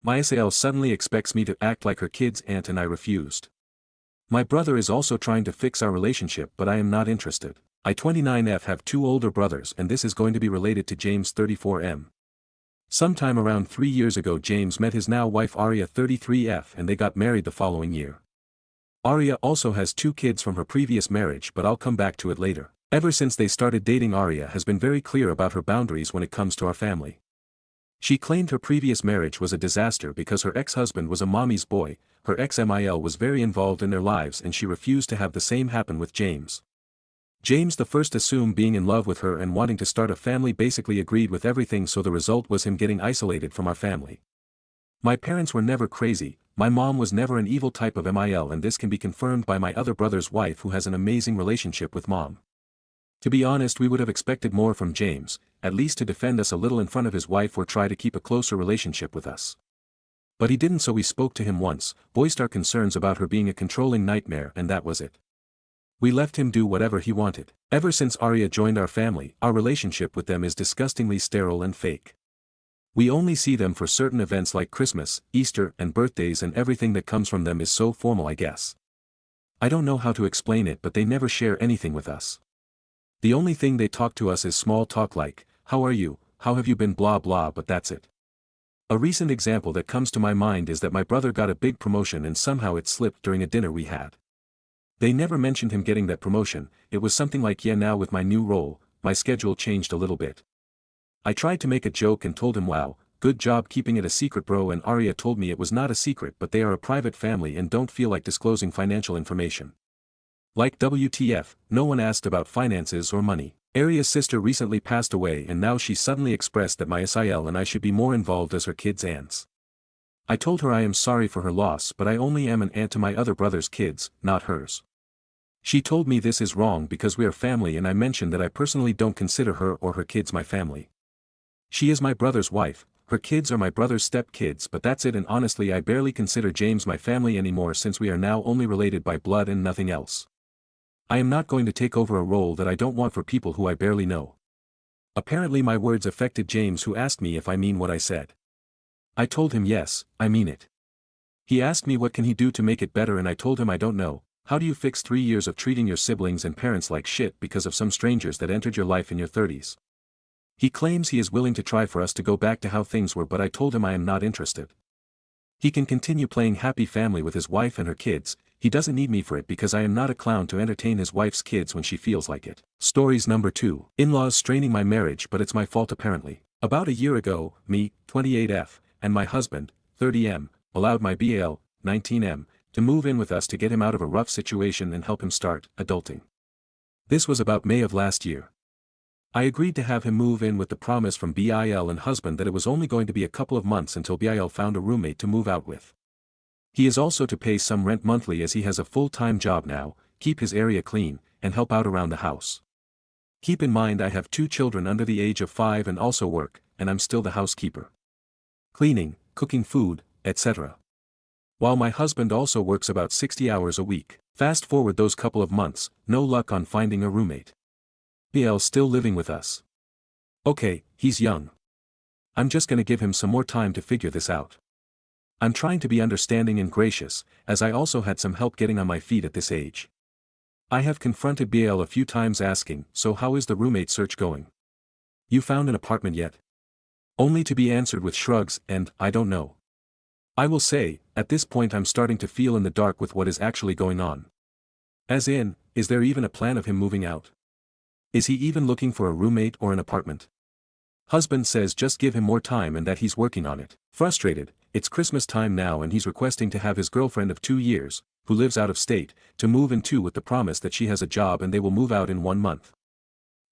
My SAL suddenly expects me to act like her kid's aunt and I refused. My brother is also trying to fix our relationship but I am not interested. I 29F have two older brothers and this is going to be related to James 34M. Sometime around 3 years ago James met his now wife Aria 33F and they got married the following year. Aria also has 2 kids from her previous marriage but I'll come back to it later. Ever since they started dating Aria has been very clear about her boundaries when it comes to our family. She claimed her previous marriage was a disaster because her ex-husband was a mommy's boy, her ex-MIL was very involved in their lives and she refused to have the same happen with James. James the first assumed being in love with her and wanting to start a family basically agreed with everything so the result was him getting isolated from our family. My parents were never crazy, my mom was never an evil type of MIL and this can be confirmed by my other brother's wife who has an amazing relationship with mom. To be honest we would have expected more from James, at least to defend us a little in front of his wife or try to keep a closer relationship with us. But he didn't so we spoke to him once, voiced our concerns about her being a controlling nightmare and that was it. We left him do whatever he wanted. Ever since Aria joined our family, our relationship with them is disgustingly sterile and fake. We only see them for certain events like Christmas, Easter and birthdays and everything that comes from them is so formal I guess. I don't know how to explain it but they never share anything with us. The only thing they talk to us is small talk like, how are you, how have you been blah blah but that's it. A recent example that comes to my mind is that my brother got a big promotion and somehow it slipped during a dinner we had. They never mentioned him getting that promotion, it was something like yeah now with my new role, my schedule changed a little bit. I tried to make a joke and told him wow, good job keeping it a secret bro and Aria told me it was not a secret but they are a private family and don't feel like disclosing financial information. Like WTF, no one asked about finances or money. Aria's sister recently passed away and now she suddenly expressed that my SIL and I should be more involved as her kids' aunts. I told her I am sorry for her loss but I only am an aunt to my other brother's kids, not hers. She told me this is wrong because we are family and I mentioned that I personally don't consider her or her kids my family. She is my brother's wife, her kids are my brother's step-kids but that's it and honestly I barely consider James my family anymore since we are now only related by blood and nothing else. I am not going to take over a role that I don't want for people who I barely know. Apparently my words affected James who asked me if I mean what I said. I told him yes, I mean it. He asked me what can he do to make it better and I told him I don't know, how do you fix 3 years of treating your siblings and parents like shit because of some strangers that entered your life in your 30s? He claims he is willing to try for us to go back to how things were but I told him I am not interested. He can continue playing happy family with his wife and her kids, he doesn't need me for it because I am not a clown to entertain his wife's kids when she feels like it. Stories number 2. In-laws straining my marriage but it's my fault apparently. About a year ago, me, 28F, and my husband, 30M, allowed my BAL, 19M, to move in with us to get him out of a rough situation and help him start adulting. This was about May of last year. I agreed to have him move in with the promise from BIL and husband that it was only going to be a couple of months until BIL found a roommate to move out with. He is also to pay some rent monthly as he has a full-time job now, keep his area clean, and help out around the house. Keep in mind I have 2 children under the age of 5 and also work, and I'm still the housekeeper. Cleaning, cooking food, etc. While my husband also works about 60 hours a week. Fast forward those couple of months, no luck on finding a roommate. BL still living with us. Okay, he's young. I'm just gonna give him some more time to figure this out. I'm trying to be understanding and gracious, as I also had some help getting on my feet at this age. I have confronted BL a few times asking, so how is the roommate search going? You found an apartment yet? Only to be answered with shrugs and, I don't know. I will say, at this point I'm starting to feel in the dark with what is actually going on. As in, is there even a plan of him moving out? Is he even looking for a roommate or an apartment? Husband says just give him more time and that he's working on it. Frustrated, it's Christmas time now and he's requesting to have his girlfriend of 2 years, who lives out of state, to move in too with the promise that she has a job and they will move out in 1 month.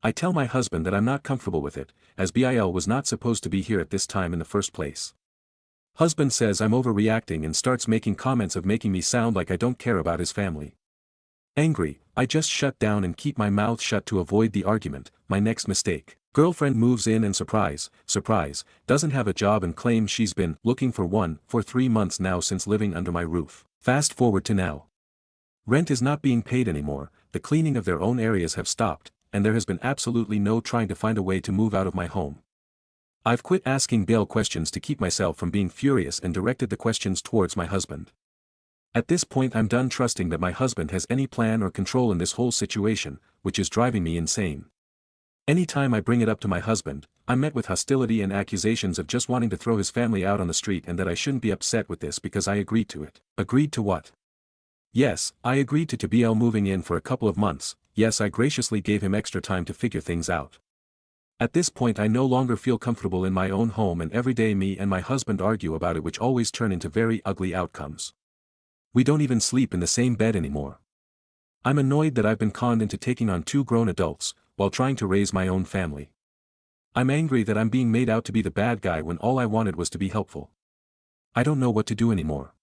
I tell my husband that I'm not comfortable with it, as BIL was not supposed to be here at this time in the first place. Husband says I'm overreacting and starts making comments of making me sound like I don't care about his family. Angry, I just shut down and keep my mouth shut to avoid the argument, my next mistake. Girlfriend moves in and surprise, doesn't have a job and claims she's been looking for one for 3 months now since living under my roof. Fast forward to now. Rent is not being paid anymore, the cleaning of their own areas have stopped, and there has been absolutely no trying to find a way to move out of my home. I've quit asking bail questions to keep myself from being furious and directed the questions towards my husband. At this point I'm done trusting that my husband has any plan or control in this whole situation, which is driving me insane. Anytime I bring it up to my husband, I'm met with hostility and accusations of just wanting to throw his family out on the street and that I shouldn't be upset with this because I agreed to it. Agreed to what? Yes, I agreed to BL moving in for a couple of months. Yes, I graciously gave him extra time to figure things out. At this point I no longer feel comfortable in my own home and every day me and my husband argue about it, which always turn into very ugly outcomes. We don't even sleep in the same bed anymore. I'm annoyed that I've been conned into taking on 2 grown adults, while trying to raise my own family. I'm angry that I'm being made out to be the bad guy when all I wanted was to be helpful. I don't know what to do anymore.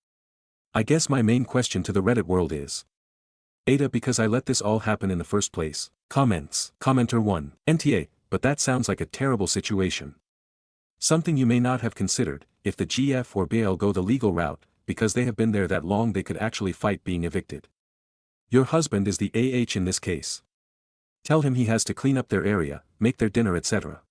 I guess my main question to the Reddit world is, Aita, because I let this all happen in the first place. Comments. Commenter 1. NTA, but that sounds like a terrible situation. Something you may not have considered, if the GF or BL go the legal route, because they have been there that long they could actually fight being evicted. Your husband is the AH in this case. Tell him he has to clean up their area, make their dinner, etc.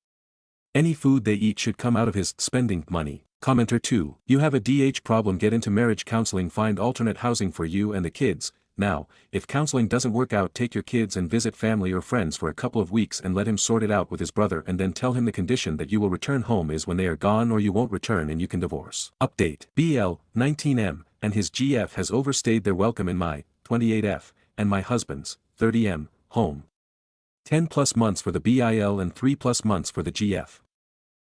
Any food they eat should come out of his spending money. Commenter 2. You have a DH problem, get into marriage counseling, find alternate housing for you and the kids. Now, if counseling doesn't work out, take your kids and visit family or friends for a couple of weeks and let him sort it out with his brother, and then tell him the condition that you will return home is when they are gone or you won't return and you can divorce. Update. BL, 19M, and his GF has overstayed their welcome in my, 28F, and my husband's, 30M, home. 10+ months for the BIL and 3+ months for the GF.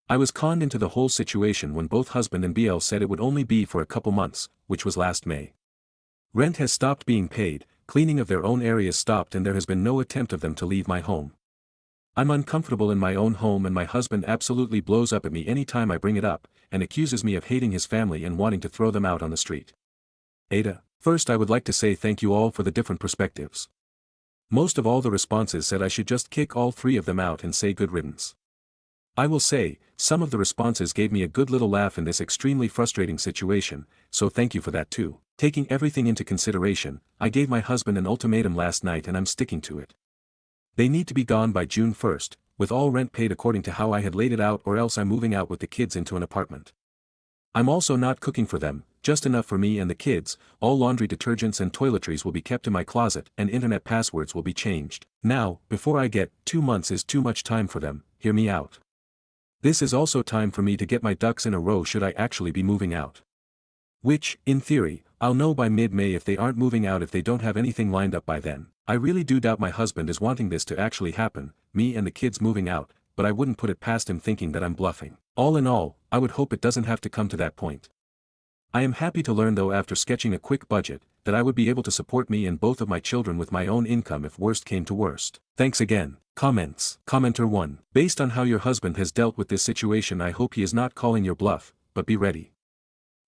I was conned into the whole situation when both husband and BL said it would only be for a couple months, which was last May. Rent has stopped being paid, cleaning of their own areas stopped, and there has been no attempt of them to leave my home. I'm uncomfortable in my own home and my husband absolutely blows up at me anytime I bring it up, and accuses me of hating his family and wanting to throw them out on the street. Aita, first I would like to say thank you all for the different perspectives. Most of all the responses said I should just kick all 3 of them out and say good riddance. I will say, some of the responses gave me a good little laugh in this extremely frustrating situation, so thank you for that too. Taking everything into consideration, I gave my husband an ultimatum last night and I'm sticking to it. They need to be gone by June 1st, with all rent paid according to how I had laid it out, or else I'm moving out with the kids into an apartment. I'm also not cooking for them, just enough for me and the kids. All laundry detergents and toiletries will be kept in my closet and internet passwords will be changed. Now, before I get, 2 months is too much time for them, hear me out. This is also time for me to get my ducks in a row should I actually be moving out. Which, in theory, I'll know by mid-May if they aren't moving out if they don't have anything lined up by then. I really do doubt my husband is wanting this to actually happen, me and the kids moving out, but I wouldn't put it past him thinking that I'm bluffing. All in all, I would hope it doesn't have to come to that point. I am happy to learn though, after sketching a quick budget, that I would be able to support me and both of my children with my own income if worst came to worst. Thanks again. Comments. Commenter 1. Based on how your husband has dealt with this situation, I hope he is not calling your bluff, but be ready.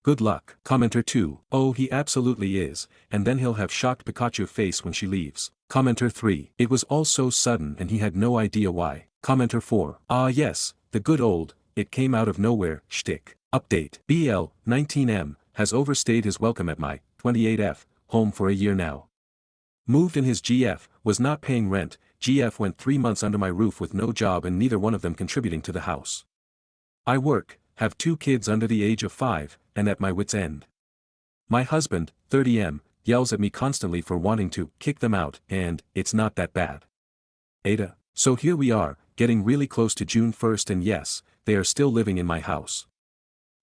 Good luck. Commenter 2. Oh, he absolutely is, and then he'll have shocked Pikachu face when she leaves. Commenter 3. It was all so sudden and he had no idea why. Commenter 4. Ah yes, the good old, it came out of nowhere, shtick. Update. BL, 19M, has overstayed his welcome at my, 28F, home for a year now. Moved in his GF, was not paying rent. GF went 3 months under my roof with no job and neither one of them contributing to the house. I work, have 2 kids under the age of 5, and at my wit's end. My husband, 30M, yells at me constantly for wanting to kick them out, and it's not that bad. Aita. So here we are, getting really close to June 1st, and yes, they are still living in my house.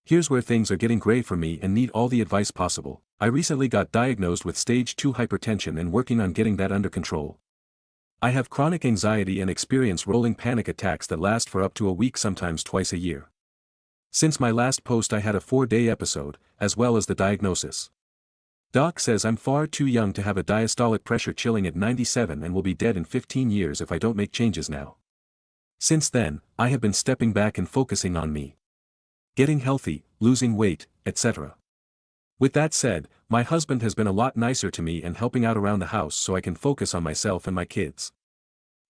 Here's where things are getting gray for me and need all the advice possible. I recently got diagnosed with stage 2 hypertension and working on getting that under control. I have chronic anxiety and experience rolling panic attacks that last for up to a week, sometimes twice a year. Since my last post I had a 4-day episode, as well as the diagnosis. Doc says I'm far too young to have a diastolic pressure chilling at 97 and will be dead in 15 years if I don't make changes now. Since then, I have been stepping back and focusing on me. Getting healthy, losing weight, etc. With that said, my husband has been a lot nicer to me and helping out around the house so I can focus on myself and my kids.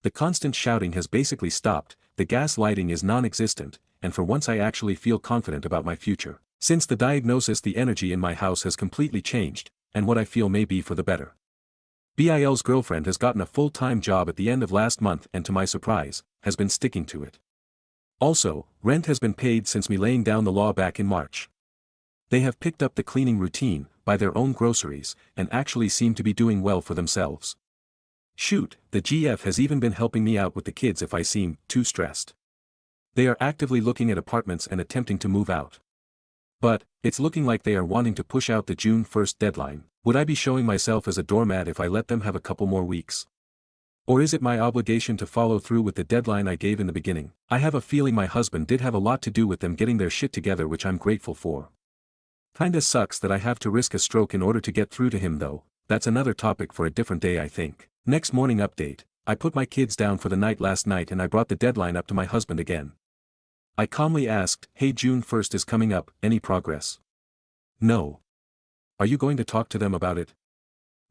The constant shouting has basically stopped, the gaslighting is non-existent, and for once I actually feel confident about my future. Since the diagnosis, the energy in my house has completely changed, and what I feel may be for the better. BIL's girlfriend has gotten a full-time job at the end of last month and to my surprise, has been sticking to it. Also, rent has been paid since me laying down the law back in March. They have picked up the cleaning routine, buy their own groceries, and actually seem to be doing well for themselves. Shoot, the GF has even been helping me out with the kids if I seem too stressed. They are actively looking at apartments and attempting to move out. But, it's looking like they are wanting to push out the June 1st deadline. Would I be showing myself as a doormat if I let them have a couple more weeks? Or is it my obligation to follow through with the deadline I gave in the beginning? I have a feeling my husband did have a lot to do with them getting their shit together, which I'm grateful for. Kinda sucks that I have to risk a stroke in order to get through to him though. That's another topic for a different day, I think. Next morning update. I put my kids down for the night last night and I brought the deadline up to my husband again. I calmly asked, "Hey, June 1st is coming up, any progress?" "No." "Are you going to talk to them about it?"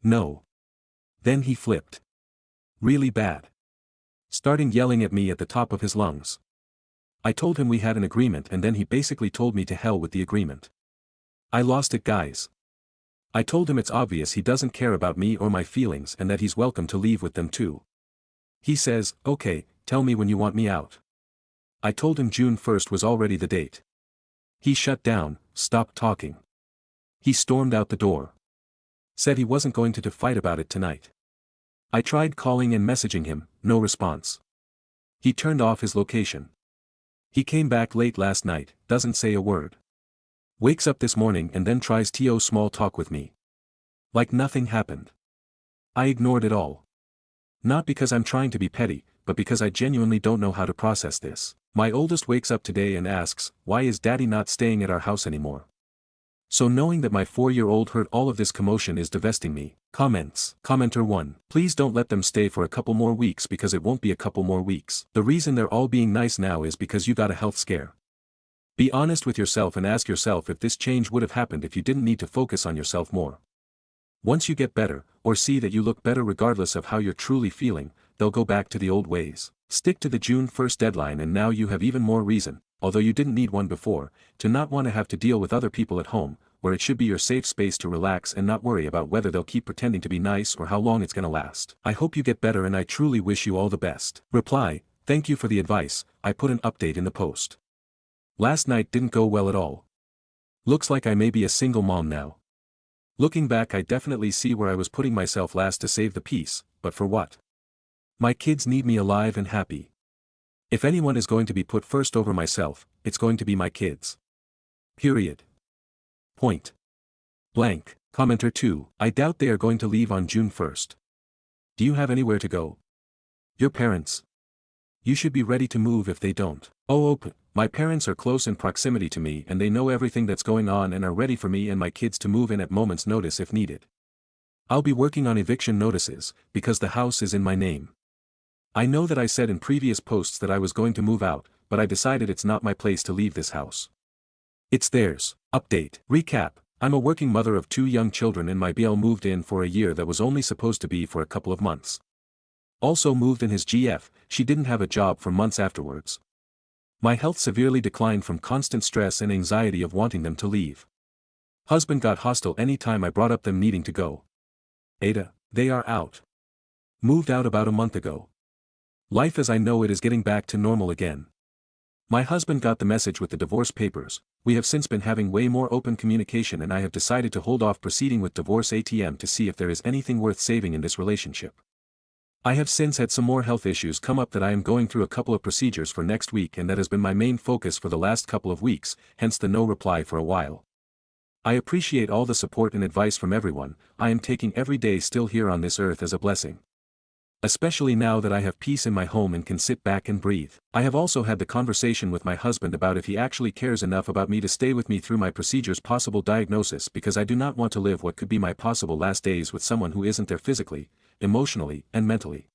"No." Then he flipped. Really bad. Starting yelling at me at the top of his lungs. I told him we had an agreement and then he basically told me to hell with the agreement. I lost it, guys. I told him it's obvious he doesn't care about me or my feelings and that he's welcome to leave with them too. He says, "Okay, tell me when you want me out." I told him June 1st was already the date. He shut down, stopped talking. He stormed out the door. Said he wasn't going to fight about it tonight. I tried calling and messaging him, no response. He turned off his location. He came back late last night, doesn't say a word. Wakes up this morning and then tries to small talk with me. Like nothing happened. I ignored it all. Not because I'm trying to be petty, but because I genuinely don't know how to process this. My oldest wakes up today and asks, "Why is Daddy not staying at our house anymore?" So knowing that my 4-year-old heard all of this commotion is divesting me. Comments. Commenter 1. Please don't let them stay for a couple more weeks because it won't be a couple more weeks. The reason they're all being nice now is because you got a health scare. Be honest with yourself and ask yourself if this change would have happened if you didn't need to focus on yourself more. Once you get better, or see that you look better regardless of how you're truly feeling, they'll go back to the old ways. Stick to the June 1st deadline and now you have even more reason, although you didn't need one before, to not want to have to deal with other people at home, where it should be your safe space to relax and not worry about whether they'll keep pretending to be nice or how long it's gonna last. I hope you get better and I truly wish you all the best. Reply, thank you for the advice, I put an update in the post. Last night didn't go well at all. Looks like I may be a single mom now. Looking back I definitely see where I was putting myself last to save the peace, but for what? My kids need me alive and happy. If anyone is going to be put first over myself, it's going to be my kids. Period. Point. Blank. Commenter 2. I doubt they are going to leave on June 1st. Do you have anywhere to go? Your parents. You should be ready to move if they don't. Oh, my parents are close in proximity to me and they know everything that's going on and are ready for me and my kids to move in at moment's notice if needed. I'll be working on eviction notices, because the house is in my name. I know that I said in previous posts that I was going to move out, but I decided it's not my place to leave this house. It's theirs. Update. Recap. I'm a working mother of 2 young children and my BL moved in for a year that was only supposed to be for a couple of months. Also moved in his GF, she didn't have a job for months afterwards. My health severely declined from constant stress and anxiety of wanting them to leave. Husband got hostile any time I brought up them needing to go. Aita, they are out. Moved out about a month ago. Life as I know it is getting back to normal again. My husband got the message with the divorce papers. We have since been having way more open communication and I have decided to hold off proceeding with divorce ATM to see if there is anything worth saving in this relationship. I have since had some more health issues come up that I am going through a couple of procedures for next week and that has been my main focus for the last couple of weeks, hence the no reply for a while. I appreciate all the support and advice from everyone. I am taking every day still here on this earth as a blessing. Especially now that I have peace in my home and can sit back and breathe. I have also had the conversation with my husband about if he actually cares enough about me to stay with me through my procedure's possible diagnosis because I do not want to live what could be my possible last days with someone who isn't there physically, emotionally, and mentally.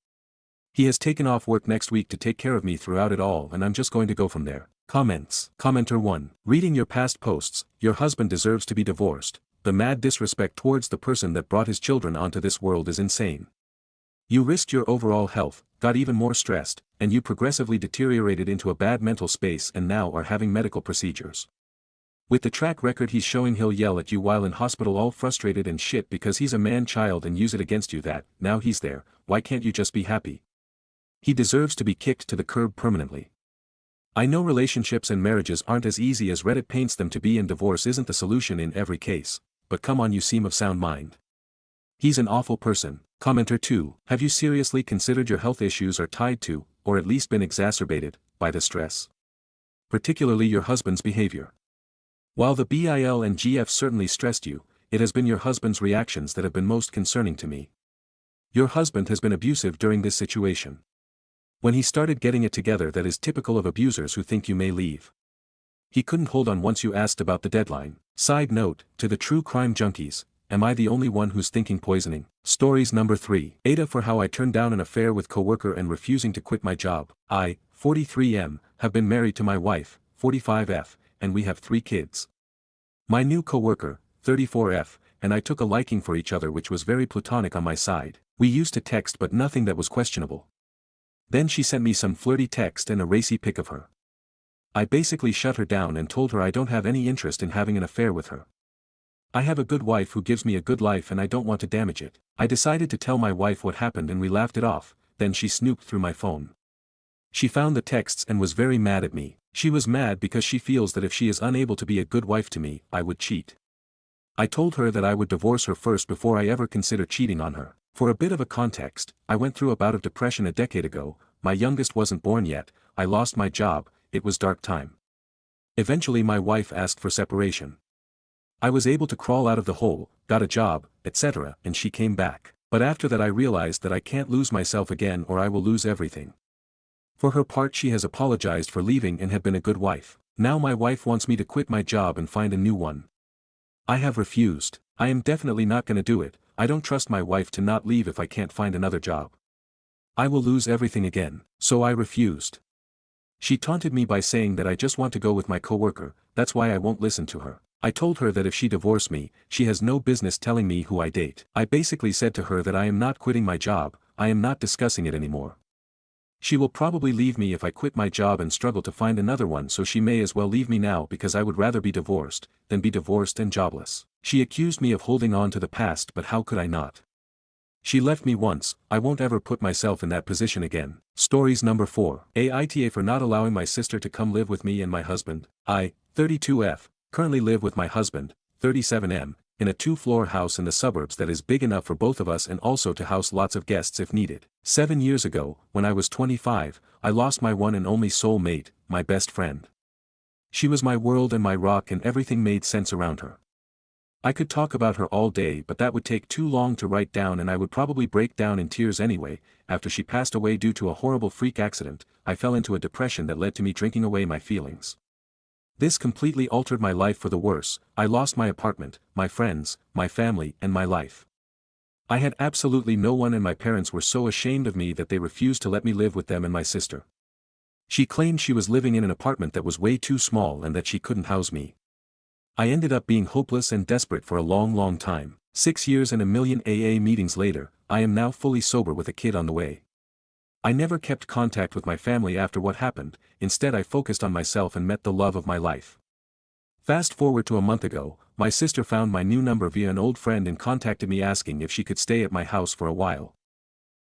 He has taken off work next week to take care of me throughout it all and I'm just going to go from there. Comments. Commenter 1. Reading your past posts, your husband deserves to be divorced. The mad disrespect towards the person that brought his children onto this world is insane. You risked your overall health, got even more stressed, and you progressively deteriorated into a bad mental space and now are having medical procedures. With the track record he's showing, he'll yell at you while in hospital all frustrated and shit because he's a man-child and use it against you that, now he's there, why can't you just be happy? He deserves to be kicked to the curb permanently. I know relationships and marriages aren't as easy as Reddit paints them to be, and divorce isn't the solution in every case, but come on, you seem of sound mind. He's an awful person. Commenter 2. Have you seriously considered your health issues are tied to, or at least been exacerbated, by the stress? Particularly your husband's behavior. While the BIL and GF certainly stressed you, it has been your husband's reactions that have been most concerning to me. Your husband has been abusive during this situation. When he started getting it together, that is typical of abusers who think you may leave. He couldn't hold on once you asked about the deadline. Side note, to the true crime junkies, am I the only one who's thinking poisoning? Stories number 3. Aita for how I turned down an affair with coworker and refusing to quit my job. I, 43M, have been married to my wife, 45F, and we have 3 kids. My new coworker, 34F, and I took a liking for each other, which was very platonic on my side. We used to text but nothing that was questionable. Then she sent me some flirty text and a racy pic of her. I basically shut her down and told her I don't have any interest in having an affair with her. I have a good wife who gives me a good life and I don't want to damage it. I decided to tell my wife what happened and we laughed it off. Then she snooped through my phone. She found the texts and was very mad at me. She was mad because she feels that if she is unable to be a good wife to me, I would cheat. I told her that I would divorce her first before I ever consider cheating on her. For a bit of a context, I went through a bout of depression a decade ago. My youngest wasn't born yet, I lost my job, it was dark time. Eventually my wife asked for separation. I was able to crawl out of the hole, got a job, etc., and she came back. But after that I realized that I can't lose myself again or I will lose everything. For her part, she has apologized for leaving and had been a good wife. Now my wife wants me to quit my job and find a new one. I have refused. I am definitely not gonna do it. I don't trust my wife to not leave if I can't find another job. I will lose everything again, so I refused. She taunted me by saying that I just want to go with my coworker, that's why I won't listen to her. I told her that if she divorced me, she has no business telling me who I date. I basically said to her that I am not quitting my job, I am not discussing it anymore. She will probably leave me if I quit my job and struggle to find another one, so she may as well leave me now because I would rather be divorced than be divorced and jobless. She accused me of holding on to the past, but how could I not? She left me once, I won't ever put myself in that position again. Stories number 4. Aita for not allowing my sister to come live with me and my husband. I, 32F, currently live with my husband, 37M, in a 2-floor house in the suburbs that is big enough for both of us and also to house lots of guests if needed. 7 years ago, when I was 25, I lost my one and only soul mate, my best friend. She was my world and my rock and everything made sense around her. I could talk about her all day, but that would take too long to write down and I would probably break down in tears anyway. After she passed away due to a horrible freak accident, I fell into a depression that led to me drinking away my feelings. This completely altered my life for the worse. I lost my apartment, my friends, my family, and my life. I had absolutely no one and my parents were so ashamed of me that they refused to let me live with them and my sister. She claimed she was living in an apartment that was way too small and that she couldn't house me. I ended up being hopeless and desperate for a long time. 6 years and a million AA meetings later, I am now fully sober with a kid on the way. I never kept contact with my family after what happened, instead I focused on myself and met the love of my life. Fast forward to a month ago, my sister found my new number via an old friend and contacted me asking if she could stay at my house for a while.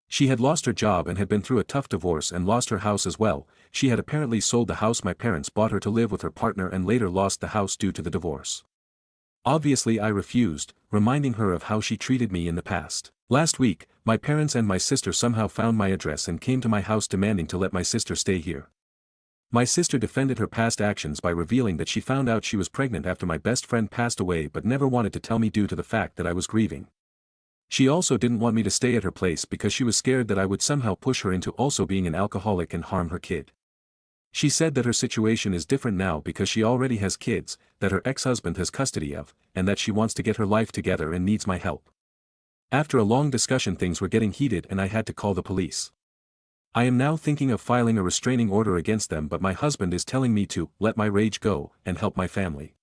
She had lost her job and had been through a tough divorce and lost her house as well. She had apparently sold the house my parents bought her to live with her partner and later lost the house due to the divorce. Obviously I refused, reminding her of how she treated me in the past. Last week, my parents and my sister somehow found my address and came to my house demanding to let my sister stay here. My sister defended her past actions by revealing that she found out she was pregnant after my best friend passed away but never wanted to tell me due to the fact that I was grieving. She also didn't want me to stay at her place because she was scared that I would somehow push her into also being an alcoholic and harm her kid. She said that her situation is different now because she already has kids, that her ex-husband has custody of, and that she wants to get her life together and needs my help. After a long discussion things were getting heated and I had to call the police. I am now thinking of filing a restraining order against them, but my husband is telling me to let my rage go and help my family.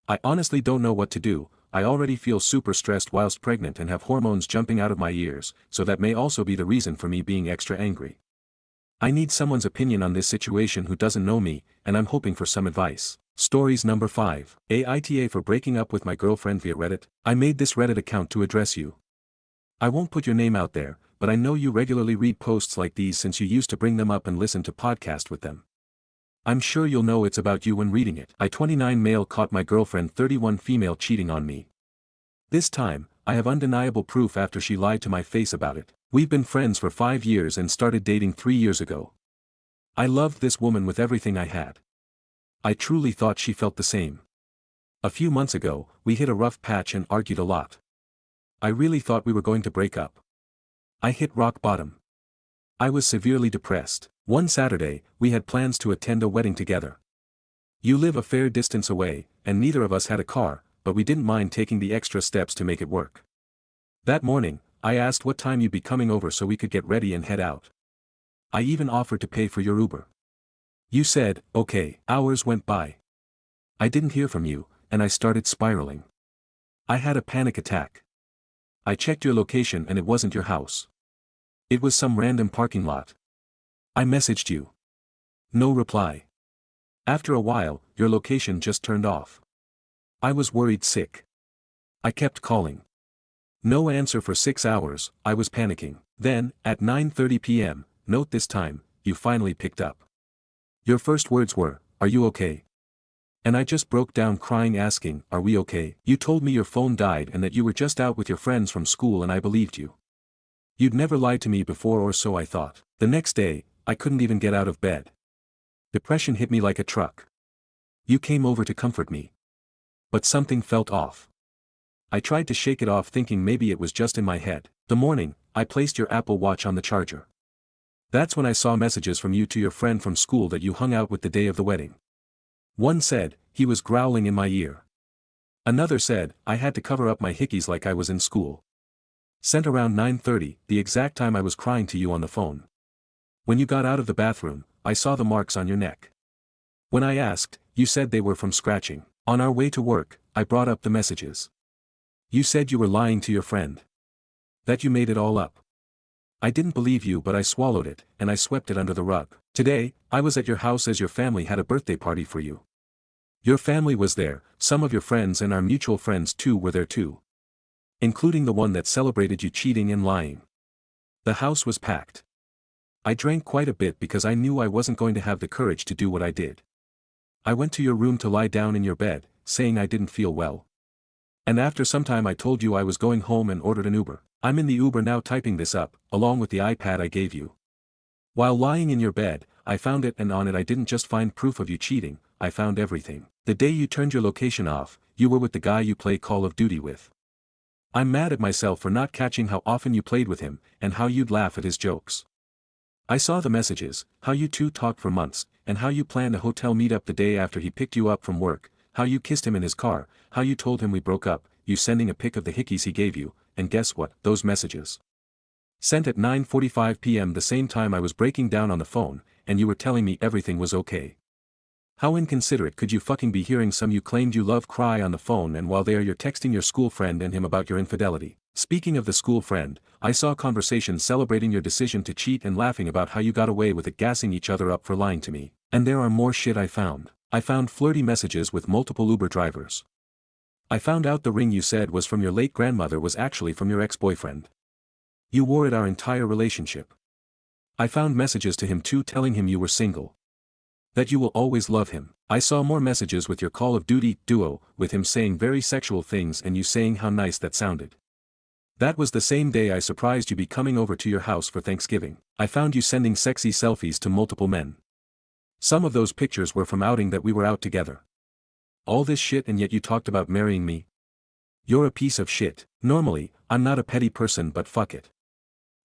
I honestly don't know what to do. I already feel super stressed whilst pregnant and have hormones jumping out of my ears, so that may also be the reason for me being extra angry. I need someone's opinion on this situation who doesn't know me, and I'm hoping for some advice. Stories number 5. Aita for breaking up with my girlfriend via Reddit. I made this Reddit account to address you. I won't put your name out there, but I know you regularly read posts like these since you used to bring them up and listen to podcasts with them. I'm sure you'll know it's about you when reading it. I 29 male caught my girlfriend 31 female cheating on me. This time, I have undeniable proof after she lied to my face about it. We've been friends for 5 years and started dating 3 years ago. I loved this woman with everything I had. I truly thought she felt the same. A few months ago, we hit a rough patch and argued a lot. I really thought we were going to break up. I hit rock bottom. I was severely depressed. One Saturday, we had plans to attend a wedding together. You live a fair distance away, and neither of us had a car, but we didn't mind taking the extra steps to make it work. That morning, I asked what time you'd be coming over so we could get ready and head out. I even offered to pay for your Uber. You said, okay. Hours went by. I didn't hear from you, and I started spiraling. I had a panic attack. I checked your location and it wasn't your house. It was some random parking lot. I messaged you. No reply. After a while, your location just turned off. I was worried sick. I kept calling. No answer for 6 hours. I was panicking. Then, at 9:30 p.m., note this time, you finally picked up. Your first words were, "Are you okay?" And I just broke down crying asking, "Are we okay?" You told me your phone died and that you were just out with your friends from school and I believed you. You'd never lied to me before or so I thought. The next day, I couldn't even get out of bed. Depression hit me like a truck. You came over to comfort me. But something felt off. I tried to shake it off thinking maybe it was just in my head. The morning, I placed your Apple Watch on the charger. That's when I saw messages from you to your friend from school that you hung out with the day of the wedding. One said, "He was growling in my ear." Another said, "I had to cover up my hickeys like I was in school." Sent around 9:30, the exact time I was crying to you on the phone. When you got out of the bathroom, I saw the marks on your neck. When I asked, you said they were from scratching. On our way to work, I brought up the messages. You said you were lying to your friend. That you made it all up. I didn't believe you but I swallowed it, and I swept it under the rug. Today, I was at your house as your family had a birthday party for you. Your family was there, some of your friends and our mutual friends too were there too. Including the one that celebrated you cheating and lying. The house was packed. I drank quite a bit because I knew I wasn't going to have the courage to do what I did. I went to your room to lie down in your bed, saying I didn't feel well. And after some time I told you I was going home and ordered an Uber. I'm in the Uber now typing this up, along with the iPad I gave you. While lying in your bed, I found it and on it I didn't just find proof of you cheating, I found everything. The day you turned your location off, you were with the guy you play Call of Duty with. I'm mad at myself for not catching how often you played with him, and how you'd laugh at his jokes. I saw the messages, how you two talked for months, and how you planned a hotel meetup the day after he picked you up from work, how you kissed him in his car, how you told him we broke up, you sending a pic of the hickeys he gave you, and guess what, those messages. Sent at 9:45 p.m. the same time I was breaking down on the phone, and you were telling me everything was okay. How inconsiderate could you fucking be hearing some you claimed you love cry on the phone and while there you're texting your school friend and him about your infidelity. Speaking of the school friend, I saw conversations celebrating your decision to cheat and laughing about how you got away with it gassing each other up for lying to me. And there are more shit I found. I found flirty messages with multiple Uber drivers. I found out the ring you said was from your late grandmother was actually from your ex-boyfriend. You wore it our entire relationship. I found messages to him too telling him you were single. That you will always love him. I saw more messages with your Call of Duty duo, with him saying very sexual things and you saying how nice that sounded. That was the same day I surprised you be coming over to your house for Thanksgiving. I found you sending sexy selfies to multiple men. Some of those pictures were from outing that we were out together. All this shit and yet you talked about marrying me? You're a piece of shit. Normally, I'm not a petty person but fuck it.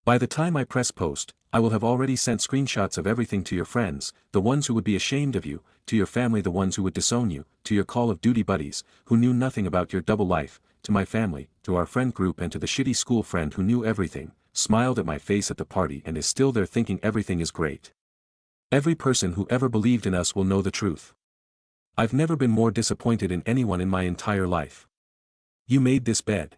By the time I press post, I will have already sent screenshots of everything to your friends, the ones who would be ashamed of you, to your family the ones who would disown you, to your Call of Duty buddies, who knew nothing about your double life, to my family, to our friend group and to the shitty school friend who knew everything, smiled at my face at the party and is still there thinking everything is great. Every person who ever believed in us will know the truth. I've never been more disappointed in anyone in my entire life. You made this bed.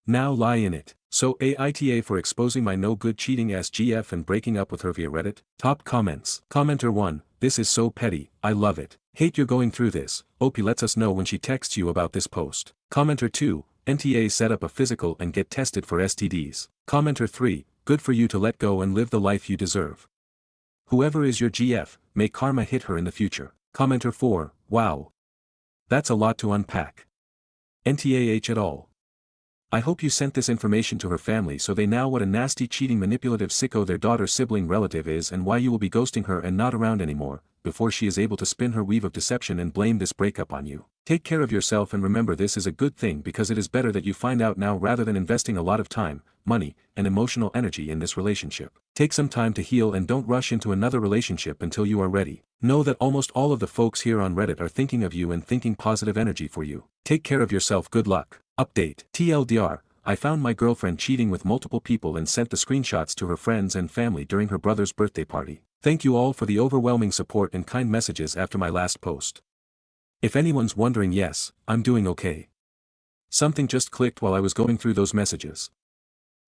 Now lie in it. So Aita for exposing my no good cheating ass GF and breaking up with her via Reddit. Top comments. Commenter 1, this is so petty, I love it. Hate you're going through this, OP lets us know when she texts you about this post. Commenter 2, NTA set up a physical and get tested for STDs. Commenter 3, good for you to let go and live the life you deserve. Whoever is your GF, may karma hit her in the future. Commenter 4, wow. That's a lot to unpack. NTAH at all. I hope you sent this information to her family so they know what a nasty cheating manipulative sicko their daughter's sibling relative is and why you will be ghosting her and not around anymore, before she is able to spin her weave of deception and blame this breakup on you. Take care of yourself and remember this is a good thing because it is better that you find out now rather than investing a lot of time, money, and emotional energy in this relationship. Take some time to heal and don't rush into another relationship until you are ready. Know that almost all of the folks here on Reddit are thinking of you and thinking positive energy for you. Take care of yourself. Good luck. Update. TLDR, I found my girlfriend cheating with multiple people and sent the screenshots to her friends and family during her brother's birthday party. Thank you all for the overwhelming support and kind messages after my last post. If anyone's wondering, yes, I'm doing okay. Something just clicked while I was going through those messages.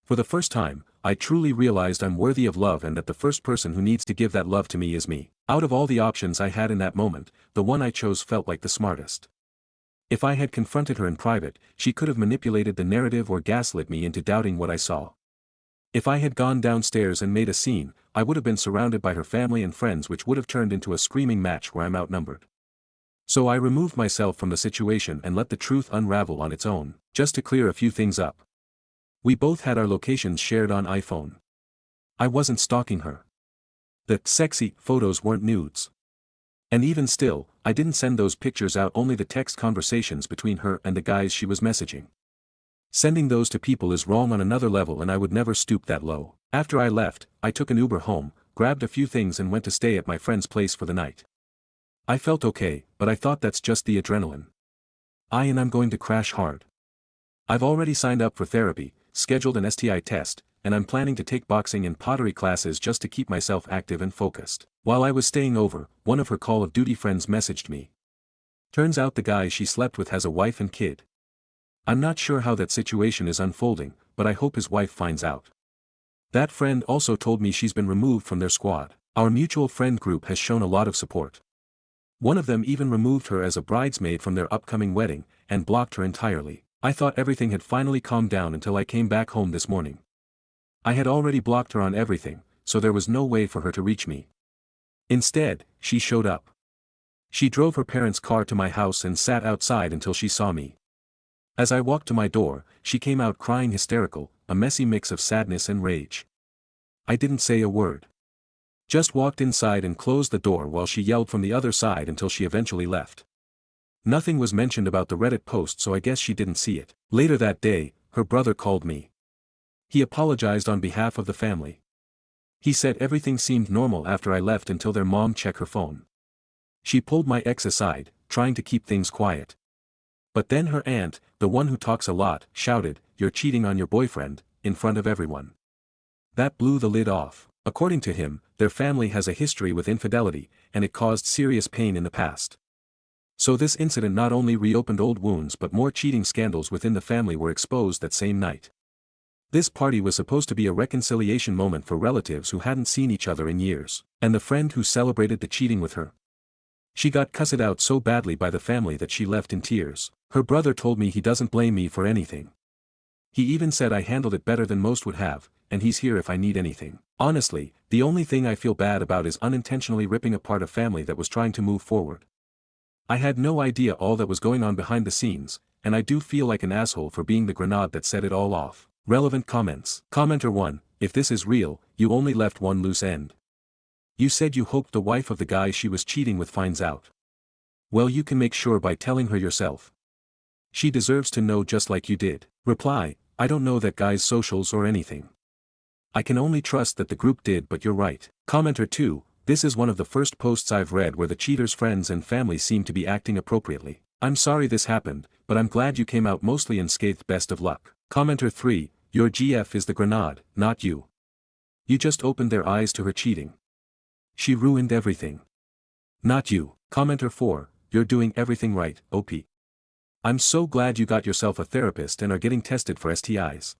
For the first time, I truly realized I'm worthy of love and that the first person who needs to give that love to me is me. Out of all the options I had in that moment, the one I chose felt like the smartest. If I had confronted her in private, she could have manipulated the narrative or gaslit me into doubting what I saw. If I had gone downstairs and made a scene, I would have been surrounded by her family and friends, which would have turned into a screaming match where I'm outnumbered. So I removed myself from the situation and let the truth unravel on its own. Just to clear a few things up. We both had our locations shared on iPhone. I wasn't stalking her. The sexy photos weren't nudes. And even still, I didn't send those pictures out, only the text conversations between her and the guys she was messaging. Sending those to people is wrong on another level and I would never stoop that low. After I left, I took an Uber home, grabbed a few things and went to stay at my friend's place for the night. I felt okay, but I thought that's just the adrenaline. I'm going to crash hard. I've already signed up for therapy, scheduled an STI test, and I'm planning to take boxing and pottery classes just to keep myself active and focused. While I was staying over, one of her Call of Duty friends messaged me. Turns out the guy she slept with has a wife and kid. I'm not sure how that situation is unfolding, but I hope his wife finds out. That friend also told me she's been removed from their squad. Our mutual friend group has shown a lot of support. One of them even removed her as a bridesmaid from their upcoming wedding, and blocked her entirely. I thought everything had finally calmed down until I came back home this morning. I had already blocked her on everything, so there was no way for her to reach me. Instead, she showed up. She drove her parents' car to my house and sat outside until she saw me. As I walked to my door, she came out crying hysterical, a messy mix of sadness and rage. I didn't say a word. Just walked inside and closed the door while she yelled from the other side until she eventually left. Nothing was mentioned about the Reddit post, so I guess she didn't see it. Later that day, her brother called me. He apologized on behalf of the family. He said everything seemed normal after I left until their mom checked her phone. She pulled my ex aside, trying to keep things quiet. But then her aunt, the one who talks a lot, shouted, "You're cheating on your boyfriend," in front of everyone. That blew the lid off. According to him, their family has a history with infidelity, and it caused serious pain in the past. So this incident not only reopened old wounds but more cheating scandals within the family were exposed that same night. This party was supposed to be a reconciliation moment for relatives who hadn't seen each other in years, and the friend who celebrated the cheating with her. She got cussed out so badly by the family that she left in tears. Her brother told me he doesn't blame me for anything. He even said I handled it better than most would have, and he's here if I need anything. Honestly, the only thing I feel bad about is unintentionally ripping apart a family that was trying to move forward. I had no idea all that was going on behind the scenes, and I do feel like an asshole for being the grenade that set it all off. Relevant comments. Commenter 1, if this is real, you only left one loose end. You said you hoped the wife of the guy she was cheating with finds out. Well, you can make sure by telling her yourself. She deserves to know just like you did. Reply, I don't know that guy's socials or anything. I can only trust that the group did, but you're right. Commenter 2, this is one of the first posts I've read where the cheater's friends and family seem to be acting appropriately. I'm sorry this happened, but I'm glad you came out mostly unscathed. Best of luck. Commenter 3, your GF is the grenade, not you. You just opened their eyes to her cheating. She ruined everything. Not you. Commenter 4, you're doing everything right, OP. I'm so glad you got yourself a therapist and are getting tested for STIs.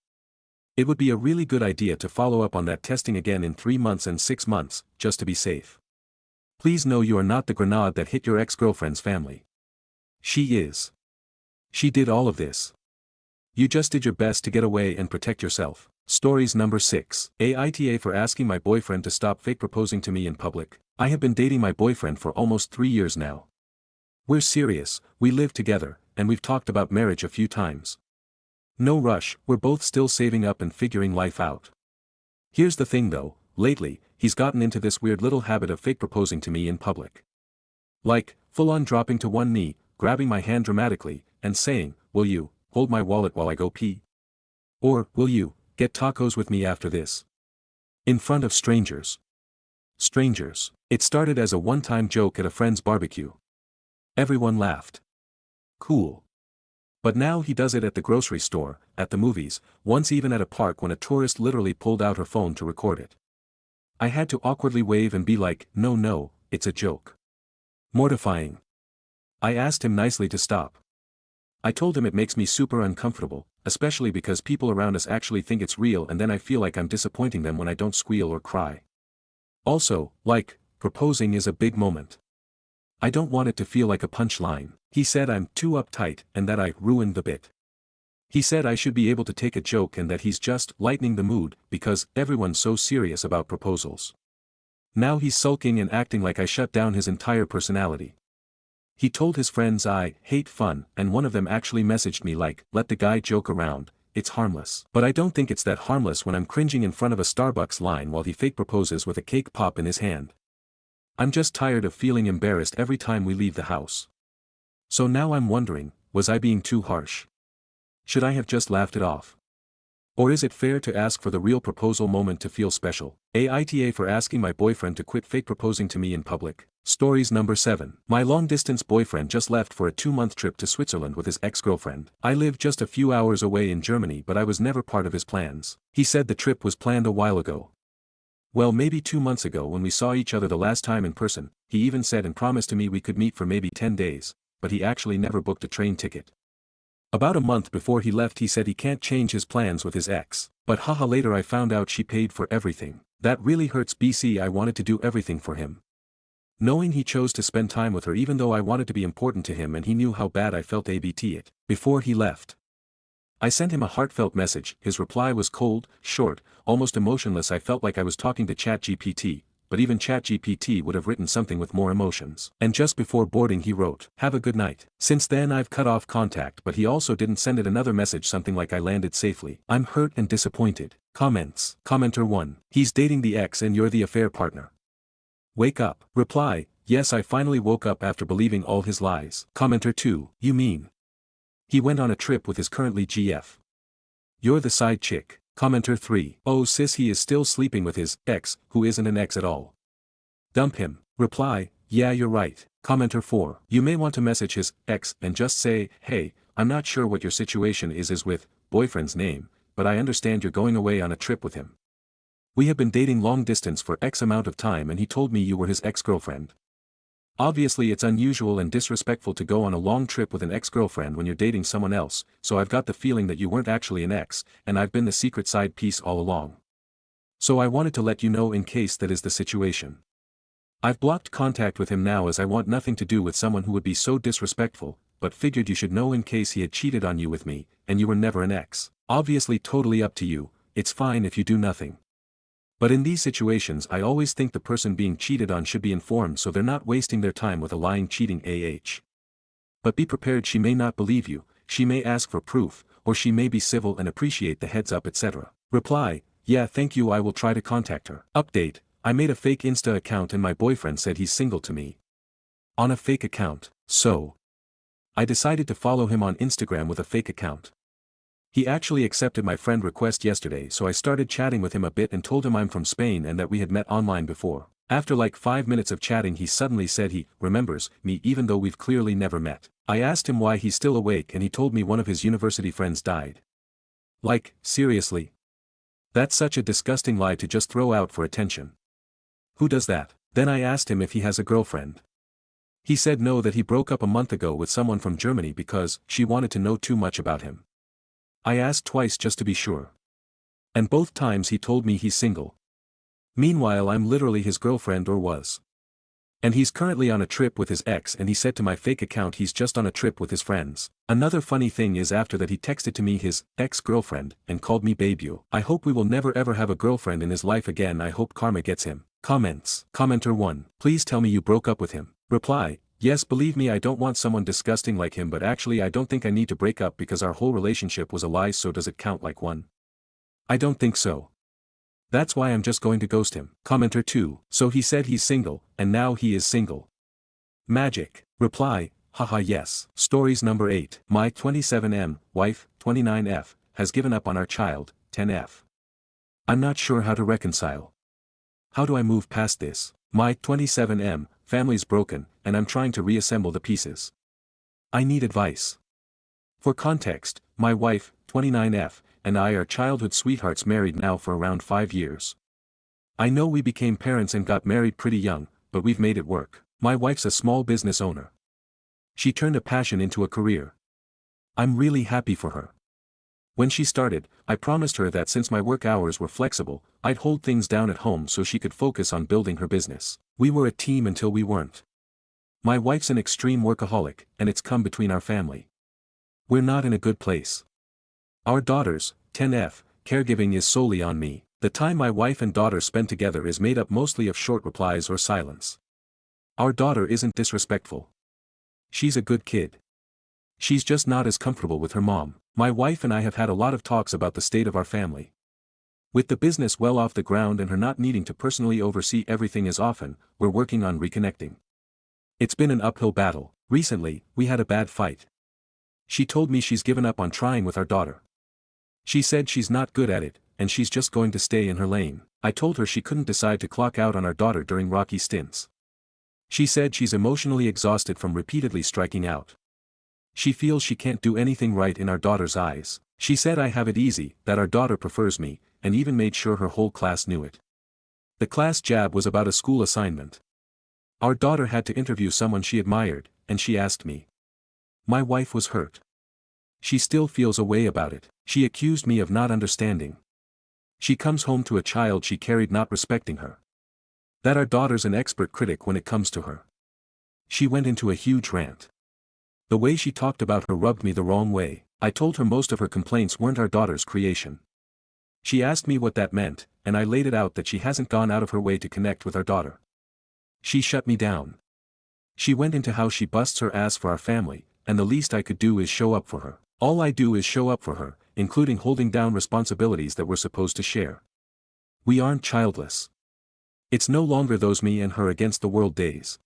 It would be a really good idea to follow up on that testing again in 3 months and 6 months, just to be safe. Please know you are not the grenade that hit your ex-girlfriend's family. She is. She did all of this. You just did your best to get away and protect yourself. Stories number 6. Aita for asking my boyfriend to stop fake proposing to me in public. I have been dating my boyfriend for almost 3 years now. We're serious, we live together, and we've talked about marriage a few times. No rush, we're both still saving up and figuring life out. Here's the thing though, lately, he's gotten into this weird little habit of fake proposing to me in public. Like, full-on dropping to one knee, grabbing my hand dramatically, and saying, "Will you hold my wallet while I go pee?" Or, "Will you get tacos with me after this?" In front of strangers. Strangers. It started as a one-time joke at a friend's barbecue. Everyone laughed. Cool. But now he does it at the grocery store, at the movies, once even at a park when a tourist literally pulled out her phone to record it. I had to awkwardly wave and be like, no, it's a joke. Mortifying. I asked him nicely to stop. I told him it makes me super uncomfortable, especially because people around us actually think it's real and then I feel like I'm disappointing them when I don't squeal or cry. Also, like, proposing is a big moment. I don't want it to feel like a punchline. He said I'm too uptight and that I ruined the bit. He said I should be able to take a joke and that he's just lightening the mood because everyone's so serious about proposals. Now he's sulking and acting like I shut down his entire personality. He told his friends I hate fun and one of them actually messaged me like, "Let the guy joke around, it's harmless." But I don't think it's that harmless when I'm cringing in front of a Starbucks line while he fake proposes with a cake pop in his hand. I'm just tired of feeling embarrassed every time we leave the house. So now I'm wondering, was I being too harsh? Should I have just laughed it off? Or is it fair to ask for the real proposal moment to feel special? Aita for asking my boyfriend to quit fake proposing to me in public. Stories number 7. My long-distance boyfriend just left for a 2-month trip to Switzerland with his ex-girlfriend. I live just a few hours away in Germany but I was never part of his plans. He said the trip was planned a while ago. Well, maybe 2 months ago when we saw each other the last time in person, he even said and promised to me we could meet for maybe 10 days, but he actually never booked a train ticket. About a month before he left he said he can't change his plans with his ex, but haha later I found out she paid for everything. That really hurts BC. I wanted to do everything for him. Knowing he chose to spend time with her even though I wanted to be important to him and he knew how bad I felt it. Before he left, I sent him a heartfelt message. His reply was cold, short, almost emotionless. I felt like I was talking to ChatGPT, but even ChatGPT would have written something with more emotions. And just before boarding he wrote, "Have a good night." Since then I've cut off contact but he also didn't send it another message something like "I landed safely. I'm hurt and disappointed." Comments. Commenter 1. He's dating the ex and you're the affair partner. Wake up. Reply, yes I finally woke up after believing all his lies. Commenter 2. You mean he went on a trip with his currently GF. You're the side chick. Commenter 3. Oh sis, he is still sleeping with his ex, who isn't an ex at all. Dump him. Reply, yeah you're right. Commenter 4. You may want to message his ex and just say, "Hey, I'm not sure what your situation is with boyfriend's name, but I understand you're going away on a trip with him. We have been dating long distance for X amount of time and he told me you were his ex-girlfriend. Obviously it's unusual and disrespectful to go on a long trip with an ex-girlfriend when you're dating someone else, so I've got the feeling that you weren't actually an ex, and I've been the secret side piece all along. So I wanted to let you know in case that is the situation. I've blocked contact with him now as I want nothing to do with someone who would be so disrespectful, but figured you should know in case he had cheated on you with me, and you were never an ex. Obviously totally up to you, it's fine if you do nothing. But in these situations I always think the person being cheated on should be informed so they're not wasting their time with a lying cheating But be prepared, she may not believe you, she may ask for proof, or she may be civil and appreciate the heads up etc. Reply, yeah thank you I will try to contact her. Update, I made a fake Insta account and my boyfriend said he's single to me. On a fake account, so I decided to follow him on Instagram with a fake account. He actually accepted my friend request yesterday so I started chatting with him a bit and told him I'm from Spain and that we had met online before. After like 5 minutes of chatting he suddenly said he remembers me even though we've clearly never met. I asked him why he's still awake and he told me one of his university friends died. Like, seriously? That's such a disgusting lie to just throw out for attention. Who does that? Then I asked him if he has a girlfriend. He said no, that he broke up a month ago with someone from Germany because she wanted to know too much about him. I asked twice just to be sure. And both times he told me he's single. Meanwhile I'm literally his girlfriend or was. And he's currently on a trip with his ex and he said to my fake account he's just on a trip with his friends. Another funny thing is after that he texted to me his ex-girlfriend and called me babe. I hope we will never ever have a girlfriend in his life again. I hope karma gets him. Comments. Commenter 1. Please tell me you broke up with him. Reply. Yes, believe me, I don't want someone disgusting like him, but actually I don't think I need to break up because our whole relationship was a lie, so does it count like one? I don't think so. That's why I'm just going to ghost him. Commenter 2. So he said he's single, and now he is single. Magic. Reply. Haha yes. Stories number 8. My 27M, wife, 29F, has given up on our child, 10F. I'm not sure how to reconcile. How do I move past this? My 27M, family's broken, and I'm trying to reassemble the pieces. I need advice. For context, my wife, 29F, and I are childhood sweethearts, married now for around 5 years. I know we became parents and got married pretty young, but we've made it work. My wife's a small business owner. She turned a passion into a career. I'm really happy for her. When she started, I promised her that since my work hours were flexible, I'd hold things down at home so she could focus on building her business. We were a team until we weren't. My wife's an extreme workaholic, and it's come between our family. We're not in a good place. Our daughters, 10F, caregiving is solely on me. The time my wife and daughter spend together is made up mostly of short replies or silence. Our daughter isn't disrespectful. She's a good kid. She's just not as comfortable with her mom. My wife and I have had a lot of talks about the state of our family. With the business well off the ground and her not needing to personally oversee everything as often, we're working on reconnecting. It's been an uphill battle. Recently, we had a bad fight. She told me she's given up on trying with our daughter. She said she's not good at it, and she's just going to stay in her lane. I told her she couldn't decide to clock out on our daughter during rocky stints. She said she's emotionally exhausted from repeatedly striking out. She feels she can't do anything right in our daughter's eyes. She said I have it easy, that our daughter prefers me, and even made sure her whole class knew it. The class jab was about a school assignment. Our daughter had to interview someone she admired, and she asked me. My wife was hurt. She still feels a way about it. She accused me of not understanding. She comes home to a child she carried not respecting her. That our daughter's an expert critic when it comes to her. She went into a huge rant. The way she talked about her rubbed me the wrong way. I told her most of her complaints weren't our daughter's creation. She asked me what that meant, and I laid it out that she hasn't gone out of her way to connect with our daughter. She shut me down. She went into how she busts her ass for our family, and the least I could do is show up for her. All I do is show up for her, including holding down responsibilities that we're supposed to share. We aren't childless. It's no longer those me and her against the world days.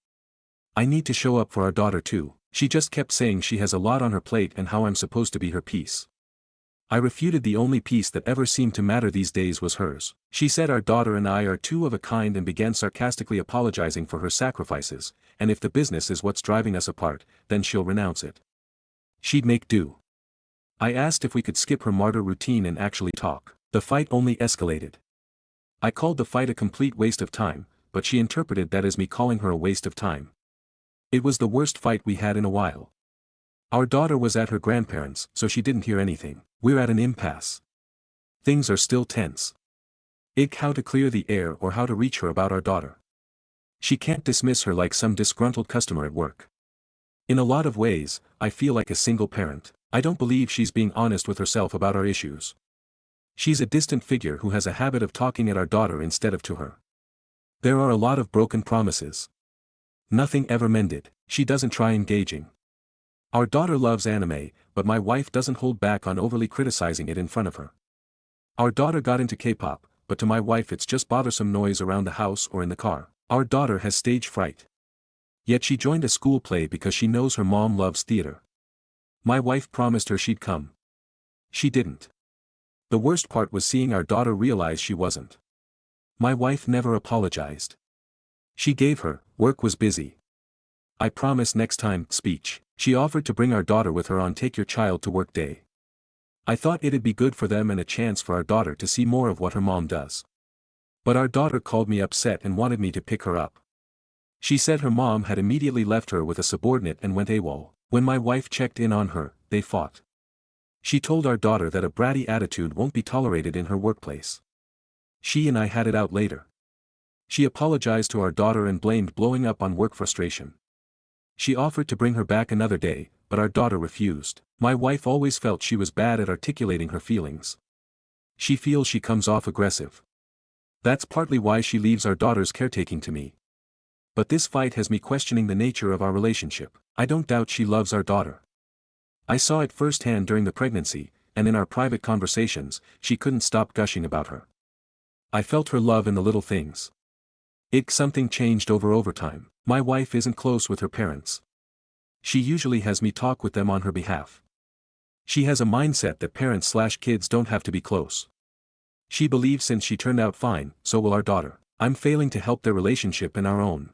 I need to show up for our daughter too. She just kept saying she has a lot on her plate and how I'm supposed to be her piece. I refuted the only piece that ever seemed to matter these days was hers. She said our daughter and I are two of a kind and began sarcastically apologizing for her sacrifices, and if the business is what's driving us apart, then she'll renounce it. She'd make do. I asked if we could skip her martyr routine and actually talk. The fight only escalated. I called the fight a complete waste of time, but she interpreted that as me calling her a waste of time. It was the worst fight we had in a while. Our daughter was at her grandparents', so she didn't hear anything. We're at an impasse. Things are still tense. How to clear the air or how to reach her about our daughter. She can't dismiss her like some disgruntled customer at work. In a lot of ways, I feel like a single parent. I don't believe she's being honest with herself about our issues. She's a distant figure who has a habit of talking at our daughter instead of to her. There are a lot of broken promises. Nothing ever mended. She doesn't try engaging. Our daughter loves anime, but my wife doesn't hold back on overly criticizing it in front of her. Our daughter got into K-pop, but to my wife it's just bothersome noise around the house or in the car. Our daughter has stage fright. Yet she joined a school play because she knows her mom loves theater. My wife promised her she'd come. She didn't. The worst part was seeing our daughter realize she wasn't. My wife never apologized. She gave her, work was busy. I promise next time, speech. She offered to bring our daughter with her on Take Your Child to Work Day. I thought it'd be good for them and a chance for our daughter to see more of what her mom does. But our daughter called me upset and wanted me to pick her up. She said her mom had immediately left her with a subordinate and went AWOL. When my wife checked in on her, they fought. She told our daughter that a bratty attitude won't be tolerated in her workplace. She and I had it out later. She apologized to our daughter and blamed blowing up on work frustration. She offered to bring her back another day, but our daughter refused. My wife always felt she was bad at articulating her feelings. She feels she comes off aggressive. That's partly why she leaves our daughters caretaking to me. But this fight has me questioning the nature of our relationship. I don't doubt she loves our daughter. I saw it firsthand during the pregnancy, and in our private conversations, she couldn't stop gushing about her. I felt her love in the little things. Something changed over time. My wife isn't close with her parents. She usually has me talk with them on her behalf. She has a mindset that parents/kids don't have to be close. She believes since she turned out fine, so will our daughter. I'm failing to help their relationship and our own.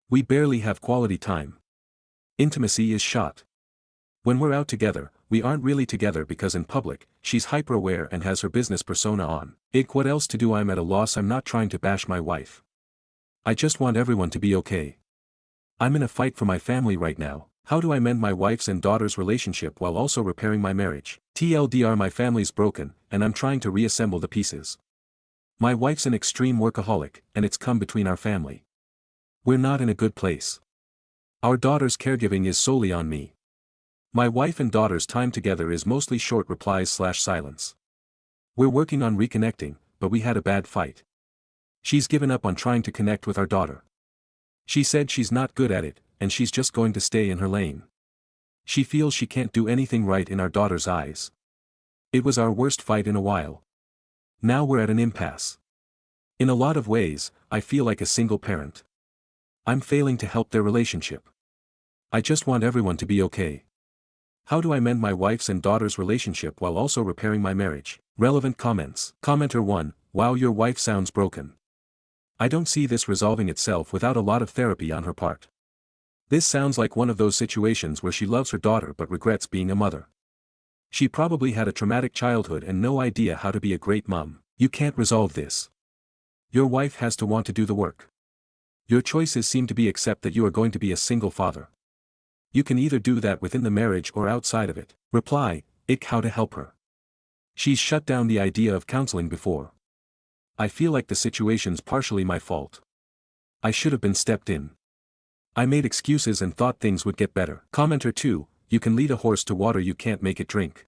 We barely have quality time. Intimacy is shot. When we're out together, we aren't really together because in public, she's hyper-aware and has her business persona on. What else to do? I'm at a loss. I'm not trying to bash my wife. I just want everyone to be okay. I'm in a fight for my family right now. How do I mend my wife's and daughter's relationship while also repairing my marriage? TLDR, my family's broken, and I'm trying to reassemble the pieces. My wife's an extreme workaholic, and it's come between our family. We're not in a good place. Our daughter's caregiving is solely on me. My wife and daughter's time together is mostly short replies/silence. We're working on reconnecting, but we had a bad fight. She's given up on trying to connect with our daughter. She said she's not good at it, and she's just going to stay in her lane. She feels she can't do anything right in our daughter's eyes. It was our worst fight in a while. Now we're at an impasse. In a lot of ways, I feel like a single parent. I'm failing to help their relationship. I just want everyone to be okay. How do I mend my wife's and daughter's relationship while also repairing my marriage? Relevant comments. Commenter 1, wow, your wife sounds broken. I don't see this resolving itself without a lot of therapy on her part. This sounds like one of those situations where she loves her daughter but regrets being a mother. She probably had a traumatic childhood and no idea how to be a great mom. You can't resolve this. Your wife has to want to do the work. Your choices seem to be accept that you are going to be a single father. You can either do that within the marriage or outside of it. Reply, how to help her. She's shut down the idea of counseling before. I feel like the situation's partially my fault. I should have been stepped in. I made excuses and thought things would get better. Commenter 2, you can lead a horse to water, you can't make it drink.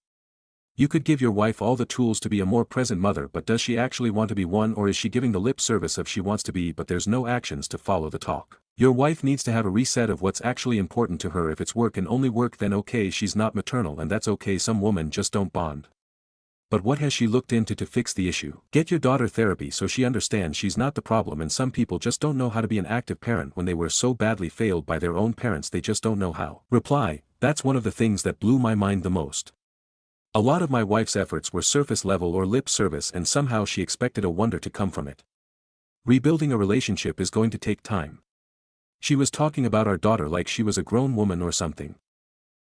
You could give your wife all the tools to be a more present mother, but does she actually want to be one, or is she giving the lip service of she wants to be but there's no actions to follow the talk? Your wife needs to have a reset of what's actually important to her. If it's work and only work, then okay, she's not maternal and that's okay, some women just don't bond. But what has she looked into to fix the issue? Get your daughter therapy so she understands she's not the problem, and some people just don't know how to be an active parent when they were so badly failed by their own parents they just don't know how. Reply, that's one of the things that blew my mind the most. A lot of my wife's efforts were surface level or lip service, and somehow she expected a wonder to come from it. Rebuilding a relationship is going to take time. She was talking about our daughter like she was a grown woman or something.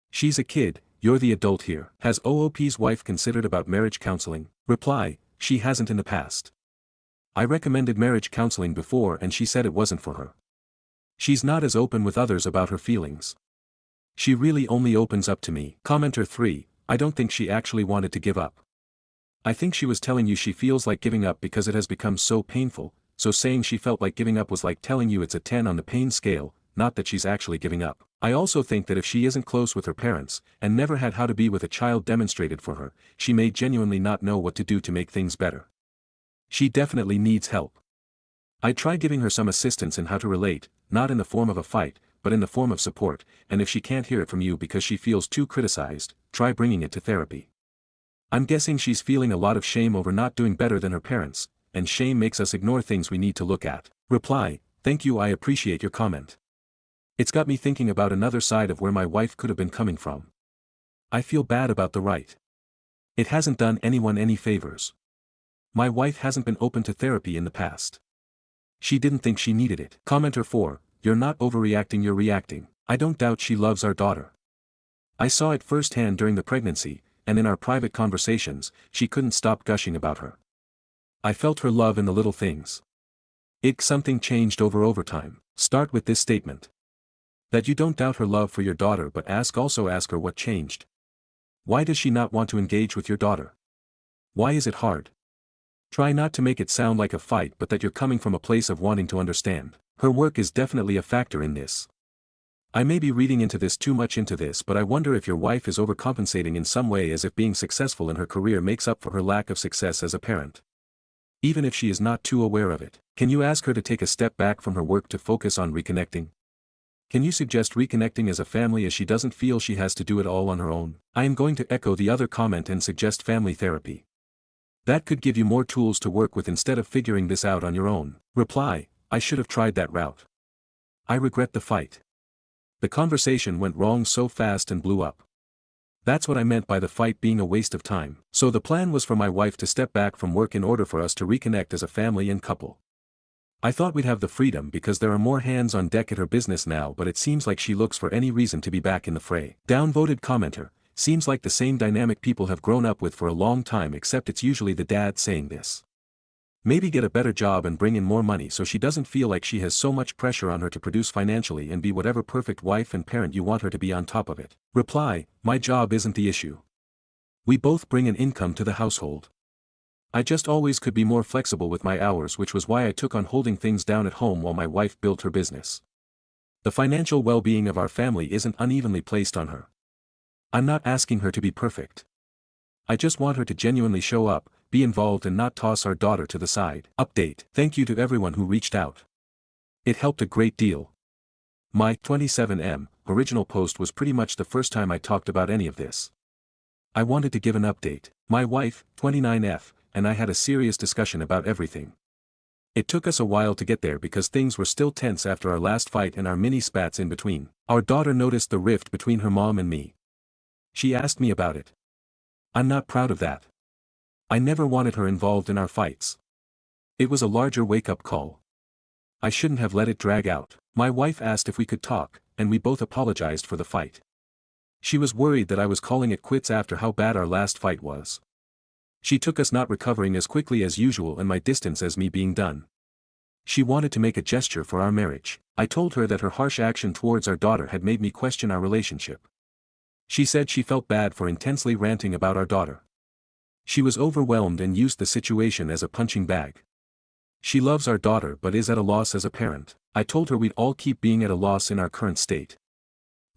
She's a kid, you're the adult here. Has OOP's wife considered about marriage counseling? Reply, she hasn't in the past. I recommended marriage counseling before and she said it wasn't for her. She's not as open with others about her feelings. She really only opens up to me. Commenter 3, I don't think she actually wanted to give up. I think she was telling you she feels like giving up because it has become so painful, so saying she felt like giving up was like telling you it's a 10 on the pain scale, not that she's actually giving up. I also think that if she isn't close with her parents, and never had how to be with a child demonstrated for her, she may genuinely not know what to do to make things better. She definitely needs help. I try giving her some assistance in how to relate, not in the form of a fight, but in the form of support, and if she can't hear it from you because she feels too criticized, try bringing it to therapy. I'm guessing she's feeling a lot of shame over not doing better than her parents, and shame makes us ignore things we need to look at. Reply, thank you, I appreciate your comment. It's got me thinking about another side of where my wife could have been coming from. I feel bad about the right. It hasn't done anyone any favors. My wife hasn't been open to therapy in the past. She didn't think she needed it. Commenter 4, you're not overreacting, you're reacting. I don't doubt she loves our daughter. I saw it firsthand during the pregnancy, and in our private conversations, she couldn't stop gushing about her. I felt her love in the little things. Something changed over time. Start with this statement. That you don't doubt her love for your daughter, but also ask her what changed. Why does she not want to engage with your daughter? Why is it hard? Try not to make it sound like a fight, but that you're coming from a place of wanting to understand. Her work is definitely a factor in this. I may be reading into this too much into this, but I wonder if your wife is overcompensating in some way, as if being successful in her career makes up for her lack of success as a parent. even if she is not too aware of it. Can you ask her to take a step back from her work to focus on reconnecting? Can you suggest reconnecting as a family as she doesn't feel she has to do it all on her own? I am going to echo the other comment and suggest family therapy. That could give you more tools to work with instead of figuring this out on your own. Reply: I should have tried that route. I regret the fight. The conversation went wrong so fast and blew up. That's what I meant by the fight being a waste of time. So the plan was for my wife to step back from work in order for us to reconnect as a family and couple. I thought we'd have the freedom because there are more hands on deck at her business now, but it seems like she looks for any reason to be back in the fray. Downvoted commenter: seems like the same dynamic people have grown up with for a long time, except it's usually the dad saying this. Maybe get a better job and bring in more money so she doesn't feel like she has so much pressure on her to produce financially and be whatever perfect wife and parent you want her to be on top of it. Reply: my job isn't the issue. We both bring an income to the household. I just always could be more flexible with my hours, which was why I took on holding things down at home while my wife built her business. The financial well-being of our family isn't unevenly placed on her. I'm not asking her to be perfect. I just want her to genuinely show up, be involved and not toss our daughter to the side. Update: thank you to everyone who reached out. It helped a great deal. My 27M original post was pretty much the first time I talked about any of this. I wanted to give an update. My wife, 29F, and I had a serious discussion about everything. It took us a while to get there because things were still tense after our last fight and our mini spats in between. Our daughter noticed the rift between her mom and me. She asked me about it. I'm not proud of that. I never wanted her involved in our fights. It was a larger wake-up call. I shouldn't have let it drag out. My wife asked if we could talk, and we both apologized for the fight. She was worried that I was calling it quits after how bad our last fight was. She took us not recovering as quickly as usual and my distance as me being done. She wanted to make a gesture for our marriage. I told her that her harsh action towards our daughter had made me question our relationship. She said she felt bad for intensely ranting about our daughter. She was overwhelmed and used the situation as a punching bag. She loves our daughter but is at a loss as a parent. I told her we'd all keep being at a loss in our current state.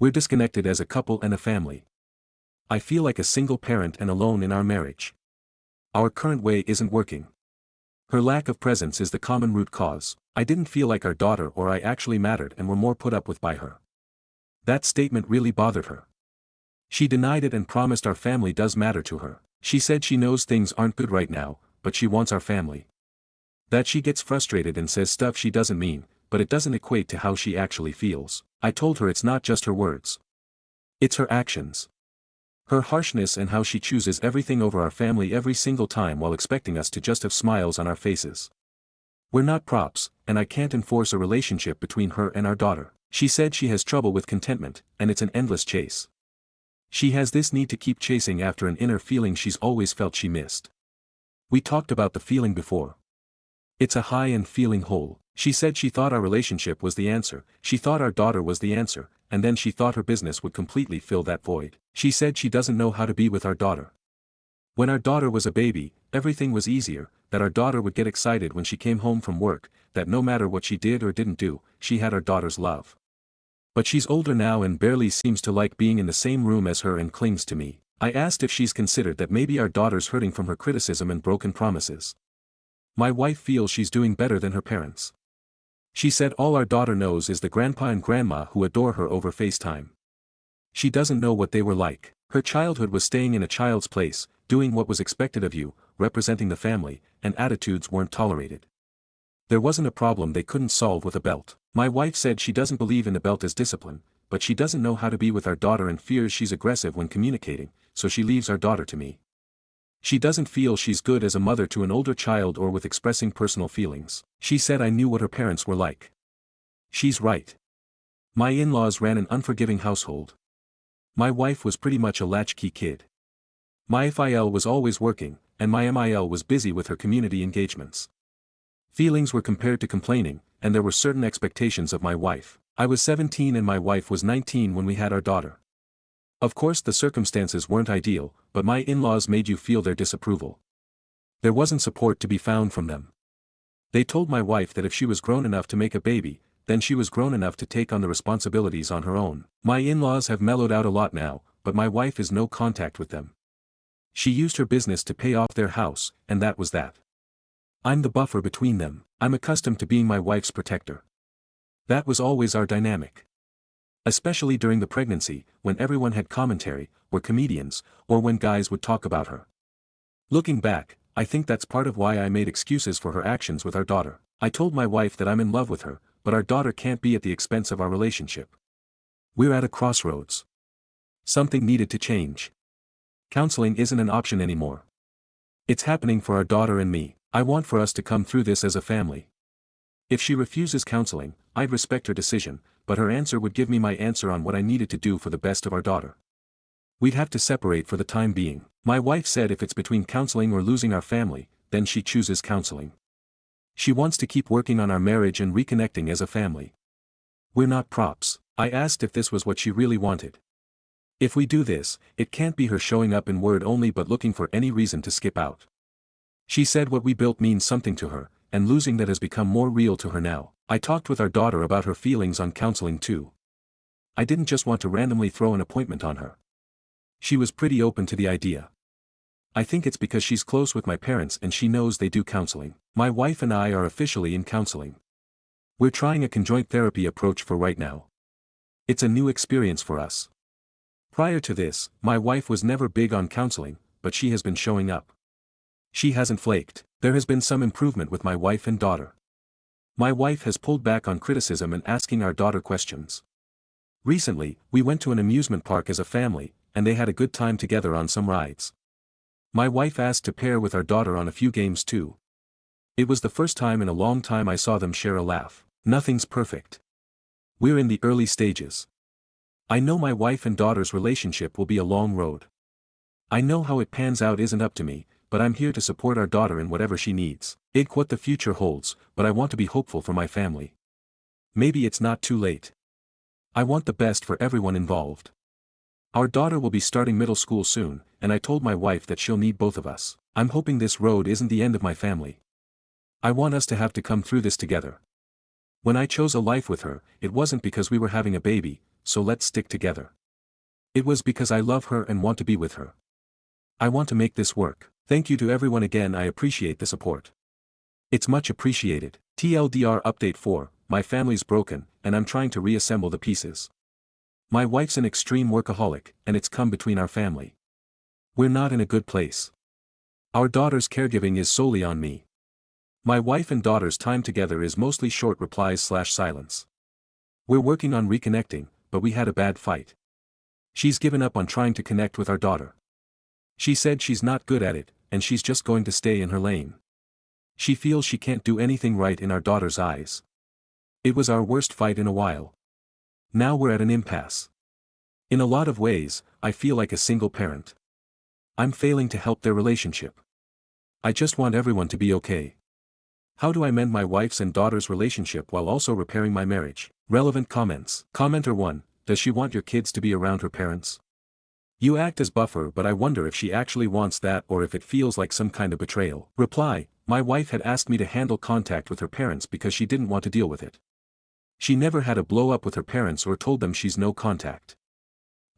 We're disconnected as a couple and a family. I feel like a single parent and alone in our marriage. Our current way isn't working. Her lack of presence is the common root cause. I didn't feel like our daughter or I actually mattered and were more put up with by her. That statement really bothered her. She denied it and promised our family does matter to her. She said she knows things aren't good right now, but she wants our family. That she gets frustrated and says stuff she doesn't mean, but it doesn't equate to how she actually feels. I told her it's not just her words. It's her actions. Her harshness and how she chooses everything over our family every single time while expecting us to just have smiles on our faces. We're not props, and I can't enforce a relationship between her and our daughter. She said she has trouble with contentment, and it's an endless chase. She has this need to keep chasing after an inner feeling she's always felt she missed. We talked about the feeling before. It's a high and feeling whole. She said she thought our relationship was the answer, she thought our daughter was the answer, and then she thought her business would completely fill that void. She said she doesn't know how to be with our daughter. When our daughter was a baby, everything was easier, that our daughter would get excited when she came home from work, that no matter what she did or didn't do, she had our daughter's love. But she's older now and barely seems to like being in the same room as her and clings to me. I asked if she's considered that maybe our daughter's hurting from her criticism and broken promises. My wife feels she's doing better than her parents. She said all our daughter knows is the grandpa and grandma who adore her over FaceTime. She doesn't know what they were like. Her childhood was staying in a child's place, doing what was expected of you, representing the family, and attitudes weren't tolerated. There wasn't a problem they couldn't solve with a belt. My wife said she doesn't believe in the belt as discipline, but she doesn't know how to be with our daughter and fears she's aggressive when communicating, so she leaves our daughter to me. She doesn't feel she's good as a mother to an older child or with expressing personal feelings. She said I knew what her parents were like. She's right. My in-laws ran an unforgiving household. My wife was pretty much a latchkey kid. My FIL was always working, and my MIL was busy with her community engagements. Feelings were compared to complaining, and there were certain expectations of my wife. I was 17 and my wife was 19 when we had our daughter. Of course the circumstances weren't ideal, but my in-laws made you feel their disapproval. There wasn't support to be found from them. They told my wife that if she was grown enough to make a baby, then she was grown enough to take on the responsibilities on her own. My in-laws have mellowed out a lot now, but my wife is no contact with them. She used her business to pay off their house, and that was that. I'm the buffer between them. I'm accustomed to being my wife's protector. That was always our dynamic. Especially during the pregnancy, when everyone had commentary, were comedians, or when guys would talk about her. Looking back, I think that's part of why I made excuses for her actions with our daughter. I told my wife that I'm in love with her, but our daughter can't be at the expense of our relationship. We're at a crossroads. Something needed to change. Counseling isn't an option anymore. It's happening for our daughter and me. I want for us to come through this as a family. If she refuses counseling, I'd respect her decision, but her answer would give me my answer on what I needed to do for the best of our daughter. We'd have to separate for the time being. My wife said if it's between counseling or losing our family, then she chooses counseling. She wants to keep working on our marriage and reconnecting as a family. We're not props. I asked if this was what she really wanted. If we do this, it can't be her showing up in word only but looking for any reason to skip out. She said what we built means something to her, and losing that has become more real to her now. I talked with our daughter about her feelings on counseling too. I didn't just want to randomly throw an appointment on her. She was pretty open to the idea. I think it's because she's close with my parents and she knows they do counseling. My wife and I are officially in counseling. We're trying a conjoint therapy approach for right now. It's a new experience for us. Prior to this, my wife was never big on counseling, but she has been showing up. She hasn't flaked. There has been some improvement with my wife and daughter. My wife has pulled back on criticism and asking our daughter questions. Recently, we went to an amusement park as a family, and they had a good time together on some rides. My wife asked to pair with our daughter on a few games too. It was the first time in a long time I saw them share a laugh. Nothing's perfect. We're in the early stages. I know my wife and daughter's relationship will be a long road. I know how it pans out isn't up to me, but I'm here to support our daughter in whatever she needs. It's what the future holds, but I want to be hopeful for my family. Maybe it's not too late. I want the best for everyone involved. Our daughter will be starting middle school soon, and I told my wife that she'll need both of us. I'm hoping this road isn't the end of my family. I want us to have to come through this together. When I chose a life with her, it wasn't because we were having a baby, so let's stick together. It was because I love her and want to be with her. I want to make this work. Thank you to everyone again. I appreciate the support. It's much appreciated. TLDR Update 4, my family's broken, and I'm trying to reassemble the pieces. My wife's an extreme workaholic, and it's come between our family. We're not in a good place. Our daughter's caregiving is solely on me. My wife and daughter's time together is mostly short replies/silence. We're working on reconnecting, but we had a bad fight. She's given up on trying to connect with our daughter. She said she's not good at it, and she's just going to stay in her lane. She feels she can't do anything right in our daughter's eyes. It was our worst fight in a while. Now we're at an impasse. In a lot of ways, I feel like a single parent. I'm failing to help their relationship. I just want everyone to be okay. How do I mend my wife's and daughter's relationship while also repairing my marriage? Relevant comments. Commenter 1, does she want your kids to be around her parents? You act as buffer, but I wonder if she actually wants that or if it feels like some kind of betrayal. Reply, my wife had asked me to handle contact with her parents because she didn't want to deal with it. She never had a blow up with her parents or told them she's no contact.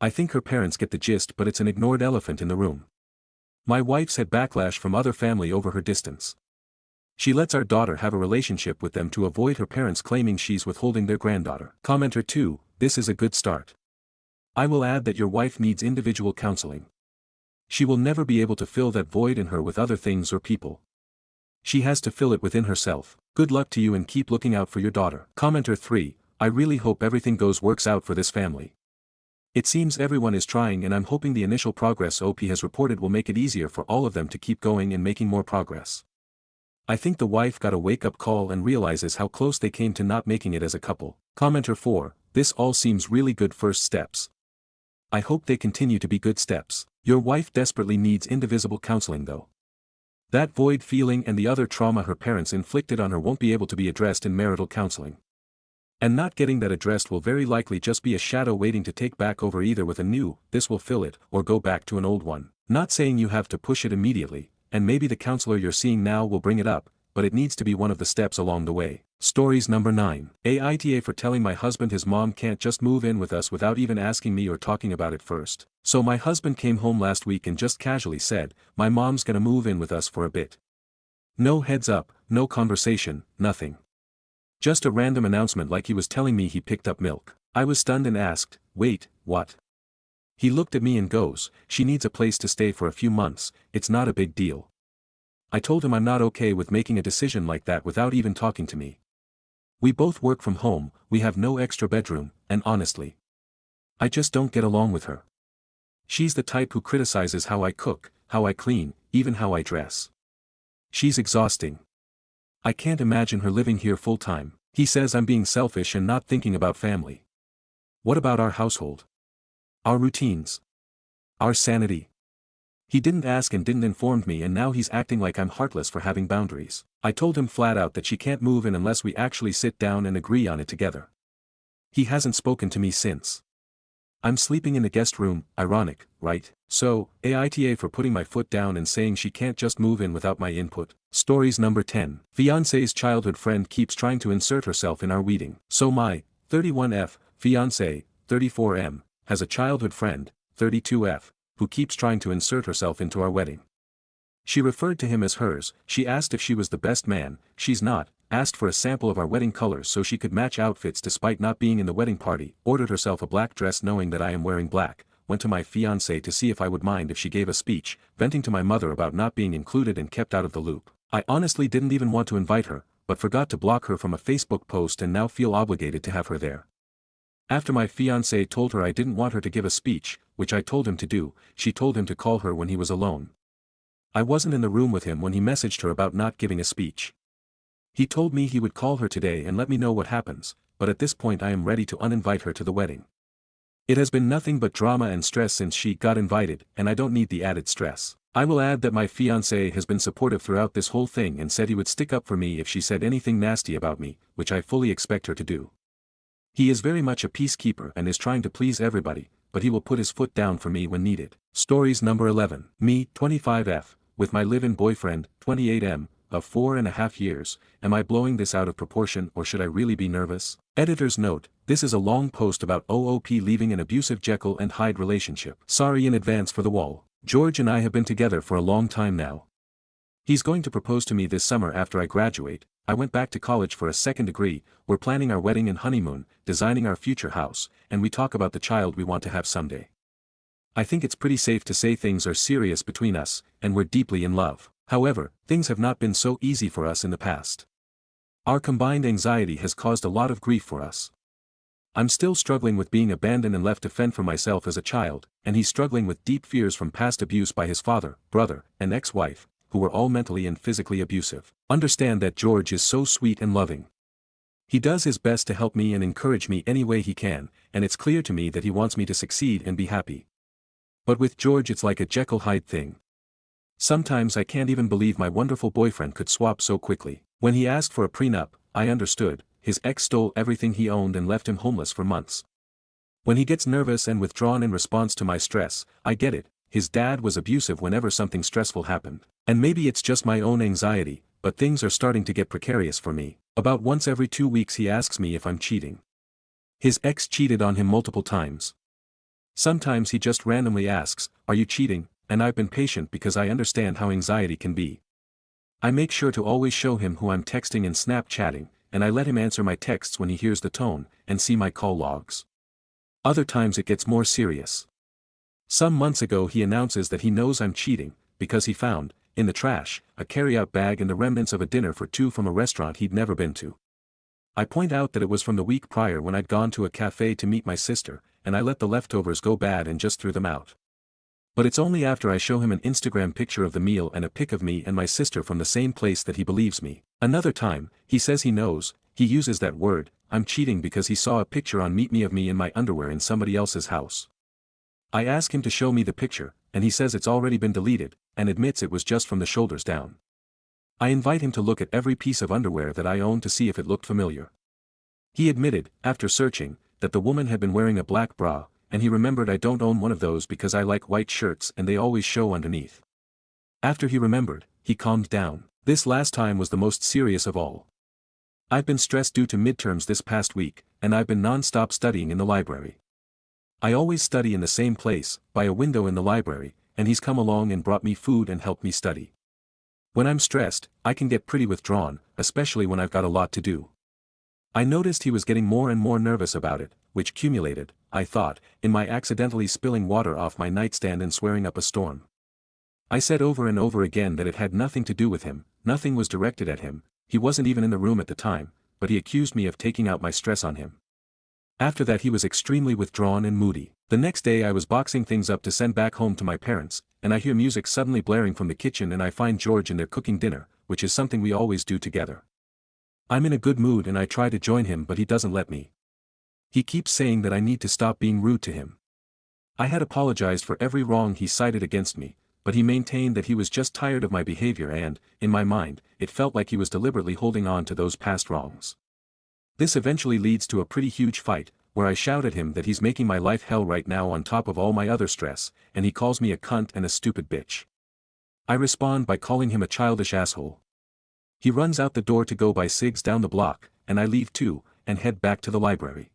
I think her parents get the gist, but it's an ignored elephant in the room. My wife's had backlash from other family over her distance. She lets our daughter have a relationship with them to avoid her parents claiming she's withholding their granddaughter. Commenter 2, this is a good start. I will add that your wife needs individual counseling. She will never be able to fill that void in her with other things or people. She has to fill it within herself. Good luck to you and keep looking out for your daughter. Commenter 3, I really hope everything works out for this family. It seems everyone is trying, and I'm hoping the initial progress OP has reported will make it easier for all of them to keep going and making more progress. I think the wife got a wake-up call and realizes how close they came to not making it as a couple. Commenter 4, this all seems really good first steps. I hope they continue to be good steps. Your wife desperately needs indivisible counseling though. That void feeling and the other trauma her parents inflicted on her won't be able to be addressed in marital counseling. And not getting that addressed will very likely just be a shadow waiting to take back over, either with a new, this will fill it, or go back to an old one. Not saying you have to push it immediately, and maybe the counselor you're seeing now will bring it up, but it needs to be one of the steps along the way. Stories number 9. Aita for telling my husband his mom can't just move in with us without even asking me or talking about it first. So my husband came home last week and just casually said, my mom's gonna move in with us for a bit. No heads up, no conversation, nothing. Just a random announcement like he was telling me he picked up milk. I was stunned and asked, "Wait, what?" He looked at me and goes, "She needs a place to stay for a few months, it's not a big deal." I told him I'm not okay with making a decision like that without even talking to me. We both work from home, we have no extra bedroom, and honestly, I just don't get along with her. She's the type who criticizes how I cook, how I clean, even how I dress. She's exhausting. I can't imagine her living here full time. He says I'm being selfish and not thinking about family. What about our household? Our routines? Our sanity? He didn't ask and didn't inform me, and now he's acting like I'm heartless for having boundaries. I told him flat out that she can't move in unless we actually sit down and agree on it together. He hasn't spoken to me since. I'm sleeping in the guest room, ironic, right? So, Aita for putting my foot down and saying she can't just move in without my input. Stories number 10. Fiancé's childhood friend keeps trying to insert herself in our wedding. So my, 31F, fiancé, 34M, has a childhood friend, 32F, who keeps trying to insert herself into our wedding. She referred to him as hers, she asked if she was the best man, she's not, asked for a sample of our wedding colors so she could match outfits despite not being in the wedding party, ordered herself a black dress knowing that I am wearing black, went to my fiancé to see if I would mind if she gave a speech, venting to my mother about not being included and kept out of the loop. I honestly didn't even want to invite her, but forgot to block her from a Facebook post and now feel obligated to have her there. After my fiancé told her I didn't want her to give a speech, which I told him to do, she told him to call her when he was alone. I wasn't in the room with him when he messaged her about not giving a speech. He told me he would call her today and let me know what happens, but at this point I am ready to uninvite her to the wedding. It has been nothing but drama and stress since she got invited, and I don't need the added stress. I will add that my fiancé has been supportive throughout this whole thing and said he would stick up for me if she said anything nasty about me, which I fully expect her to do. He is very much a peacekeeper and is trying to please everybody, but he will put his foot down for me when needed. Stories number 11. Me, 25F, with my live-in boyfriend, 28M, of 4.5 years, am I blowing this out of proportion or should I really be nervous? Editor's note, this is a long post about OOP leaving an abusive Jekyll and Hyde relationship. Sorry in advance for the wall. George and I have been together for a long time now. He's going to propose to me this summer after I graduate. I went back to college for a second degree, we're planning our wedding and honeymoon, designing our future house, and we talk about the child we want to have someday. I think it's pretty safe to say things are serious between us, and we're deeply in love. However, things have not been so easy for us in the past. Our combined anxiety has caused a lot of grief for us. I'm still struggling with being abandoned and left to fend for myself as a child, and he's struggling with deep fears from past abuse by his father, brother, and ex-wife, who were all mentally and physically abusive. Understand that George is so sweet and loving. He does his best to help me and encourage me any way he can, and it's clear to me that he wants me to succeed and be happy. But with George it's like a Jekyll-Hyde thing. Sometimes I can't even believe my wonderful boyfriend could swap so quickly. When he asked for a prenup, I understood, his ex stole everything he owned and left him homeless for months. When he gets nervous and withdrawn in response to my stress, I get it, his dad was abusive whenever something stressful happened. And maybe it's just my own anxiety, but things are starting to get precarious for me. About once every 2 weeks he asks me if I'm cheating. His ex cheated on him multiple times. Sometimes he just randomly asks, "Are you cheating?" And I've been patient because I understand how anxiety can be. I make sure to always show him who I'm texting and Snapchatting, and I let him answer my texts when he hears the tone, and see my call logs. Other times it gets more serious. Some months ago he announces that he knows I'm cheating, because he found, in the trash, a carry-out bag and the remnants of a dinner for two from a restaurant he'd never been to. I point out that it was from the week prior when I'd gone to a cafe to meet my sister, and I let the leftovers go bad and just threw them out. But it's only after I show him an Instagram picture of the meal and a pic of me and my sister from the same place that he believes me. Another time, he says he knows, he uses that word, I'm cheating because he saw a picture on Meet Me of me in my underwear in somebody else's house. I ask him to show me the picture, and he says it's already been deleted, and admits it was just from the shoulders down. I invite him to look at every piece of underwear that I own to see if it looked familiar. He admitted, after searching, that the woman had been wearing a black bra, and he remembered I don't own one of those because I like white shirts and they always show underneath. After he remembered, he calmed down. This last time was the most serious of all. I've been stressed due to midterms this past week, and I've been non-stop studying in the library. I always study in the same place, by a window in the library, and he's come along and brought me food and helped me study. When I'm stressed, I can get pretty withdrawn, especially when I've got a lot to do. I noticed he was getting more and more nervous about it, which culminated, I thought, in my accidentally spilling water off my nightstand and swearing up a storm. I said over and over again that it had nothing to do with him, nothing was directed at him, he wasn't even in the room at the time, but he accused me of taking out my stress on him. After that he was extremely withdrawn and moody. The next day I was boxing things up to send back home to my parents, and I hear music suddenly blaring from the kitchen and I find George in there cooking dinner, which is something we always do together. I'm in a good mood and I try to join him but he doesn't let me. He keeps saying that I need to stop being rude to him. I had apologized for every wrong he cited against me, but he maintained that he was just tired of my behavior and, in my mind, it felt like he was deliberately holding on to those past wrongs. This eventually leads to a pretty huge fight, where I shout at him that he's making my life hell right now on top of all my other stress, and he calls me a cunt and a stupid bitch. I respond by calling him a childish asshole. He runs out the door to go buy cigs down the block, and I leave too, and head back to the library.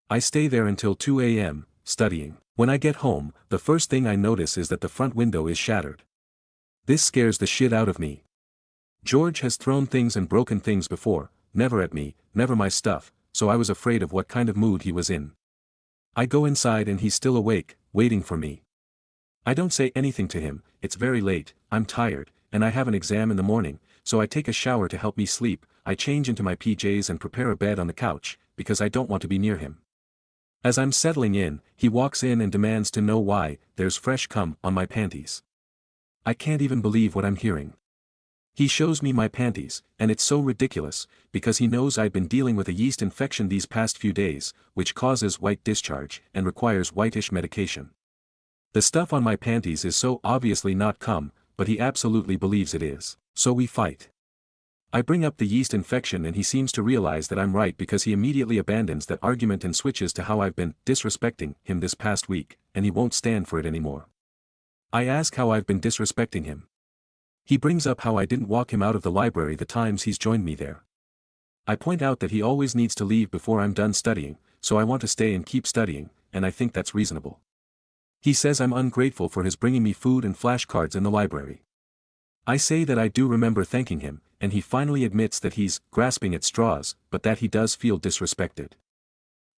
I stay there until 2 a.m., studying. When I get home, the first thing I notice is that the front window is shattered. This scares the shit out of me. George has thrown things and broken things before, never at me, never my stuff, so I was afraid of what kind of mood he was in. I go inside and he's still awake, waiting for me. I don't say anything to him, it's very late, I'm tired, and I have an exam in the morning, so I take a shower to help me sleep, I change into my PJs and prepare a bed on the couch, because I don't want to be near him. As I'm settling in, he walks in and demands to know why there's fresh cum on my panties. I can't even believe what I'm hearing. He shows me my panties, and it's so ridiculous, because he knows I've been dealing with a yeast infection these past few days, which causes white discharge, and requires whitish medication. The stuff on my panties is so obviously not cum, but he absolutely believes it is, so we fight. I bring up the yeast infection and he seems to realize that I'm right because he immediately abandons that argument and switches to how I've been disrespecting him this past week, and he won't stand for it anymore. I ask how I've been disrespecting him. He brings up how I didn't walk him out of the library the times he's joined me there. I point out that he always needs to leave before I'm done studying, so I want to stay and keep studying, and I think that's reasonable. He says I'm ungrateful for his bringing me food and flashcards in the library. I say that I do remember thanking him, and he finally admits that he's grasping at straws, but that he does feel disrespected.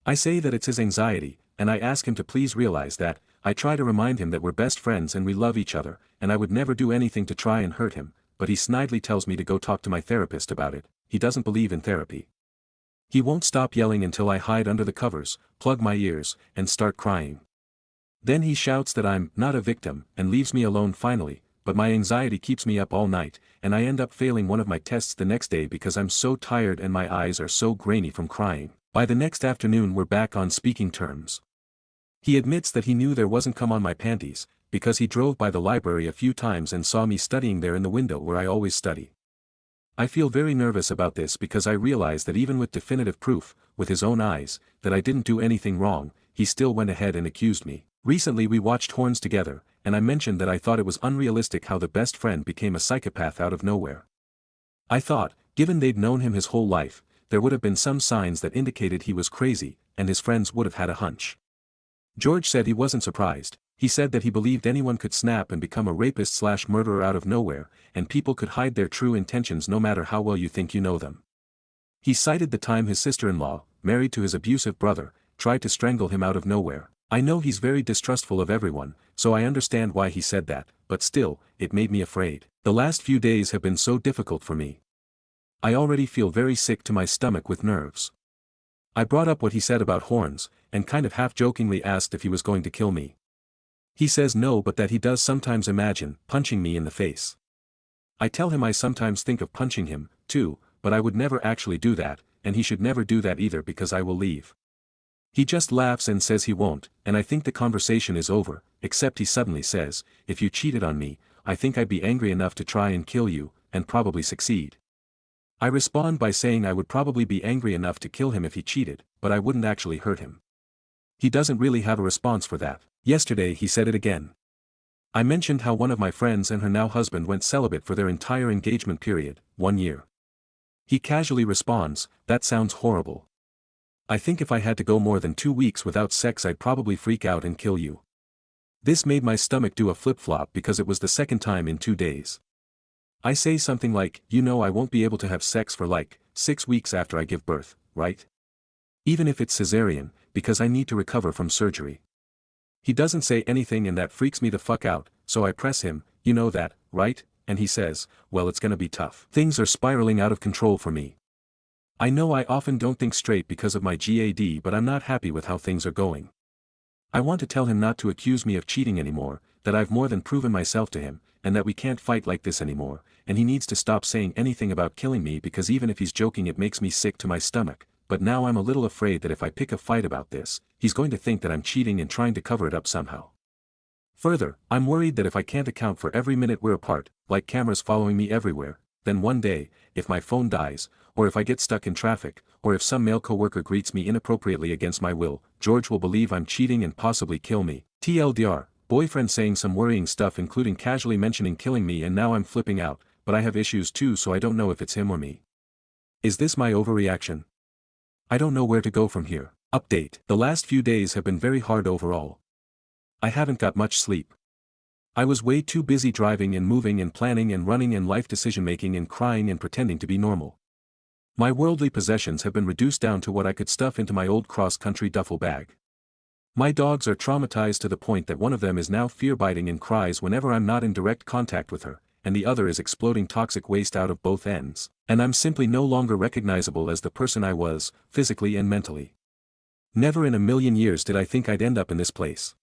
I say that it's his anxiety, and I ask him to please realize that. I try to remind him that we're best friends and we love each other, and I would never do anything to try and hurt him, but he snidely tells me to go talk to my therapist about it. He doesn't believe in therapy. He won't stop yelling until I hide under the covers, plug my ears, and start crying. Then he shouts that I'm not a victim and leaves me alone finally, but my anxiety keeps me up all night, and I end up failing one of my tests the next day because I'm so tired and my eyes are so grainy from crying. By the next afternoon we're back on speaking terms. He admits that he knew there wasn't cum on my panties, because he drove by the library a few times and saw me studying there in the window where I always study. I feel very nervous about this because I realize that even with definitive proof, with his own eyes, that I didn't do anything wrong, he still went ahead and accused me. Recently we watched Horns together, and I mentioned that I thought it was unrealistic how the best friend became a psychopath out of nowhere. I thought, given they'd known him his whole life, there would have been some signs that indicated he was crazy, and his friends would have had a hunch. George said he wasn't surprised. He said that he believed anyone could snap and become a rapist/murderer out of nowhere, and people could hide their true intentions no matter how well you think you know them. He cited the time his sister-in-law, married to his abusive brother, tried to strangle him out of nowhere. I know he's very distrustful of everyone, so I understand why he said that, but still, it made me afraid. The last few days have been so difficult for me. I already feel very sick to my stomach with nerves. I brought up what he said about Horns, and kind of half-jokingly asked if he was going to kill me. He says no, but that he does sometimes imagine punching me in the face. I tell him I sometimes think of punching him, too, but I would never actually do that, and he should never do that either because I will leave. He just laughs and says he won't, and I think the conversation is over, except he suddenly says, if you cheated on me, I think I'd be angry enough to try and kill you, and probably succeed. I respond by saying I would probably be angry enough to kill him if he cheated, but I wouldn't actually hurt him. He doesn't really have a response for that. Yesterday he said it again. I mentioned how one of my friends and her now husband went celibate for their entire engagement period, 1 year. He casually responds, that sounds horrible. I think if I had to go more than 2 weeks without sex I'd probably freak out and kill you. This made my stomach do a flip-flop because it was the second time in 2 days. I say something like, I won't be able to have sex for like 6 weeks after I give birth, right? Even if it's cesarean, because I need to recover from surgery. He doesn't say anything and that freaks me the fuck out, so I press him, you know that, right? And he says, well, it's gonna be tough. Things are spiraling out of control for me. I know I often don't think straight because of my GAD, but I'm not happy with how things are going. I want to tell him not to accuse me of cheating anymore, that I've more than proven myself to him, and that we can't fight like this anymore, and he needs to stop saying anything about killing me because even if he's joking it makes me sick to my stomach, but now I'm a little afraid that if I pick a fight about this, he's going to think that I'm cheating and trying to cover it up somehow. Further, I'm worried that if I can't account for every minute we're apart, like cameras following me everywhere, then one day, if my phone dies, or if I get stuck in traffic, or if some male coworker greets me inappropriately against my will, George will believe I'm cheating and possibly kill me. TLDR, boyfriend saying some worrying stuff including casually mentioning killing me, and now I'm flipping out, but I have issues too, so I don't know if it's him or me. Is this my overreaction? I don't know where to go from here. Update. The last few days have been very hard overall. I haven't got much sleep. I was way too busy driving and moving and planning and running and life decision making and crying and pretending to be normal. My worldly possessions have been reduced down to what I could stuff into my old cross-country duffel bag. My dogs are traumatized to the point that one of them is now fear-biting and cries whenever I'm not in direct contact with her, and the other is exploding toxic waste out of both ends, and I'm simply no longer recognizable as the person I was, physically and mentally. Never in a million years did I think I'd end up in this place.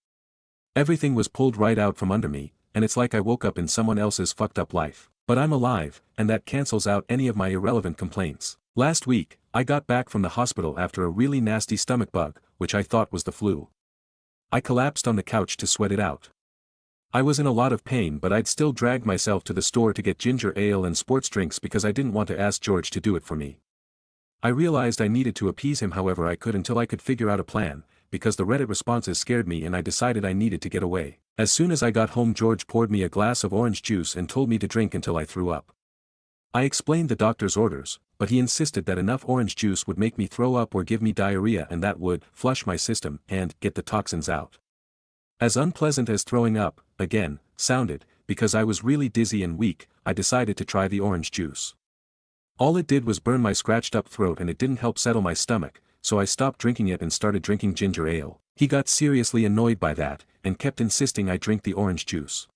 Everything was pulled right out from under me, and it's like I woke up in someone else's fucked up life. But I'm alive, and that cancels out any of my irrelevant complaints. Last week, I got back from the hospital after a really nasty stomach bug, which I thought was the flu. I collapsed on the couch to sweat it out. I was in a lot of pain, but I'd still dragged myself to the store to get ginger ale and sports drinks because I didn't want to ask George to do it for me. I realized I needed to appease him however I could until I could figure out a plan, because the Reddit responses scared me and I decided I needed to get away. As soon as I got home, George poured me a glass of orange juice and told me to drink until I threw up. I explained the doctor's orders, but he insisted that enough orange juice would make me throw up or give me diarrhea, and that would flush my system and get the toxins out. As unpleasant as throwing up, again, sounded, because I was really dizzy and weak, I decided to try the orange juice. All it did was burn my scratched up throat and it didn't help settle my stomach, so I stopped drinking it and started drinking ginger ale. He got seriously annoyed by that, and kept insisting I drink the orange juice.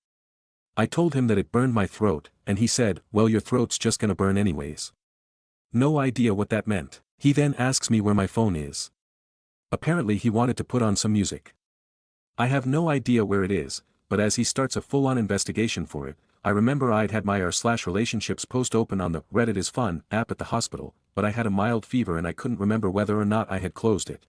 I told him that it burned my throat, and he said, well, your throat's just gonna burn anyways. No idea what that meant. He then asks me where my phone is. Apparently he wanted to put on some music. I have no idea where it is, but as he starts a full-on investigation for it, I remember I'd had my r/relationships post open on the Reddit is fun app at the hospital, but I had a mild fever and I couldn't remember whether or not I had closed it.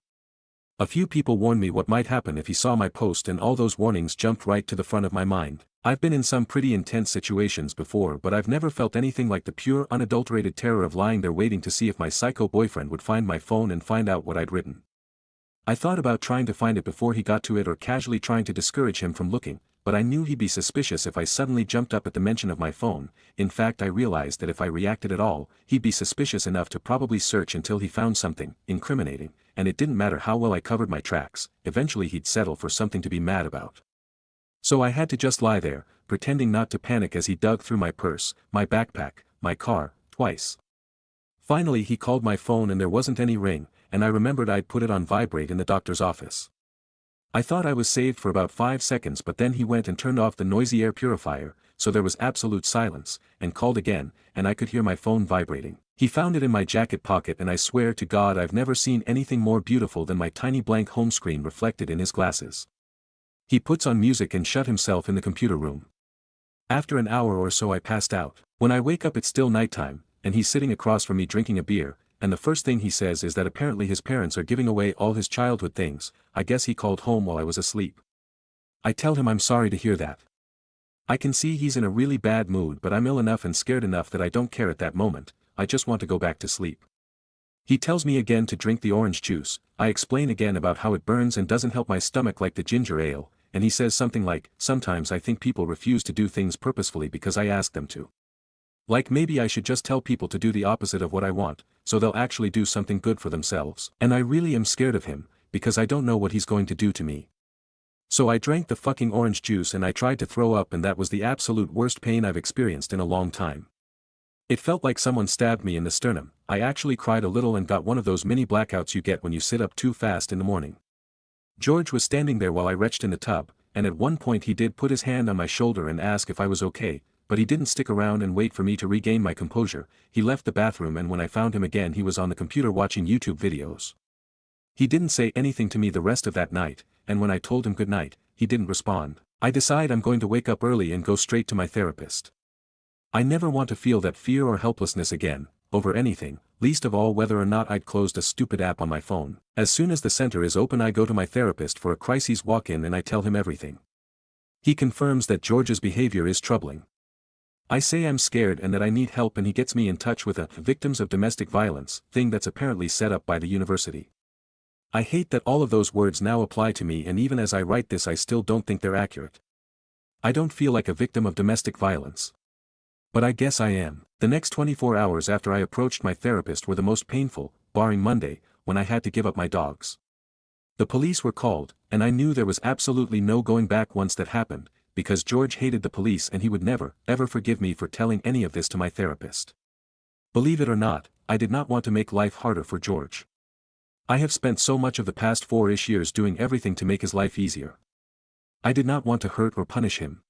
A few people warned me what might happen if he saw my post, and all those warnings jumped right to the front of my mind. I've been in some pretty intense situations before, but I've never felt anything like the pure unadulterated terror of lying there waiting to see if my psycho boyfriend would find my phone and find out what I'd written. I thought about trying to find it before he got to it or casually trying to discourage him from looking, but I knew he'd be suspicious if I suddenly jumped up at the mention of my phone. In fact, I realized that if I reacted at all, he'd be suspicious enough to probably search until he found something incriminating, and it didn't matter how well I covered my tracks, eventually he'd settle for something to be mad about. So I had to just lie there, pretending not to panic as he dug through my purse, my backpack, my car, twice. Finally he called my phone and there wasn't any ring, and I remembered I'd put it on vibrate in the doctor's office. I thought I was saved for about 5 seconds, but then he went and turned off the noisy air purifier, so there was absolute silence, and called again, and I could hear my phone vibrating. He found it in my jacket pocket, and I swear to God I've never seen anything more beautiful than my tiny blank home screen reflected in his glasses. He puts on music and shut himself in the computer room. After an hour or so I passed out. When I wake up it's still nighttime, and he's sitting across from me drinking a beer, and the first thing he says is that apparently his parents are giving away all his childhood things. I guess he called home while I was asleep. I tell him I'm sorry to hear that. I can see he's in a really bad mood, but I'm ill enough and scared enough that I don't care at that moment. I just want to go back to sleep. He tells me again to drink the orange juice. I explain again about how it burns and doesn't help my stomach like the ginger ale, and he says something like, sometimes I think people refuse to do things purposefully because I ask them to. Like maybe I should just tell people to do the opposite of what I want, so they'll actually do something good for themselves. And I really am scared of him, because I don't know what he's going to do to me. So I drank the fucking orange juice and I tried to throw up, and that was the absolute worst pain I've experienced in a long time. It felt like someone stabbed me in the sternum. I actually cried a little and got one of those mini blackouts you get when you sit up too fast in the morning. George was standing there while I retched in the tub, and at one point he did put his hand on my shoulder and ask if I was okay, but he didn't stick around and wait for me to regain my composure. He left the bathroom, and when I found him again he was on the computer watching YouTube videos. He didn't say anything to me the rest of that night, and when I told him good night, he didn't respond. I decide I'm going to wake up early and go straight to my therapist. I never want to feel that fear or helplessness again, over anything, least of all whether or not I'd closed a stupid app on my phone. As soon as the center is open I go to my therapist for a crises walk-in and I tell him everything. He confirms that George's behavior is troubling. I say I'm scared and that I need help, and he gets me in touch with a victims of domestic violence thing that's apparently set up by the university. I hate that all of those words now apply to me, and even as I write this I still don't think they're accurate. I don't feel like a victim of domestic violence. But I guess I am. The next 24 hours after I approached my therapist were the most painful, barring Monday, when I had to give up my dogs. The police were called, and I knew there was absolutely no going back once that happened, because George hated the police and he would never, ever forgive me for telling any of this to my therapist. Believe it or not, I did not want to make life harder for George. I have spent so much of the past 4-ish years doing everything to make his life easier. I did not want to hurt or punish him.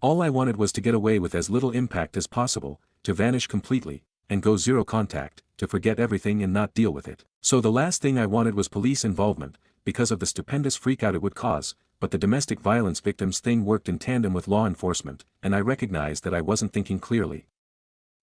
All I wanted was to get away with as little impact as possible, to vanish completely, and go zero contact, to forget everything and not deal with it. So the last thing I wanted was police involvement, because of the stupendous freakout it would cause, but the domestic violence victims thing worked in tandem with law enforcement, and I recognized that I wasn't thinking clearly.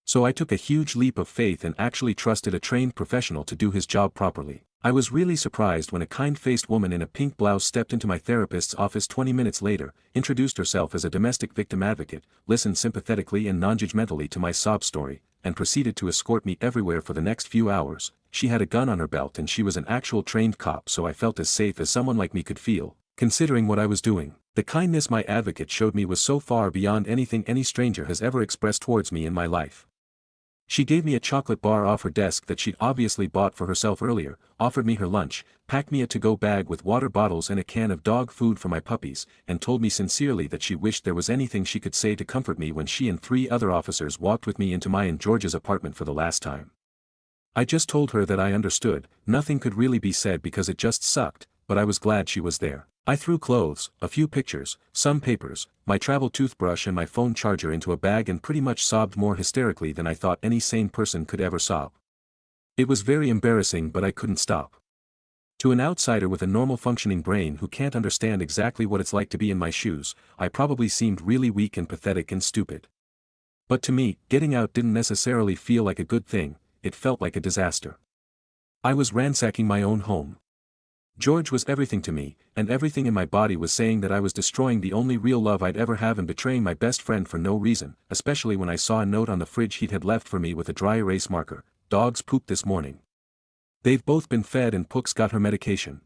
So I took a huge leap of faith and actually trusted a trained professional to do his job properly. I was really surprised when a kind-faced woman in a pink blouse stepped into my therapist's office 20 minutes later, introduced herself as a domestic victim advocate, listened sympathetically and non-judgmentally to my sob story, and proceeded to escort me everywhere for the next few hours. She had a gun on her belt and she was an actual trained cop, so I felt as safe as someone like me could feel, considering what I was doing. The kindness my advocate showed me was so far beyond anything any stranger has ever expressed towards me in my life. She gave me a chocolate bar off her desk that she'd obviously bought for herself earlier, offered me her lunch, packed me a to-go bag with water bottles and a can of dog food for my puppies, and told me sincerely that she wished there was anything she could say to comfort me when she and 3 other officers walked with me into my and George's apartment for the last time. I just told her that I understood, nothing could really be said because it just sucked, but I was glad she was there. I threw clothes, a few pictures, some papers, my travel toothbrush and my phone charger into a bag and pretty much sobbed more hysterically than I thought any sane person could ever sob. It was very embarrassing, but I couldn't stop. To an outsider with a normal functioning brain who can't understand exactly what it's like to be in my shoes, I probably seemed really weak and pathetic and stupid. But to me, getting out didn't necessarily feel like a good thing, it felt like a disaster. I was ransacking my own home. George was everything to me, and everything in my body was saying that I was destroying the only real love I'd ever have and betraying my best friend for no reason, especially when I saw a note on the fridge he'd had left for me with a dry erase marker. Dogs pooped this morning. They've both been fed and Pook's got her medication.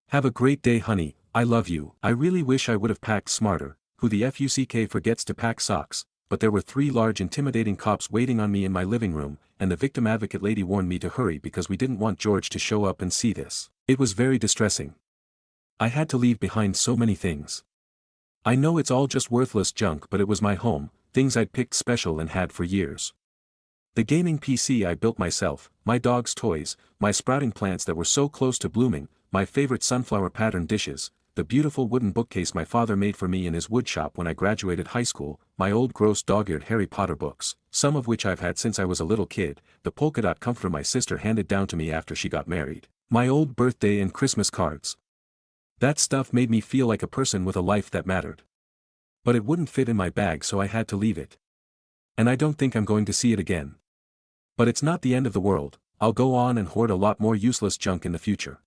Have a great day, honey, I love you. I really wish I would have packed smarter. Who the fuck forgets to pack socks? But there were 3 large intimidating cops waiting on me in my living room, and the victim advocate lady warned me to hurry because we didn't want George to show up and see this. It was very distressing. I had to leave behind so many things. I know it's all just worthless junk, but it was my home, things I'd picked special and had for years. The gaming PC I built myself, my dog's toys, my sprouting plants that were so close to blooming, my favorite sunflower pattern dishes, the beautiful wooden bookcase my father made for me in his woodshop when I graduated high school, my old gross dog-eared Harry Potter books, some of which I've had since I was a little kid, the polka dot comforter my sister handed down to me after she got married, my old birthday and Christmas cards. That stuff made me feel like a person with a life that mattered. But it wouldn't fit in my bag, so I had to leave it. And I don't think I'm going to see it again. But it's not the end of the world, I'll go on and hoard a lot more useless junk in the future.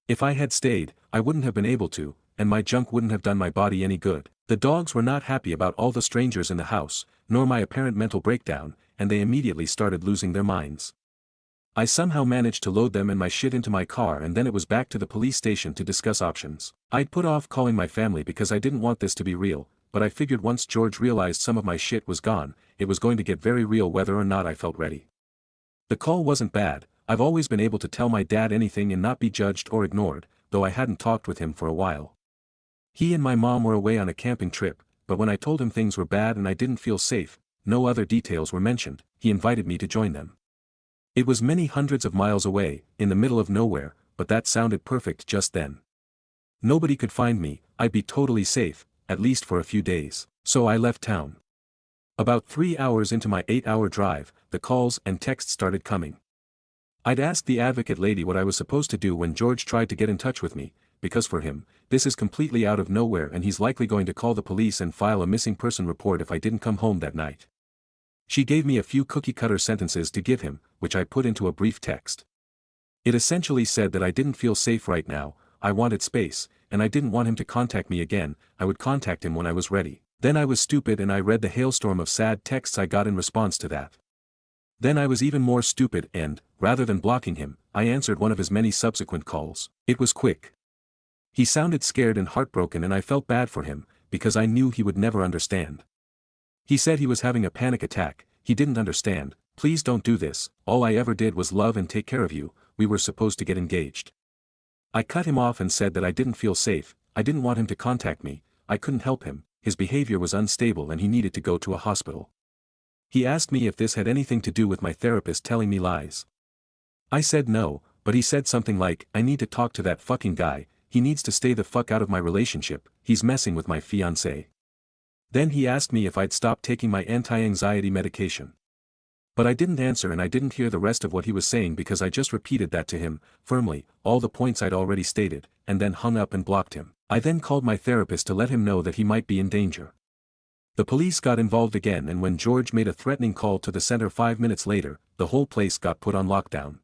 If I had stayed, I wouldn't have been able to, and my junk wouldn't have done my body any good. The dogs were not happy about all the strangers in the house, nor my apparent mental breakdown, and they immediately started losing their minds. I somehow managed to load them and my shit into my car, and then it was back to the police station to discuss options. I'd put off calling my family because I didn't want this to be real, but I figured once George realized some of my shit was gone, it was going to get very real whether or not I felt ready. The call wasn't bad. I've always been able to tell my dad anything and not be judged or ignored, though I hadn't talked with him for a while. He and my mom were away on a camping trip, but when I told him things were bad and I didn't feel safe, no other details were mentioned. He invited me to join them. It was many hundreds of miles away, in the middle of nowhere, but that sounded perfect just then. Nobody could find me, I'd be totally safe, at least for a few days. So I left town. About 3 hours into my 8-hour drive, the calls and texts started coming. I'd asked the advocate lady what I was supposed to do when George tried to get in touch with me, because for him, this is completely out of nowhere and he's likely going to call the police and file a missing person report if I didn't come home that night. She gave me a few cookie-cutter sentences to give him, which I put into a brief text. It essentially said that I didn't feel safe right now, I wanted space, and I didn't want him to contact me again, I would contact him when I was ready. Then I was stupid and I read the hailstorm of sad texts I got in response to that. Then I was even more stupid and, rather than blocking him, I answered one of his many subsequent calls. It was quick. He sounded scared and heartbroken and I felt bad for him, because I knew he would never understand. He said he was having a panic attack, he didn't understand, please don't do this, all I ever did was love and take care of you, we were supposed to get engaged. I cut him off and said that I didn't feel safe, I didn't want him to contact me, I couldn't help him, his behavior was unstable and he needed to go to a hospital. He asked me if this had anything to do with my therapist telling me lies. I said no, but he said something like, I need to talk to that fucking guy, he needs to stay the fuck out of my relationship, he's messing with my fiancée. Then he asked me if I'd stop taking my anti-anxiety medication. But I didn't answer and I didn't hear the rest of what he was saying because I just repeated that to him, firmly, all the points I'd already stated, and then hung up and blocked him. I then called my therapist to let him know that he might be in danger. The police got involved again and when George made a threatening call to the center 5 minutes later, the whole place got put on lockdown.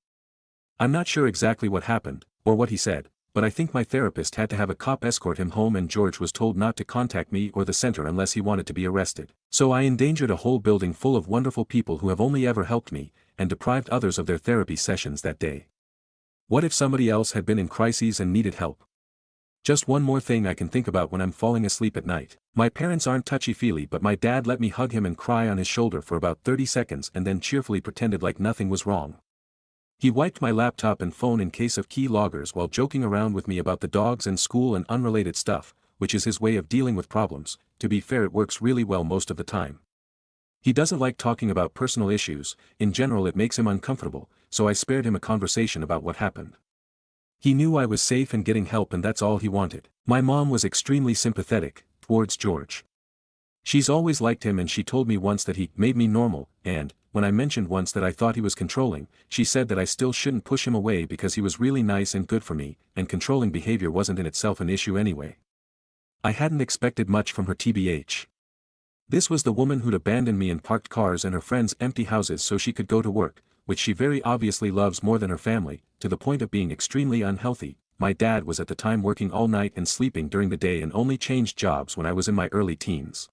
I'm not sure exactly what happened, or what he said, but I think my therapist had to have a cop escort him home and George was told not to contact me or the center unless he wanted to be arrested. So I endangered a whole building full of wonderful people who have only ever helped me, and deprived others of their therapy sessions that day. What if somebody else had been in crises and needed help? Just one more thing I can think about when I'm falling asleep at night. My parents aren't touchy-feely but my dad let me hug him and cry on his shoulder for about 30 seconds and then cheerfully pretended like nothing was wrong. He wiped my laptop and phone in case of key loggers while joking around with me about the dogs and school and unrelated stuff, which is his way of dealing with problems. To be fair, it works really well most of the time. He doesn't like talking about personal issues, in general it makes him uncomfortable, so I spared him a conversation about what happened. He knew I was safe and getting help and that's all he wanted. My mom was extremely sympathetic towards George. She's always liked him and she told me once that he made me normal, and, when I mentioned once that I thought he was controlling, she said that I still shouldn't push him away because he was really nice and good for me, and controlling behavior wasn't in itself an issue anyway. I hadn't expected much from her tbh. This was the woman who'd abandoned me in parked cars and her friends' empty houses so she could go to work, which she very obviously loves more than her family, to the point of being extremely unhealthy. My dad was at the time working all night and sleeping during the day and only changed jobs when I was in my early teens.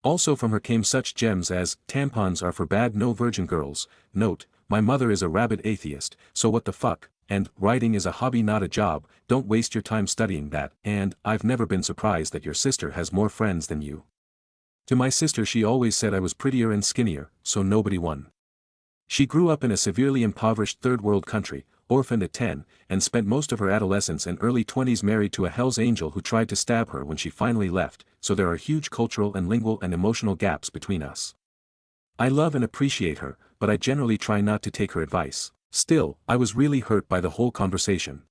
Also from her came such gems as, tampons are for bad no virgin girls, note, my mother is a rabid atheist, so what the fuck, and, writing is a hobby not a job, don't waste your time studying that, and, I've never been surprised that your sister has more friends than you. To my sister she always said I was prettier and skinnier, so nobody won. She grew up in a severely impoverished third world country, orphaned at 10, and spent most of her adolescence and early 20s married to a Hell's Angel who tried to stab her when she finally left, so there are huge cultural and lingual and emotional gaps between us. I love and appreciate her, but I generally try not to take her advice. Still, I was really hurt by the whole conversation.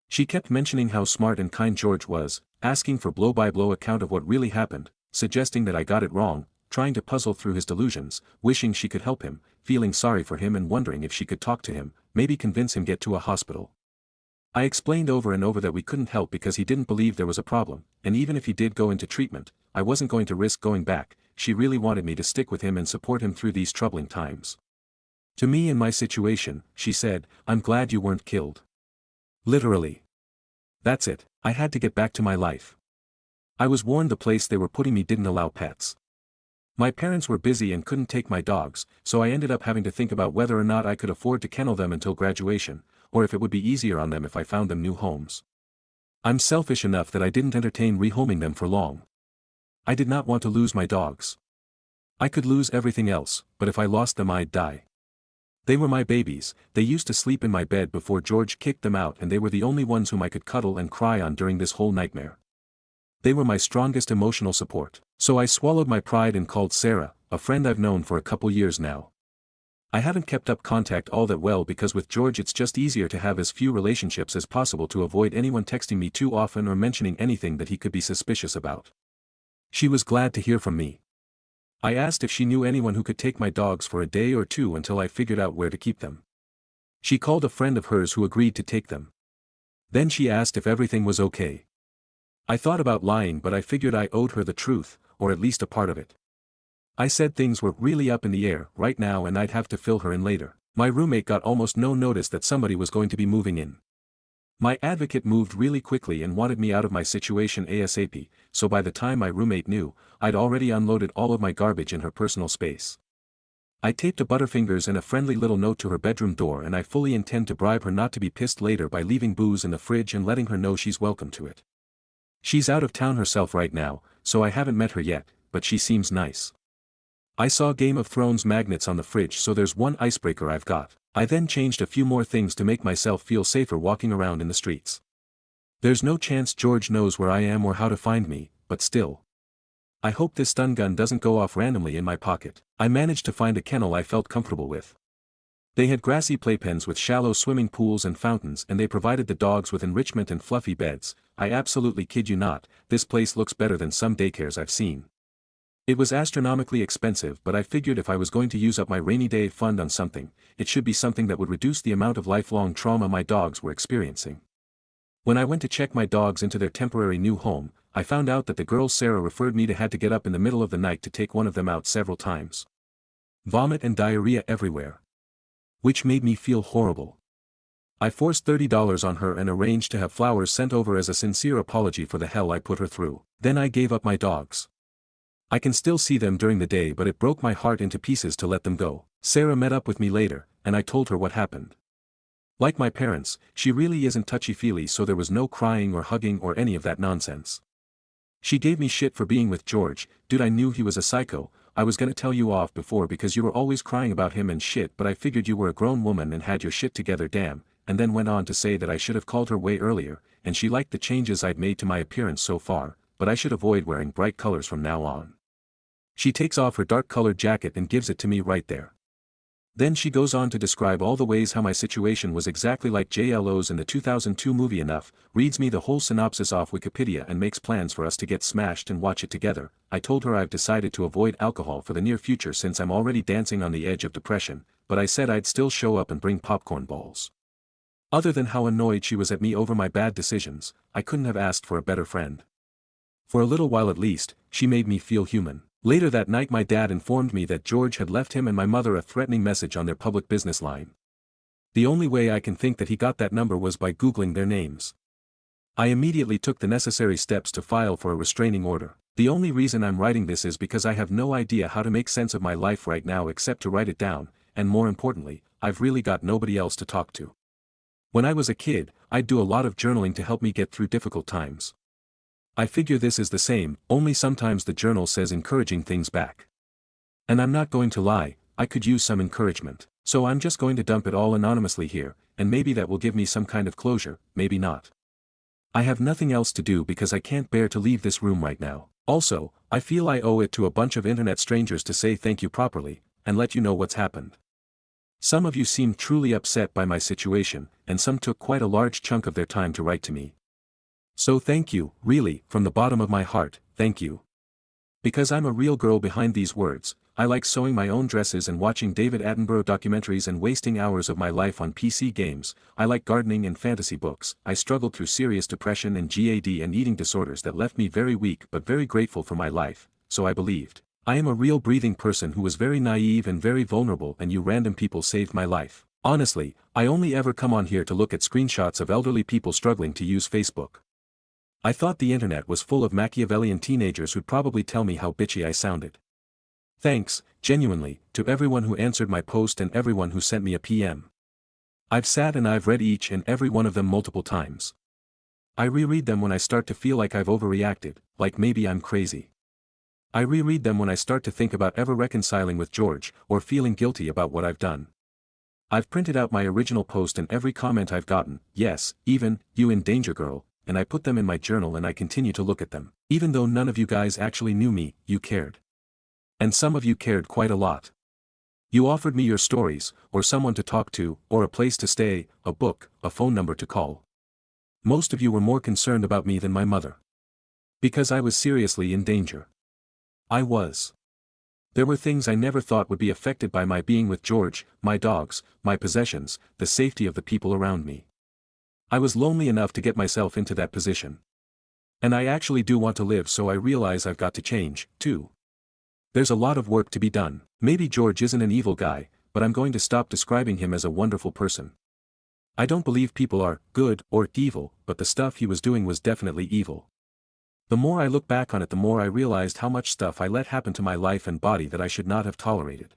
She kept mentioning how smart and kind George was, asking for blow-by-blow account of what really happened, suggesting that I got it wrong, trying to puzzle through his delusions, wishing she could help him, feeling sorry for him and wondering if she could talk to him, maybe convince him get to a hospital. I explained over and over that we couldn't help because he didn't believe there was a problem, and even if he did go into treatment, I wasn't going to risk going back. She really wanted me to stick with him and support him through these troubling times. To me in my situation, she said, I'm glad you weren't killed. Literally. That's it, I had to get back to my life. I was warned the place they were putting me didn't allow pets. My parents were busy and couldn't take my dogs, so I ended up having to think about whether or not I could afford to kennel them until graduation, or if it would be easier on them if I found them new homes. I'm selfish enough that I didn't entertain rehoming them for long. I did not want to lose my dogs. I could lose everything else, but if I lost them I'd die. They were my babies, they used to sleep in my bed before George kicked them out and they were the only ones whom I could cuddle and cry on during this whole nightmare. They were my strongest emotional support. So I swallowed my pride and called Sarah, a friend I've known for a couple years now. I haven't kept up contact all that well because with George it's just easier to have as few relationships as possible to avoid anyone texting me too often or mentioning anything that he could be suspicious about. She was glad to hear from me. I asked if she knew anyone who could take my dogs for a day or two until I figured out where to keep them. She called a friend of hers who agreed to take them. Then she asked if everything was okay. I thought about lying but I figured I owed her the truth, or at least a part of it. I said things were really up in the air right now and I'd have to fill her in later. My roommate got almost no notice that somebody was going to be moving in. My advocate moved really quickly and wanted me out of my situation ASAP, so by the time my roommate knew, I'd already unloaded all of my garbage in her personal space. I taped a Butterfingers and a friendly little note to her bedroom door and I fully intend to bribe her not to be pissed later by leaving booze in the fridge and letting her know she's welcome to it. She's out of town herself right now, so I haven't met her yet, but she seems nice. I saw Game of Thrones magnets on the fridge so there's one icebreaker I've got. I then changed a few more things to make myself feel safer walking around in the streets. There's no chance George knows where I am or how to find me, but still. I hope this stun gun doesn't go off randomly in my pocket. I managed to find a kennel I felt comfortable with. They had grassy playpens with shallow swimming pools and fountains and they provided the dogs with enrichment and fluffy beds. I absolutely kid you not, this place looks better than some daycares I've seen. It was astronomically expensive but I figured if I was going to use up my rainy day fund on something, it should be something that would reduce the amount of lifelong trauma my dogs were experiencing. When I went to check my dogs into their temporary new home, I found out that the girl Sarah referred me to had to get up in the middle of the night to take one of them out several times. Vomit and diarrhea everywhere. Which made me feel horrible. I forced $30 on her and arranged to have flowers sent over as a sincere apology for the hell I put her through. Then I gave up my dogs. I can still see them during the day but it broke my heart into pieces to let them go. Sarah met up with me later, and I told her what happened. Like my parents, she really isn't touchy-feely so there was no crying or hugging or any of that nonsense. She gave me shit for being with George. Dude, I knew he was a psycho. I was gonna tell you off before because you were always crying about him and shit but I figured you were a grown woman and had your shit together damn, and then went on to say that I should have called her way earlier, and she liked the changes I'd made to my appearance so far, but I should avoid wearing bright colors from now on. She takes off her dark-colored jacket and gives it to me right there. Then she goes on to describe all the ways how my situation was exactly like JLO's in the 2002 movie Enough, reads me the whole synopsis off Wikipedia and makes plans for us to get smashed and watch it together. I told her I've decided to avoid alcohol for the near future since I'm already dancing on the edge of depression, but I said I'd still show up and bring popcorn balls. Other than how annoyed she was at me over my bad decisions, I couldn't have asked for a better friend. For a little while at least, she made me feel human. Later that night my dad informed me that George had left him and my mother a threatening message on their public business line. The only way I can think that he got that number was by Googling their names. I immediately took the necessary steps to file for a restraining order. The only reason I'm writing this is because I have no idea how to make sense of my life right now except to write it down, and more importantly, I've really got nobody else to talk to. When I was a kid, I'd do a lot of journaling to help me get through difficult times. I figure this is the same, only sometimes the journal says encouraging things back. And I'm not going to lie, I could use some encouragement. So I'm just going to dump it all anonymously here, and maybe that will give me some kind of closure, maybe not. I have nothing else to do because I can't bear to leave this room right now. Also, I feel I owe it to a bunch of internet strangers to say thank you properly, and let you know what's happened. Some of you seemed truly upset by my situation, and some took quite a large chunk of their time to write to me. So thank you, really, from the bottom of my heart, thank you. Because I'm a real girl behind these words, I like sewing my own dresses and watching David Attenborough documentaries and wasting hours of my life on PC games, I like gardening and fantasy books, I struggled through serious depression and GAD and eating disorders that left me very weak but very grateful for my life, so I believed. I am a real breathing person who was very naive and very vulnerable and you random people saved my life. Honestly, I only ever come on here to look at screenshots of elderly people struggling to use Facebook. I thought the internet was full of Machiavellian teenagers who'd probably tell me how bitchy I sounded. Thanks, genuinely, to everyone who answered my post and everyone who sent me a PM. I've sat and I've read each and every one of them multiple times. I reread them when I start to feel like I've overreacted, like maybe I'm crazy. I reread them when I start to think about ever reconciling with George, or feeling guilty about what I've done. I've printed out my original post and every comment I've gotten, yes, even, you in danger girl, and I put them in my journal and I continue to look at them. Even though none of you guys actually knew me, you cared. And some of you cared quite a lot. You offered me your stories, or someone to talk to, or a place to stay, a book, a phone number to call. Most of you were more concerned about me than my mother. Because I was seriously in danger. I was. There were things I never thought would be affected by my being with George, my dogs, my possessions, the safety of the people around me. I was lonely enough to get myself into that position. And I actually do want to live, so I realize I've got to change, too. There's a lot of work to be done. Maybe George isn't an evil guy, but I'm going to stop describing him as a wonderful person. I don't believe people are good or evil, but the stuff he was doing was definitely evil. The more I look back on it, the more I realized how much stuff I let happen to my life and body that I should not have tolerated.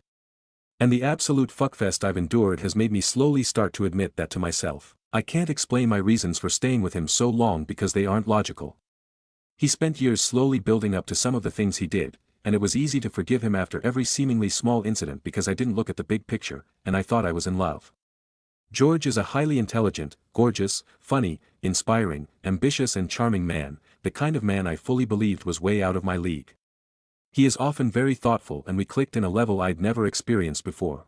And the absolute fuckfest I've endured has made me slowly start to admit that to myself. I can't explain my reasons for staying with him so long because they aren't logical. He spent years slowly building up to some of the things he did, and it was easy to forgive him after every seemingly small incident because I didn't look at the big picture, and I thought I was in love. George is a highly intelligent, gorgeous, funny, inspiring, ambitious and charming man, the kind of man I fully believed was way out of my league. He is often very thoughtful and we clicked in a level I'd never experienced before.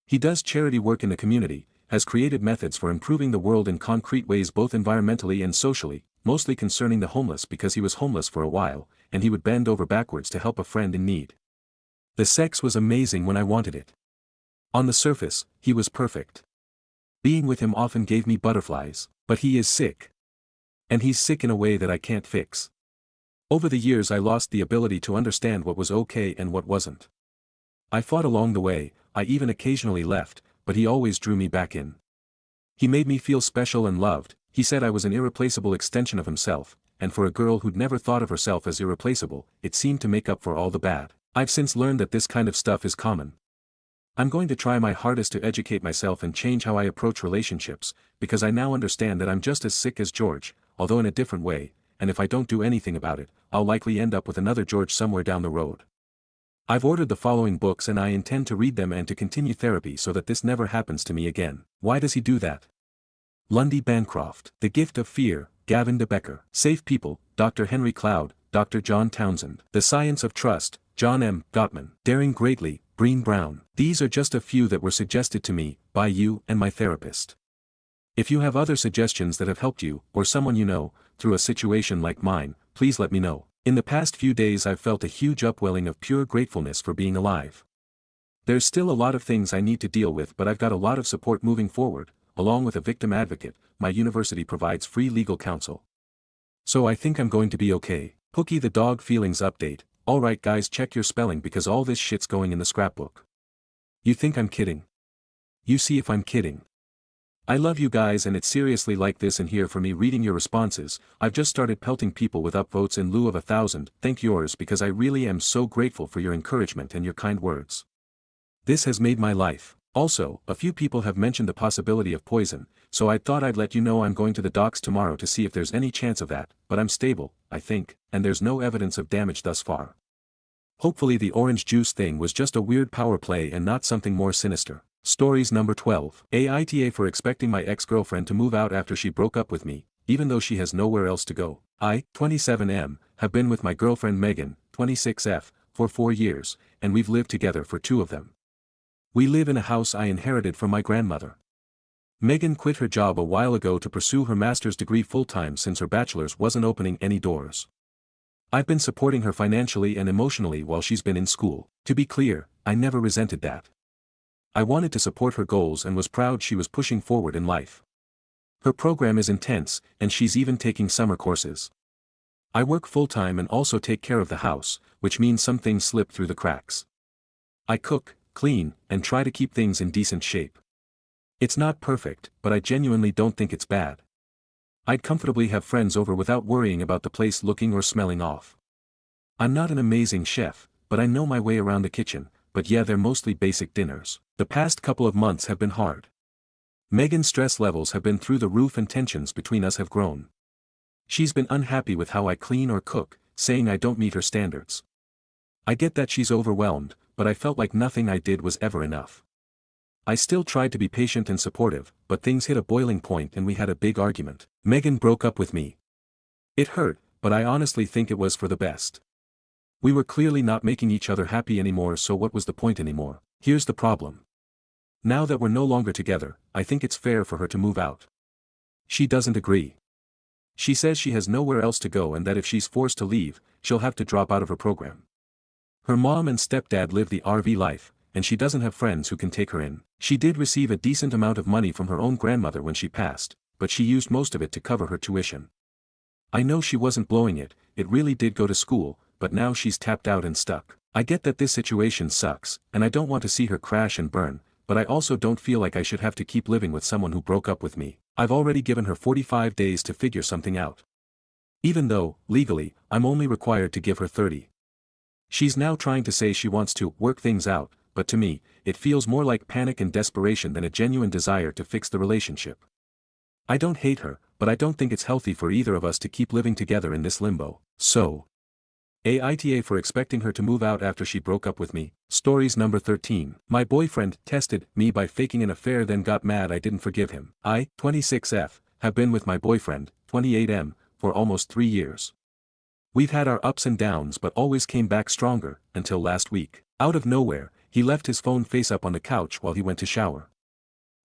He does charity work in the community, has created methods for improving the world in concrete ways both environmentally and socially, mostly concerning the homeless because he was homeless for a while, and he would bend over backwards to help a friend in need. The sex was amazing when I wanted it. On the surface, he was perfect. Being with him often gave me butterflies, but he is sick. And he's sick in a way that I can't fix. Over the years I lost the ability to understand what was okay and what wasn't. I fought along the way, I even occasionally left, but he always drew me back in. He made me feel special and loved. He said I was an irreplaceable extension of himself, and for a girl who'd never thought of herself as irreplaceable, it seemed to make up for all the bad. I've since learned that this kind of stuff is common. I'm going to try my hardest to educate myself and change how I approach relationships, because I now understand that I'm just as sick as George, although in a different way, and if I don't do anything about it, I'll likely end up with another George somewhere down the road. I've ordered the following books and I intend to read them and to continue therapy so that this never happens to me again. Why does he do that? Lundy Bancroft, The Gift of Fear, Gavin de Becker, Safe People, Dr. Henry Cloud, Dr. John Townsend, The Science of Trust, John M. Gottman, Daring Greatly, Breen Brown. These are just a few that were suggested to me, by you and my therapist. If you have other suggestions that have helped you, or someone you know, through a situation like mine, please let me know. In the past few days I've felt a huge upwelling of pure gratefulness for being alive. There's still a lot of things I need to deal with, but I've got a lot of support moving forward, along with a victim advocate. My university provides free legal counsel. So I think I'm going to be okay. Pookie the Dog Feelings Update. Alright guys, check your spelling because all this shit's going in the scrapbook. You think I'm kidding? You see if I'm kidding. I love you guys and it's seriously like this in here for me reading your responses. I've just started pelting people with upvotes in lieu of 1,000. Thank yours because I really am so grateful for your encouragement and your kind words. This has made my life. Also, a few people have mentioned the possibility of poison, so I thought I'd let you know I'm going to the docs tomorrow to see if there's any chance of that, but I'm stable, I think, and there's no evidence of damage thus far. Hopefully the orange juice thing was just a weird power play and not something more sinister. Stories number 12. Aita for expecting my ex-girlfriend to move out after she broke up with me, even though she has nowhere else to go. I, 27M, have been with my girlfriend Megan, 26F, for 4 years, and we've lived together for 2 of them. We live in a house I inherited from my grandmother. Megan quit her job a while ago to pursue her master's degree full-time since her bachelor's wasn't opening any doors. I've been supporting her financially and emotionally while she's been in school. To be clear, I never resented that. I wanted to support her goals and was proud she was pushing forward in life. Her program is intense, and she's even taking summer courses. I work full-time and also take care of the house, which means some things slip through the cracks. I cook, clean, and try to keep things in decent shape. It's not perfect, but I genuinely don't think it's bad. I'd comfortably have friends over without worrying about the place looking or smelling off. I'm not an amazing chef, but I know my way around the kitchen, but yeah, they're mostly basic dinners. The past couple of months have been hard. Megan's stress levels have been through the roof and tensions between us have grown. She's been unhappy with how I clean or cook, saying I don't meet her standards. I get that she's overwhelmed, but I felt like nothing I did was ever enough. I still tried to be patient and supportive, but things hit a boiling point and we had a big argument. Megan broke up with me. It hurt, but I honestly think it was for the best. We were clearly not making each other happy anymore, so what was the point anymore? Here's the problem. Now that we're no longer together, I think it's fair for her to move out. She doesn't agree. She says she has nowhere else to go and that if she's forced to leave, she'll have to drop out of her program. Her mom and stepdad live the RV life, and she doesn't have friends who can take her in. She did receive a decent amount of money from her own grandmother when she passed, but she used most of it to cover her tuition. I know she wasn't blowing it, it really did go to school, but now she's tapped out and stuck. I get that this situation sucks, and I don't want to see her crash and burn, but I also don't feel like I should have to keep living with someone who broke up with me. I've already given her 45 days to figure something out. Even though, legally, I'm only required to give her 30. She's now trying to say she wants to work things out, but to me, it feels more like panic and desperation than a genuine desire to fix the relationship. I don't hate her, but I don't think it's healthy for either of us to keep living together in this limbo. So, Aita for expecting her to move out after she broke up with me. Stories number 13. My boyfriend tested me by faking an affair, then got mad I didn't forgive him. I, 26F, have been with my boyfriend, 28M, for almost 3 years. We've had our ups and downs but always came back stronger, until last week. Out of nowhere, he left his phone face up on the couch while he went to shower.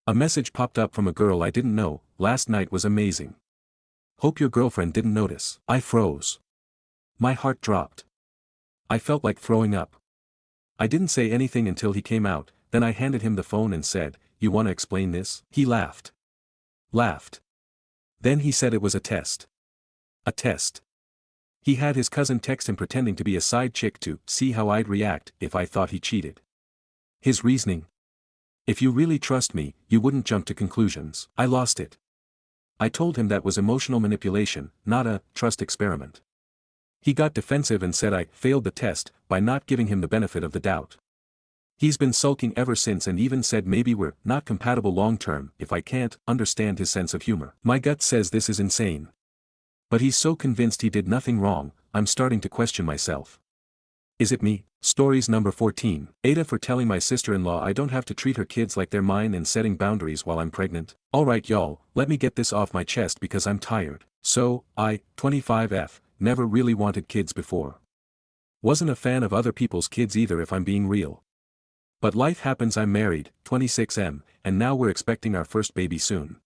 A message popped up from a girl I didn't know. Last night was amazing. Hope your girlfriend didn't notice. I froze. My heart dropped. I felt like throwing up. I didn't say anything until he came out, then I handed him the phone and said, "You want to explain this?" He laughed. Then he said it was a test. A test. He had his cousin text him pretending to be a side chick to see how I'd react if I thought he cheated. His reasoning? If you really trust me, you wouldn't jump to conclusions. I lost it. I told him that was emotional manipulation, not a trust experiment. He got defensive and said I failed the test by not giving him the benefit of the doubt. He's been sulking ever since and even said maybe we're not compatible long term if I can't understand his sense of humor. My gut says this is insane. But he's so convinced he did nothing wrong, I'm starting to question myself. Is it me? Stories number 14. Aita for telling my sister-in-law I don't have to treat her kids like they're mine and setting boundaries while I'm pregnant. Alright y'all, let me get this off my chest because I'm tired. So, I, 25F, never really wanted kids before. Wasn't a fan of other people's kids either if I'm being real. But life happens. I'm married, 26M, and now we're expecting our first baby soon.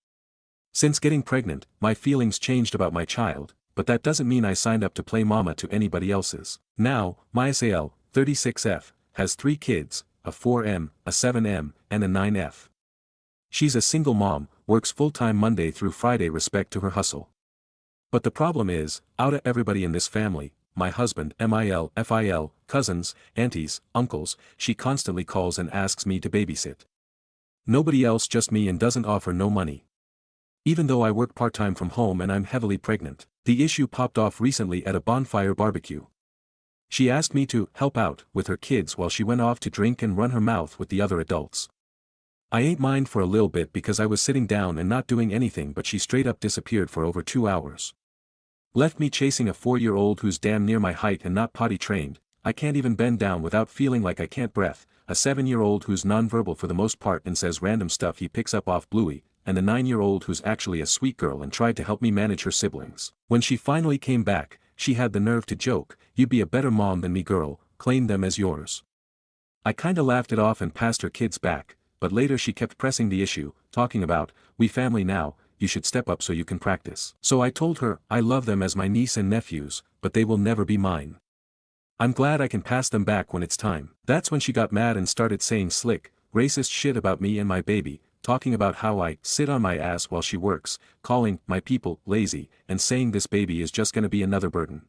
Since getting pregnant, my feelings changed about my child, but that doesn't mean I signed up to play mama to anybody else's. Now, my SAL, 36F, has 3 kids, a 4M, a 7M, and a 9F. She's a single mom, works full-time Monday through Friday. Respect to her hustle. But the problem is, out of everybody in this family, my husband, MIL, FIL, cousins, aunties, uncles, she constantly calls and asks me to babysit. Nobody else, just me, and doesn't offer no money. Even though I work part-time from home and I'm heavily pregnant. The issue popped off recently at a bonfire barbecue. She asked me to help out with her kids while she went off to drink and run her mouth with the other adults. I ain't mind for a little bit because I was sitting down and not doing anything, but she straight up disappeared for over 2 hours. Left me chasing a 4-year-old who's damn near my height and not potty trained. I can't even bend down without feeling like I can't breathe, a 7-year-old who's nonverbal for the most part and says random stuff he picks up off Bluey, and a 9-year-old who's actually a sweet girl and tried to help me manage her siblings. When she finally came back, she had the nerve to joke, "You'd be a better mom than me, girl, claim them as yours." I kinda laughed it off and passed her kids back, but later she kept pressing the issue, talking about, "We family now, you should step up so you can practice." So I told her, I love them as my niece and nephews, but they will never be mine. I'm glad I can pass them back when it's time. That's when she got mad and started saying slick, racist shit about me and my baby, talking about how I sit on my ass while she works, calling my people lazy, and saying this baby is just gonna be another burden.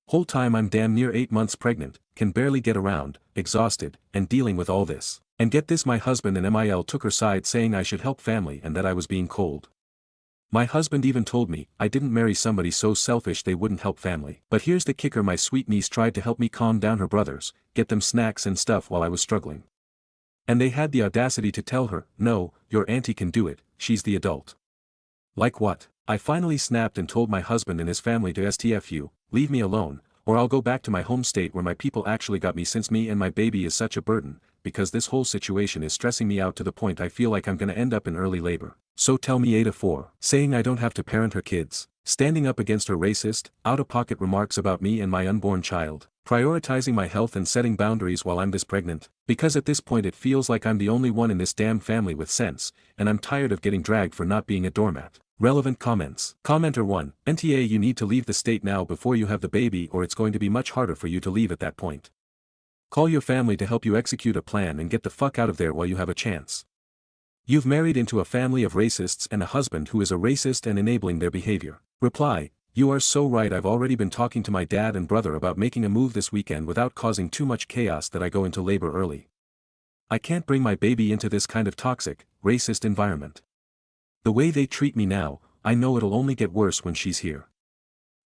Whole time I'm damn near 8 months pregnant, can barely get around, exhausted, and dealing with all this. And get this, my husband and MIL took her side saying I should help family and that I was being cold. My husband even told me I didn't marry somebody so selfish they wouldn't help family. But here's the kicker, my sweet niece tried to help me calm down her brothers, get them snacks and stuff while I was struggling. And they had the audacity to tell her, "No, your auntie can do it, she's the adult." Like what? I finally snapped and told my husband and his family to STFU, leave me alone, or I'll go back to my home state where my people actually got me, since me and my baby is such a burden. because this whole situation is stressing me out to the point I feel like I'm gonna end up in early labor. So tell me Aita 4. Saying I don't have to parent her kids. Standing up against her racist, out-of-pocket remarks about me and my unborn child. Prioritizing my health and setting boundaries while I'm this pregnant. Because at this point it feels like I'm the only one in this damn family with sense, and I'm tired of getting dragged for not being a doormat. Relevant comments. Commenter 1. NTA, you need to leave the state now before you have the baby, or it's going to be much harder for you to leave at that point. Call your family to help you execute a plan and get the fuck out of there while you have a chance. You've married into a family of racists and a husband who is a racist and enabling their behavior. Reply. You are so right. I've already been talking to my dad and brother about making a move this weekend without causing too much chaos that I go into labor early. I can't bring my baby into this kind of toxic, racist environment. The way they treat me now, I know it'll only get worse when she's here.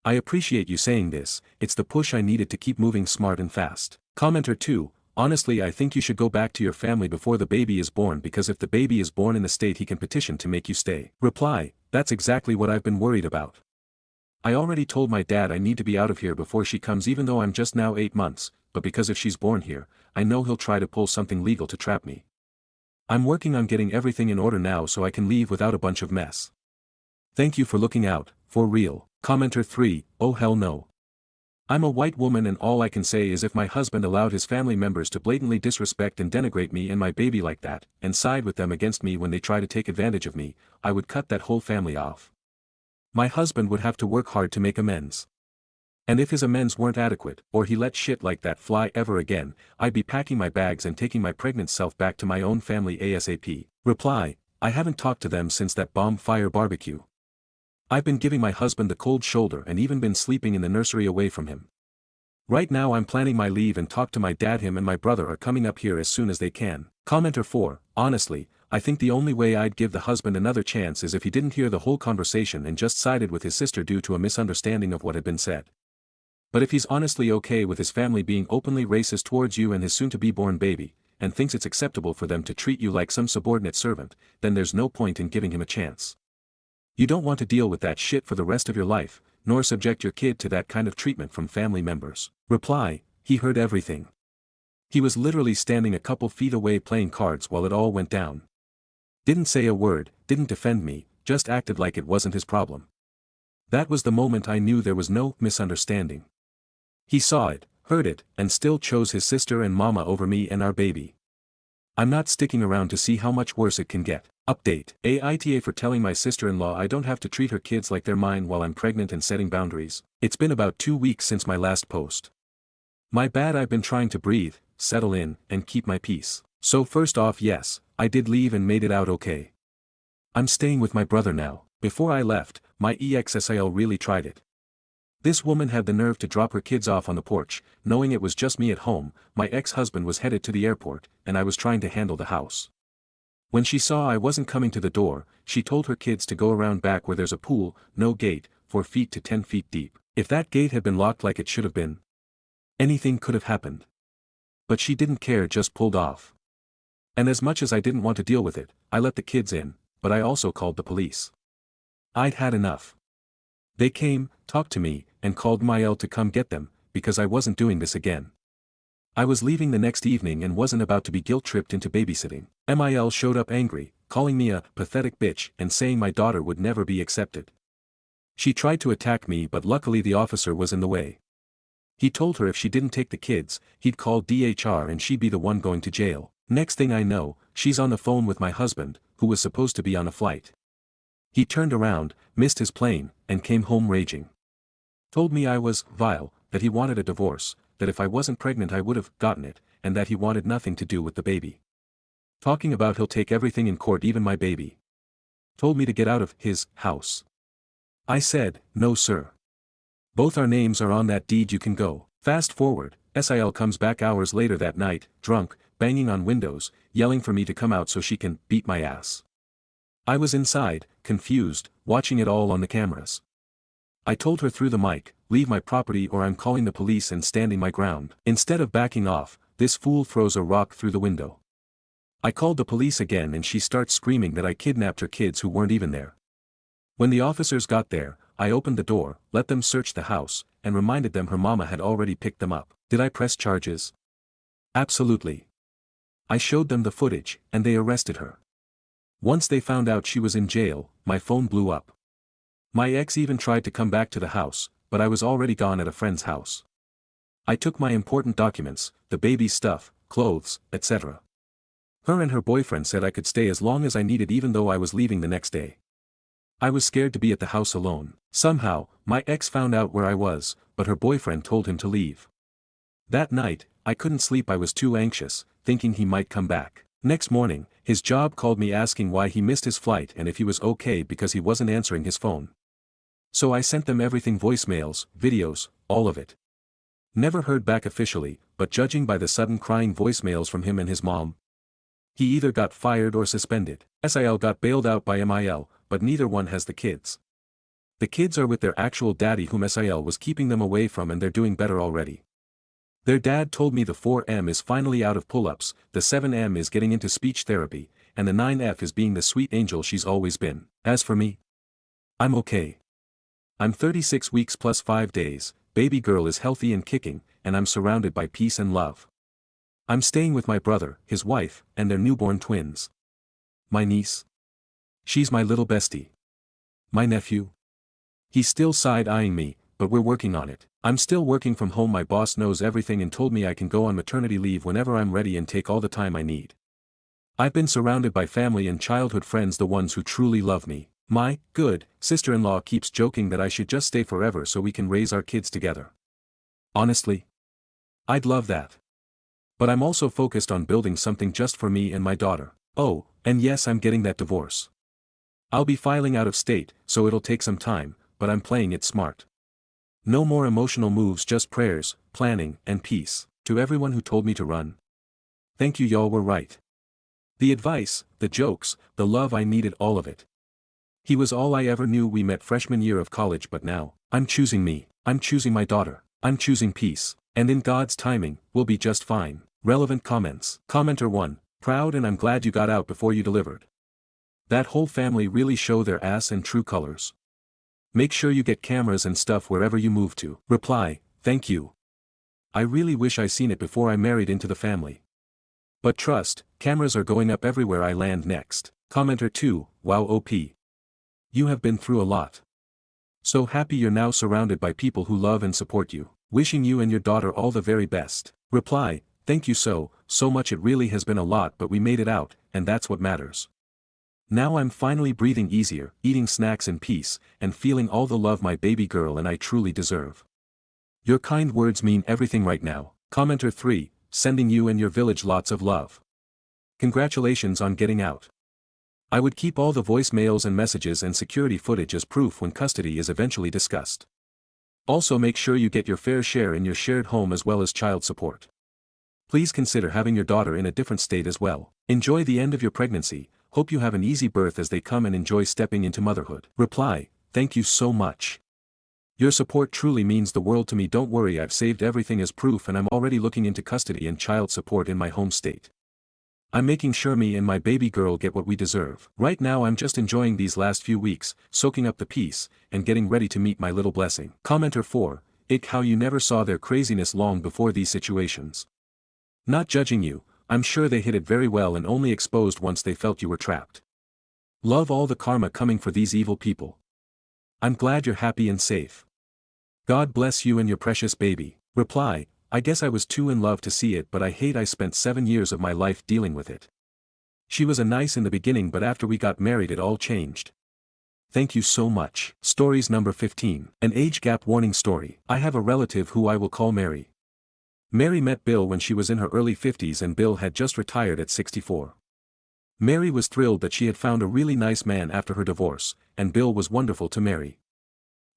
I appreciate you saying this, it's the push I needed to keep moving smart and fast. Commenter 2. Honestly, I think you should go back to your family before the baby is born, because if the baby is born in the state he can petition to make you stay. Reply. That's exactly what I've been worried about. I already told my dad I need to be out of here before she comes, even though I'm just now 8 months, but because if she's born here, I know he'll try to pull something legal to trap me. I'm working on getting everything in order now so I can leave without a bunch of mess. Thank you for looking out, for real. Commenter 3. Oh hell no. I'm a white woman and all I can say is if my husband allowed his family members to blatantly disrespect and denigrate me and my baby like that, and side with them against me when they try to take advantage of me, I would cut that whole family off. My husband would have to work hard to make amends. And if his amends weren't adequate, or he let shit like that fly ever again, I'd be packing my bags and taking my pregnant self back to my own family ASAP. Reply. I haven't talked to them since that bonfire barbecue. I've been giving my husband the cold shoulder and even been sleeping in the nursery away from him. Right now I'm planning my leave and talk to my dad. Him and my brother are coming up here as soon as they can. Commenter 4. Honestly, I think the only way I'd give the husband another chance is if he didn't hear the whole conversation and just sided with his sister due to a misunderstanding of what had been said. But if he's honestly okay with his family being openly racist towards you and his soon-to-be-born baby, and thinks it's acceptable for them to treat you like some subordinate servant, then there's no point in giving him a chance. You don't want to deal with that shit for the rest of your life, nor subject your kid to that kind of treatment from family members. Reply. He heard everything. He was literally standing a couple feet away playing cards while it all went down. Didn't say a word, didn't defend me, just acted like it wasn't his problem. That was the moment I knew there was no misunderstanding. He saw it, heard it, and still chose his sister and mama over me and our baby. I'm not sticking around to see how much worse it can get. Update. Aita for telling my sister-in-law I don't have to treat her kids like they're mine while I'm pregnant and setting boundaries. It's been about 2 weeks since my last post. My bad. I've been trying to breathe, settle in, and keep my peace. So first off, yes, I did leave and made it out okay. I'm staying with my brother now. Before I left, my exsil really tried it. This woman had the nerve to drop her kids off on the porch, knowing it was just me at home. My ex-husband was headed to the airport, and I was trying to handle the house. When she saw I wasn't coming to the door, she told her kids to go around back where there's a pool, no gate, 4 feet to 10 feet deep. If that gate had been locked like it should have been, anything could have happened. But she didn't care, just pulled off. And as much as I didn't want to deal with it, I let the kids in, but I also called the police. I'd had enough. They came, talked to me, and called Mael to come get them, because I wasn't doing this again. I was leaving the next evening and wasn't about to be guilt-tripped into babysitting. Mael showed up angry, calling me a pathetic bitch and saying my daughter would never be accepted. She tried to attack me, but luckily the officer was in the way. He told her if she didn't take the kids, he'd call DHR and she'd be the one going to jail. Next thing I know, she's on the phone with my husband, who was supposed to be on a flight. He turned around, missed his plane, and came home raging. Told me I was vile, that he wanted a divorce, that if I wasn't pregnant I would have gotten it, and that he wanted nothing to do with the baby. Talking about he'll take everything in court, even my baby. Told me to get out of his house. I said, no sir. Both our names are on that deed, you can go. Fast forward, SIL comes back hours later that night, drunk, banging on windows, yelling for me to come out so she can beat my ass. I was inside, confused, watching it all on the cameras. I told her through the mic, leave my property or I'm calling the police, and standing my ground. Instead of backing off, this fool throws a rock through the window. I called the police again and she starts screaming that I kidnapped her kids who weren't even there. When the officers got there, I opened the door, let them search the house, and reminded them her mama had already picked them up. Did I press charges? Absolutely. I showed them the footage, and they arrested her. Once they found out she was in jail, my phone blew up. My ex even tried to come back to the house, but I was already gone at a friend's house. I took my important documents, the baby's stuff, clothes, etc. Her and her boyfriend said I could stay as long as I needed even though I was leaving the next day. I was scared to be at the house alone. Somehow, my ex found out where I was, but her boyfriend told him to leave. That night, I couldn't sleep. I was too anxious, thinking he might come back. Next morning, his job called me asking why he missed his flight and if he was okay because he wasn't answering his phone. So I sent them everything: voicemails, videos, all of it. Never heard back officially, but judging by the sudden crying voicemails from him and his mom, he either got fired or suspended. SIL got bailed out by MIL, but neither one has the kids. The kids are with their actual daddy whom SIL was keeping them away from, and they're doing better already. Their dad told me the 4M is finally out of pull-ups, the 7M is getting into speech therapy, and the 9F is being the sweet angel she's always been. As for me, I'm okay. I'm 36 weeks plus 5 days, baby girl is healthy and kicking, and I'm surrounded by peace and love. I'm staying with my brother, his wife, and their newborn twins. My niece. She's my little bestie. My nephew. He's still side-eyeing me, but we're working on it. I'm still working from home. My boss knows everything and told me I can go on maternity leave whenever I'm ready and take all the time I need. I've been surrounded by family and childhood friends, the ones who truly love me. My good sister-in-law keeps joking that I should just stay forever so we can raise our kids together. Honestly, I'd love that. But I'm also focused on building something just for me and my daughter. Oh, and yes, I'm getting that divorce. I'll be filing out of state, so it'll take some time, but I'm playing it smart. No more emotional moves, just prayers, planning, and peace. To everyone who told me to run, thank you, y'all were right. The advice, the jokes, the love, I needed all of it. He was all I ever knew. We met freshman year of college, but now, I'm choosing me, I'm choosing my daughter, I'm choosing peace, and in God's timing, we'll be just fine. Relevant comments. Commenter 1, proud and I'm glad you got out before you delivered. That whole family really show their ass and true colors. Make sure you get cameras and stuff wherever you move to. Reply, thank you. I really wish I seen it before I married into the family. But trust, cameras are going up everywhere I land next. Commenter 2, wow OP. You have been through a lot. So happy you're now surrounded by people who love and support you. Wishing you and your daughter all the very best. Reply, thank you so much. It really has been a lot, but we made it out, and that's what matters. Now I'm finally breathing easier, eating snacks in peace, and feeling all the love my baby girl and I truly deserve. Your kind words mean everything right now. Commenter 3, sending you and your village lots of love. Congratulations on getting out. I would keep all the voicemails and messages and security footage as proof when custody is eventually discussed. Also make sure you get your fair share in your shared home as well as child support. Please consider having your daughter in a different state as well. Enjoy the end of your pregnancy, hope you have an easy birth as they come, and enjoy stepping into motherhood. Reply, thank you so much. Your support truly means the world to me. Don't worry, I've saved everything as proof and I'm already looking into custody and child support in my home state. I'm making sure me and my baby girl get what we deserve. Right now I'm just enjoying these last few weeks, soaking up the peace, and getting ready to meet my little blessing. Commenter 4, how you never saw their craziness long before these situations. Not judging you, I'm sure they hid it very well and only exposed once they felt you were trapped. Love all the karma coming for these evil people. I'm glad you're happy and safe. God bless you and your precious baby. Reply, I guess I was too in love to see it, but I hate I spent 7 years of my life dealing with it. She was a nice in the beginning, but after we got married it all changed. Thank you so much. Stories number 15. An age gap warning story. I have a relative who I will call Mary. Mary met Bill when she was in her early 50s and Bill had just retired at 64. Mary was thrilled that she had found a really nice man after her divorce, and Bill was wonderful to Mary.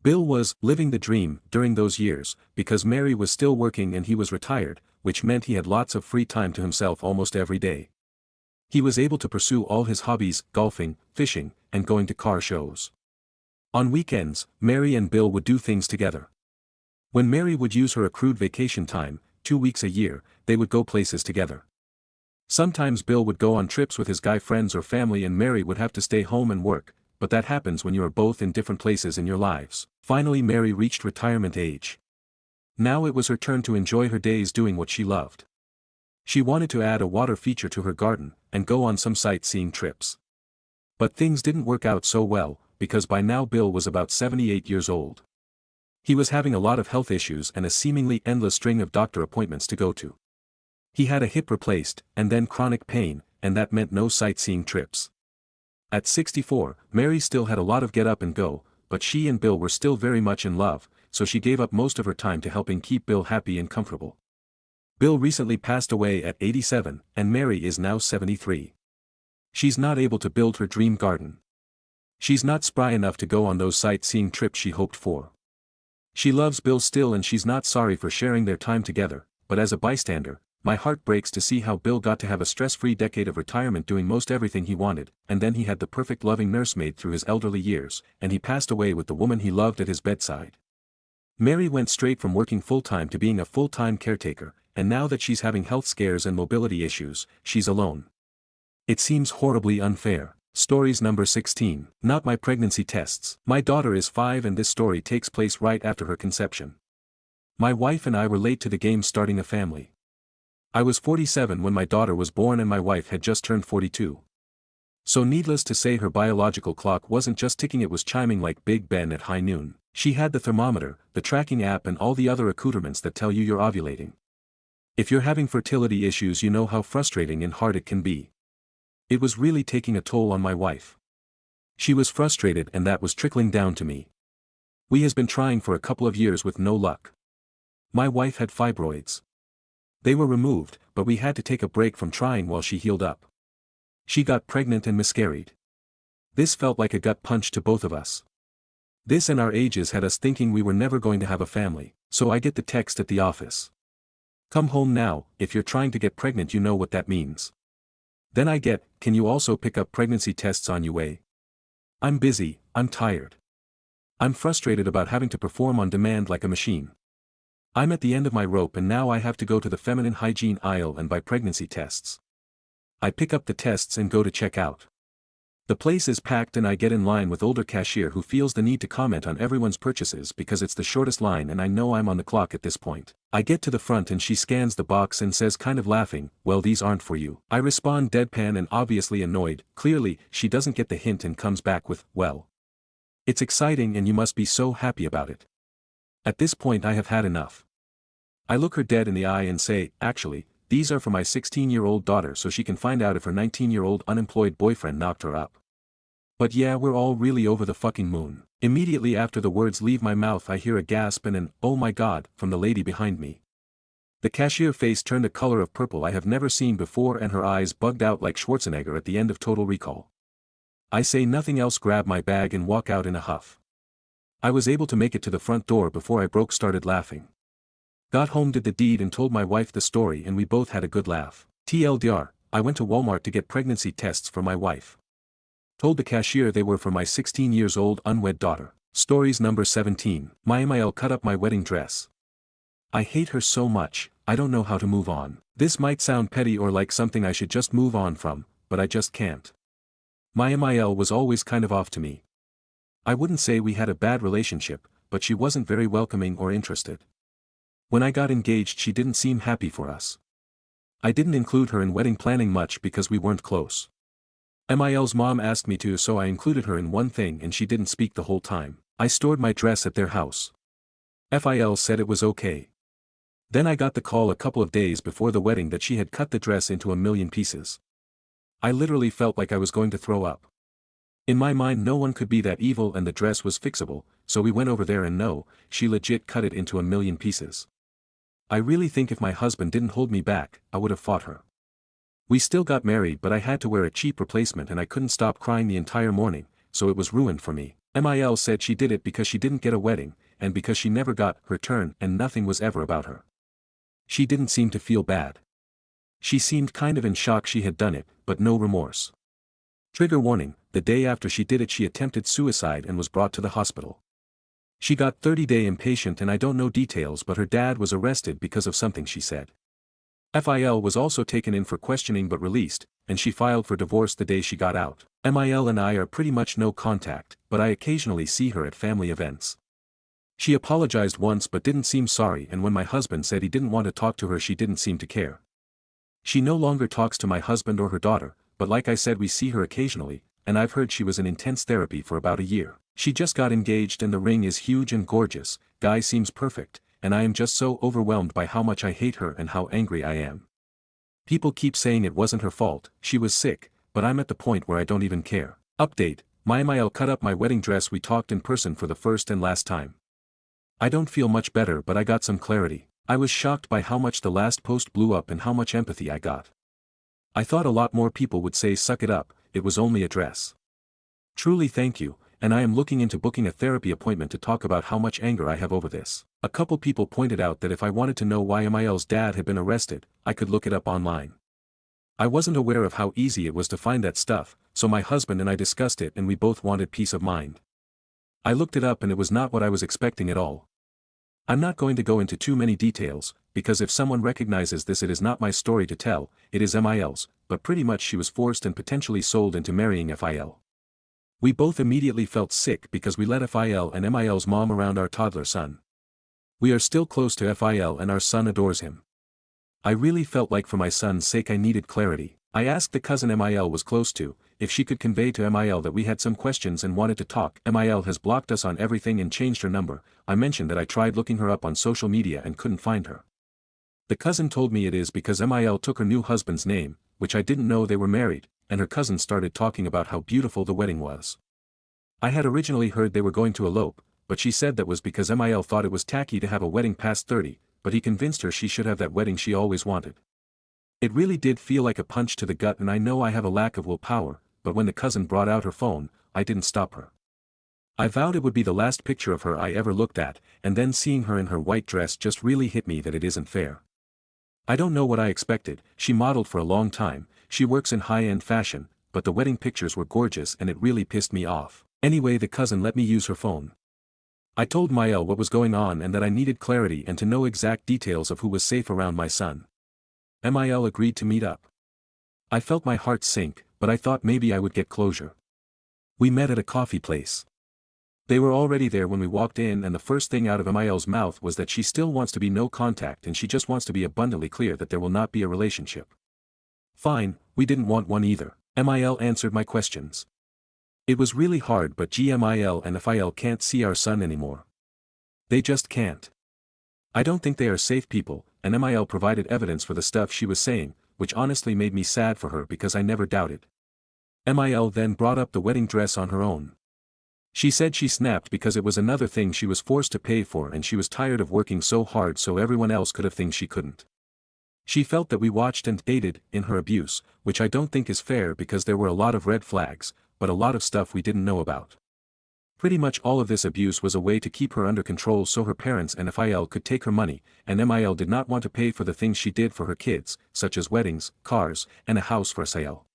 Bill was living the dream during those years, because Mary was still working and he was retired, which meant he had lots of free time to himself almost every day. He was able to pursue all his hobbies, golfing, fishing, and going to car shows. On weekends, Mary and Bill would do things together. When Mary would use her accrued vacation time, 2 weeks a year, they would go places together. Sometimes Bill would go on trips with his guy friends or family and Mary would have to stay home and work, but that happens when you are both in different places in your lives. Finally Mary reached retirement age. Now it was her turn to enjoy her days doing what she loved. She wanted to add a water feature to her garden, and go on some sightseeing trips. But things didn't work out so well, because by now Bill was about 78 years old. He was having a lot of health issues and a seemingly endless string of doctor appointments to go to. He had a hip replaced, and then chronic pain, and that meant no sightseeing trips. At 64, Mary still had a lot of get up and go, but she and Bill were still very much in love, so she gave up most of her time to helping keep Bill happy and comfortable. Bill recently passed away at 87, and Mary is now 73. She's not able to build her dream garden. She's not spry enough to go on those sightseeing trips she hoped for. She loves Bill still and she's not sorry for sharing their time together, but as a bystander, my heart breaks to see how Bill got to have a stress-free decade of retirement doing most everything he wanted, and then he had the perfect loving nursemaid through his elderly years, and he passed away with the woman he loved at his bedside. Mary went straight from working full-time to being a full-time caretaker, and now that she's having health scares and mobility issues, she's alone. It seems horribly unfair. Stories number 16. Not my pregnancy tests. My daughter is 5 and this story takes place right after her conception. My wife and I were late to the game starting a family. I was 47 when my daughter was born and my wife had just turned 42. So needless to say her biological clock wasn't just ticking, it was chiming like Big Ben at high noon. She had the thermometer, the tracking app and all the other accoutrements that tell you you're ovulating. If you're having fertility issues you know how frustrating and hard it can be. It was really taking a toll on my wife. She was frustrated and that was trickling down to me. We has been trying for a couple of years with no luck. My wife had fibroids. They were removed, but we had to take a break from trying while she healed up. She got pregnant and miscarried. This felt like a gut punch to both of us. This and our ages had us thinking we were never going to have a family, so I get the text at the office. Come home now, if you're trying to get pregnant you know what that means. Then I get, can you also pick up pregnancy tests on your way? I'm busy, I'm tired. I'm frustrated about having to perform on demand like a machine. I'm at the end of my rope and now I have to go to the feminine hygiene aisle and buy pregnancy tests. I pick up the tests and go to check out. The place is packed and I get in line with older cashier who feels the need to comment on everyone's purchases because it's the shortest line and I know I'm on the clock at this point. I get to the front and she scans the box and says kind of laughing, well these aren't for you. I respond deadpan and obviously annoyed, clearly, she doesn't get the hint and comes back with, well. It's exciting and you must be so happy about it. At this point I have had enough. I look her dead in the eye and say, actually, these are for my 16-year-old daughter so she can find out if her 19-year-old unemployed boyfriend knocked her up. But yeah, we're all really over the fucking moon. Immediately after the words leave my mouth I hear a gasp and an, oh my god, from the lady behind me. The cashier face turned a color of purple I have never seen before and her eyes bugged out like Schwarzenegger at the end of Total Recall. I say nothing else, grab my bag and walk out in a huff. I was able to make it to the front door before I started laughing. Got home, did the deed and told my wife the story and we both had a good laugh. TLDR, I went to Walmart to get pregnancy tests for my wife. Told the cashier they were for my 16-year-old unwed daughter. Stories number 17. My MIL cut up my wedding dress. I hate her so much, I don't know how to move on. This might sound petty or like something I should just move on from, but I just can't. My MIL was always kind of off to me. I wouldn't say we had a bad relationship, but she wasn't very welcoming or interested. When I got engaged she didn't seem happy for us. I didn't include her in wedding planning much because we weren't close. MIL's mom asked me to, so I included her in one thing and she didn't speak the whole time. I stored my dress at their house. FIL said it was okay. Then I got the call a couple of days before the wedding that she had cut the dress into 1,000,000 pieces. I literally felt like I was going to throw up. In my mind no one could be that evil and the dress was fixable, so we went over there and no, she legit cut it into 1,000,000 pieces. I really think if my husband didn't hold me back, I would have fought her. We still got married but I had to wear a cheap replacement and I couldn't stop crying the entire morning, so it was ruined for me. MIL said she did it because she didn't get a wedding, and because she never got her turn and nothing was ever about her. She didn't seem to feel bad. She seemed kind of in shock she had done it, but no remorse. Trigger warning, the day after she did it she attempted suicide and was brought to the hospital. She got 30-day inpatient and I don't know details but her dad was arrested because of something she said. FIL was also taken in for questioning but released, and she filed for divorce the day she got out. MIL and I are pretty much no contact, but I occasionally see her at family events. She apologized once but didn't seem sorry, and when my husband said he didn't want to talk to her she didn't seem to care. She no longer talks to my husband or her daughter, but like I said we see her occasionally, and I've heard she was in intense therapy for about a year. She just got engaged and the ring is huge and gorgeous, guy seems perfect, and I am just so overwhelmed by how much I hate her and how angry I am. People keep saying it wasn't her fault, she was sick, but I'm at the point where I don't even care. Update, my MIL cut up my wedding dress. We talked in person for the first and last time. I don't feel much better but I got some clarity. I was shocked by how much the last post blew up and how much empathy I got. I thought a lot more people would say suck it up, it was only a dress. Truly thank you, and I am looking into booking a therapy appointment to talk about how much anger I have over this. A couple people pointed out that if I wanted to know why MIL's dad had been arrested, I could look it up online. I wasn't aware of how easy it was to find that stuff, so my husband and I discussed it and we both wanted peace of mind. I looked it up and it was not what I was expecting at all. I'm not going to go into too many details, because if someone recognizes this it is not my story to tell, it is MIL's, but pretty much she was forced and potentially sold into marrying FIL. We both immediately felt sick because we let FIL and MIL's mom around our toddler son. We are still close to FIL and our son adores him. I really felt like for my son's sake I needed clarity. I asked the cousin MIL was close to, if she could convey to MIL that we had some questions and wanted to talk. MIL has blocked us on everything and changed her number. I mentioned that I tried looking her up on social media and couldn't find her. The cousin told me it is because MIL took her new husband's name, which I didn't know they were married, and her cousin started talking about how beautiful the wedding was. I had originally heard they were going to elope, but she said that was because MIL thought it was tacky to have a wedding past 30, but he convinced her she should have that wedding she always wanted. It really did feel like a punch to the gut and I know I have a lack of willpower, but when the cousin brought out her phone, I didn't stop her. I vowed it would be the last picture of her I ever looked at, and then seeing her in her white dress just really hit me that it isn't fair. I don't know what I expected. She modeled for a long time, she works in high-end fashion, but the wedding pictures were gorgeous and it really pissed me off. Anyway, the cousin let me use her phone. I told Mael what was going on and that I needed clarity and to know exact details of who was safe around my son. Mael agreed to meet up. I felt my heart sink, but I thought maybe I would get closure. We met at a coffee place. They were already there when we walked in and the first thing out of Mael's mouth was that she still wants to be no contact and she just wants to be abundantly clear that there will not be a relationship. Fine, we didn't want one either. Mael answered my questions. It was really hard but GMIL and FIL can't see our son anymore. They just can't. I don't think they are safe people, and MIL provided evidence for the stuff she was saying, which honestly made me sad for her because I never doubted. MIL then brought up the wedding dress on her own. She said she snapped because it was another thing she was forced to pay for and she was tired of working so hard so everyone else could have things she couldn't. She felt that we watched and aided in her abuse, which I don't think is fair because there were a lot of red flags, but a lot of stuff we didn't know about. Pretty much all of this abuse was a way to keep her under control so her parents and FIL could take her money, and MIL did not want to pay for the things she did for her kids, such as weddings, cars, and a house for sale.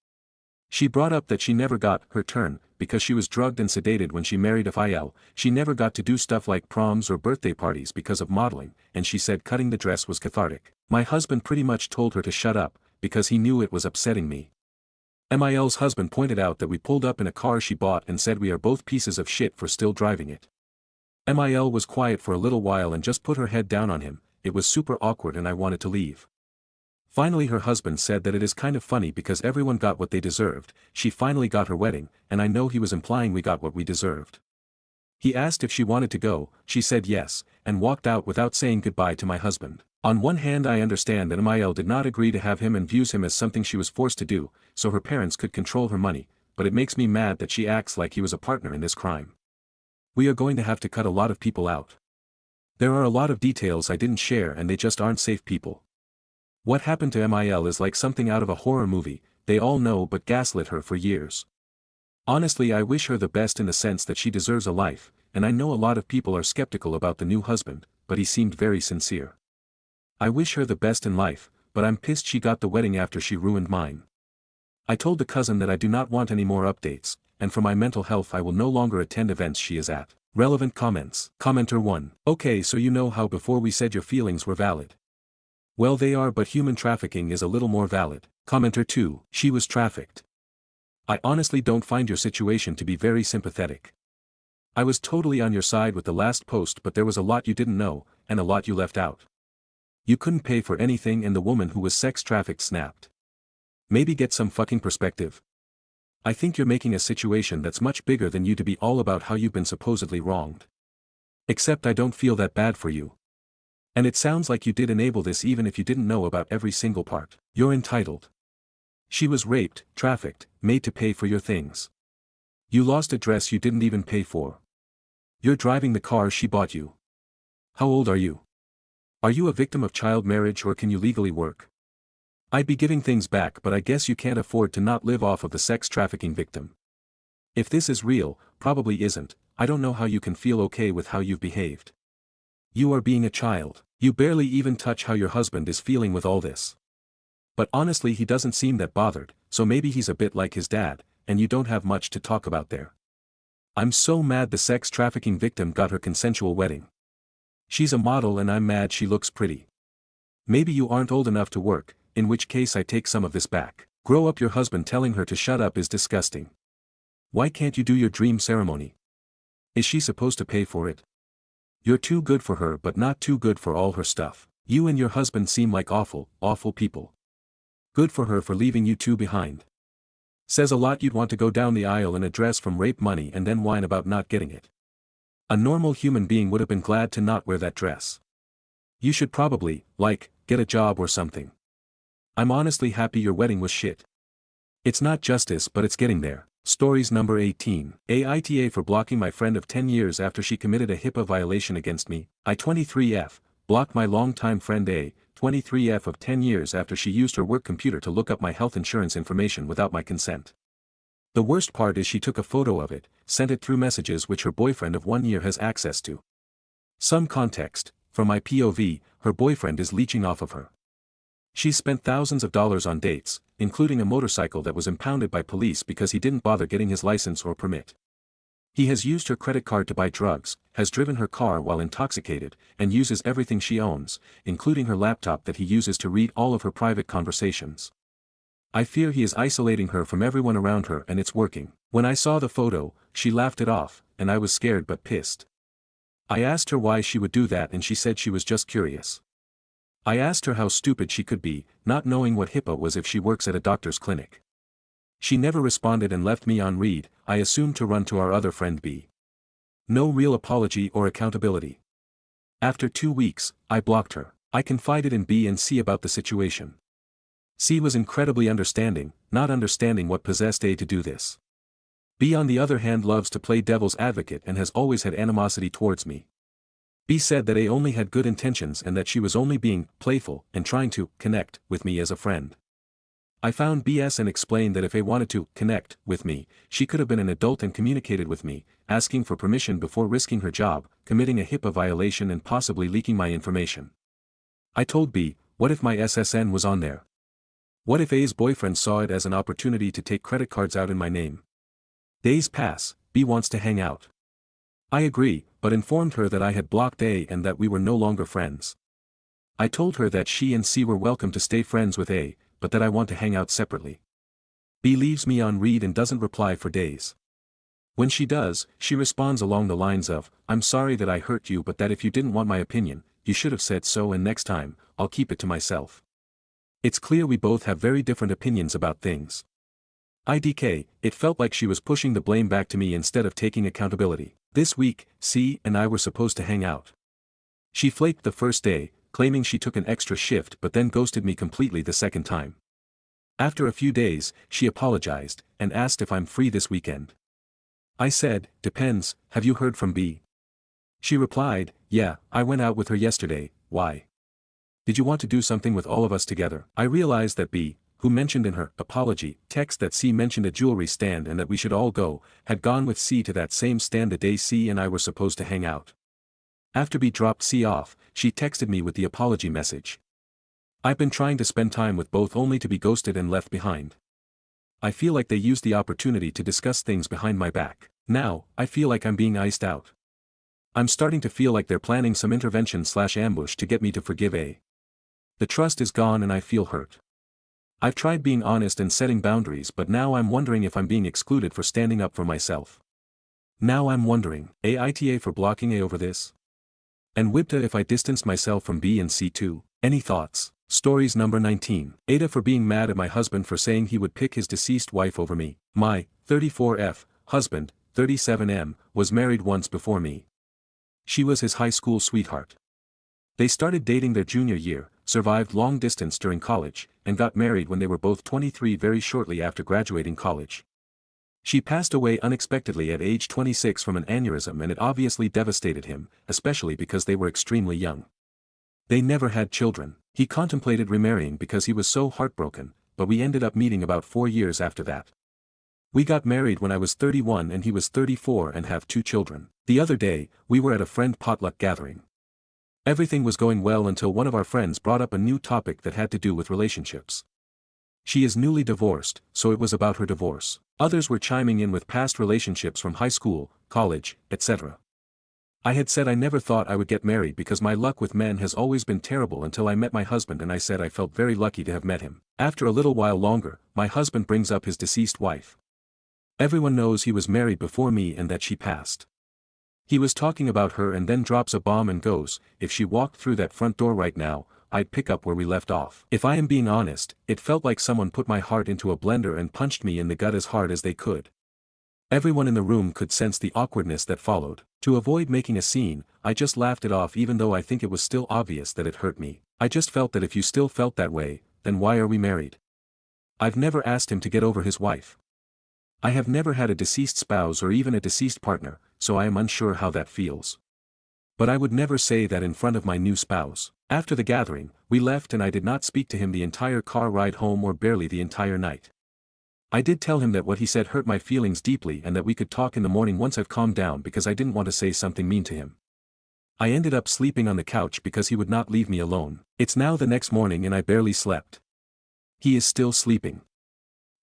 She brought up that she never got her turn, because she was drugged and sedated when she married FIL, she never got to do stuff like proms or birthday parties because of modeling, and she said cutting the dress was cathartic. My husband pretty much told her to shut up, because he knew it was upsetting me. MIL's husband pointed out that we pulled up in a car she bought and said we are both pieces of shit for still driving it. MIL was quiet for a little while and just put her head down on him, it was super awkward and I wanted to leave. Finally her husband said that it is kind of funny because everyone got what they deserved, she finally got her wedding, and I know he was implying we got what we deserved. He asked if she wanted to go, she said yes, and walked out without saying goodbye to my husband. On one hand I understand that MIL did not agree to have him and views him as something she was forced to do, so her parents could control her money, but it makes me mad that she acts like he was a partner in this crime. We are going to have to cut a lot of people out. There are a lot of details I didn't share and they just aren't safe people. What happened to MIL is like something out of a horror movie, they all know but gaslit her for years. Honestly I wish her the best in the sense that she deserves a life, and I know a lot of people are skeptical about the new husband, but he seemed very sincere. I wish her the best in life, but I'm pissed she got the wedding after she ruined mine. I told the cousin that I do not want any more updates, and for my mental health I will no longer attend events she is at. Relevant comments. Commenter 1. Okay, so you know how before we said your feelings were valid. Well they are, but human trafficking is a little more valid. Commenter 2. She was trafficked. I honestly don't find your situation to be very sympathetic. I was totally on your side with the last post but there was a lot you didn't know, and a lot you left out. You couldn't pay for anything and the woman who was sex trafficked snapped. Maybe get some fucking perspective. I think you're making a situation that's much bigger than you to be all about how you've been supposedly wronged. Except I don't feel that bad for you. And it sounds like you did enable this even if you didn't know about every single part. You're entitled. She was raped, trafficked, made to pay for your things. You lost a dress you didn't even pay for. You're driving the car she bought you. How old are you? Are you a victim of child marriage or can you legally work? I'd be giving things back but I guess you can't afford to not live off of the sex trafficking victim. If this is real, probably isn't, I don't know how you can feel okay with how you've behaved. You are being a child. You barely even touch how your husband is feeling with all this. But honestly he doesn't seem that bothered, so maybe he's a bit like his dad, and you don't have much to talk about there. I'm so mad the sex trafficking victim got her consensual wedding. She's a model and I'm mad she looks pretty. Maybe you aren't old enough to work, in which case I take some of this back. Grow up. Your husband telling her to shut up is disgusting. Why can't you do your dream ceremony? Is she supposed to pay for it? You're too good for her but not too good for all her stuff. You and your husband seem like awful, awful people. Good for her for leaving you two behind. Says a lot you'd want to go down the aisle in a dress from rape money and then whine about not getting it. A normal human being would have been glad to not wear that dress. You should probably, get a job or something. I'm honestly happy your wedding was shit. It's not justice but it's getting there. Stories number 18. Aita for blocking my friend of 10 years after she committed a HIPAA violation against me. I 23F, blocked my longtime friend A, 23F of 10 years after she used her work computer to look up my health insurance information without my consent. The worst part is she took a photo of it, sent it through messages which her boyfriend of 1 year has access to. Some context, from my POV, her boyfriend is leeching off of her. She's spent thousands of dollars on dates, including a motorcycle that was impounded by police because he didn't bother getting his license or permit. He has used her credit card to buy drugs, has driven her car while intoxicated, and uses everything she owns, including her laptop that he uses to read all of her private conversations. I fear he is isolating her from everyone around her and it's working. When I saw the photo, she laughed it off, and I was scared but pissed. I asked her why she would do that and she said she was just curious. I asked her how stupid she could be, not knowing what HIPAA was if she works at a doctor's clinic. She never responded and left me on read. I assumed to run to our other friend B. No real apology or accountability. After 2 weeks, I blocked her. I confided in B and C about the situation. C was incredibly understanding, not understanding what possessed A to do this. B on the other hand loves to play devil's advocate and has always had animosity towards me. B said that A only had good intentions and that she was only being playful and trying to connect with me as a friend. I found BS and explained that if A wanted to connect with me, she could have been an adult and communicated with me, asking for permission before risking her job, committing a HIPAA violation and possibly leaking my information. I told B, what if my SSN was on there? What if A's boyfriend saw it as an opportunity to take credit cards out in my name? Days pass, B wants to hang out. I agree, but informed her that I had blocked A and that we were no longer friends. I told her that she and C were welcome to stay friends with A, but that I want to hang out separately. B leaves me on read and doesn't reply for days. When she does, she responds along the lines of, I'm sorry that I hurt you but that if you didn't want my opinion, you should have said so and next time, I'll keep it to myself. It's clear we both have very different opinions about things. IDK, it felt like she was pushing the blame back to me instead of taking accountability. This week, C and I were supposed to hang out. She flaked the first day, claiming she took an extra shift but then ghosted me completely the second time. After a few days, she apologized, and asked if I'm free this weekend. I said, depends, have you heard from B? She replied, yeah, I went out with her yesterday, why? Did you want to do something with all of us together? I realized that B, who mentioned in her apology text that C mentioned a jewelry stand and that we should all go, had gone with C to that same stand the day C and I were supposed to hang out. After B dropped C off, she texted me with the apology message. I've been trying to spend time with both only to be ghosted and left behind. I feel like they used the opportunity to discuss things behind my back. Now, I feel like I'm being iced out. I'm starting to feel like they're planning some intervention/ambush to get me to forgive A. The trust is gone and I feel hurt. I've tried being honest and setting boundaries but now I'm wondering if I'm being excluded for standing up for myself. Now I'm wondering, AITA for blocking A over this? And WIPTA if I distanced myself from B and C too? Any thoughts? Stories number 19. Aita for being mad at my husband for saying he would pick his deceased wife over me. My 34F husband, 37M, was married once before me. She was his high school sweetheart. They started dating their junior year, survived long distance during college, and got married when they were both 23 very shortly after graduating college. She passed away unexpectedly at age 26 from an aneurysm, and it obviously devastated him, especially because they were extremely young. They never had children. He contemplated remarrying because he was so heartbroken, but we ended up meeting about 4 years after that. We got married when I was 31 and he was 34 and have 2 children. The other day, we were at a friend potluck gathering. Everything was going well until one of our friends brought up a new topic that had to do with relationships. She is newly divorced, so it was about her divorce. Others were chiming in with past relationships from high school, college, etc. I had said I never thought I would get married because my luck with men has always been terrible until I met my husband, and I said I felt very lucky to have met him. After a little while longer, my husband brings up his deceased wife. Everyone knows he was married before me and that she passed. He was talking about her and then drops a bomb and goes, if she walked through that front door right now, I'd pick up where we left off. If I am being honest, it felt like someone put my heart into a blender and punched me in the gut as hard as they could. Everyone in the room could sense the awkwardness that followed. To avoid making a scene, I just laughed it off, even though I think it was still obvious that it hurt me. I just felt that if you still felt that way, then why are we married? I've never asked him to get over his wife. I have never had a deceased spouse or even a deceased partner, so I am unsure how that feels. But I would never say that in front of my new spouse. After the gathering, we left and I did not speak to him the entire car ride home or barely the entire night. I did tell him that what he said hurt my feelings deeply and that we could talk in the morning once I've calmed down, because I didn't want to say something mean to him. I ended up sleeping on the couch because he would not leave me alone. It's now the next morning and I barely slept. He is still sleeping.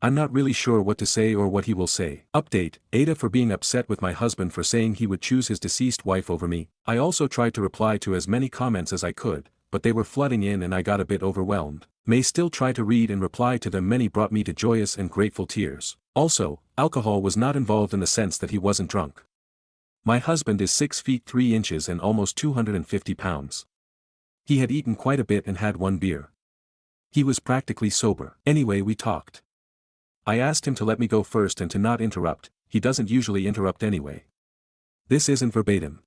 I'm not really sure what to say or what he will say. Update: Aita for being upset with my husband for saying he would choose his deceased wife over me. I also tried to reply to as many comments as I could, but they were flooding in and I got a bit overwhelmed. May still try to read and reply to them. Many brought me to joyous and grateful tears. Also, alcohol was not involved in the sense that he wasn't drunk. My husband is 6 feet 3 inches and almost 250 pounds. He had eaten quite a bit and had 1 beer. He was practically sober. Anyway, we talked. I asked him to let me go first and to not interrupt. He doesn't usually interrupt anyway. This isn't verbatim.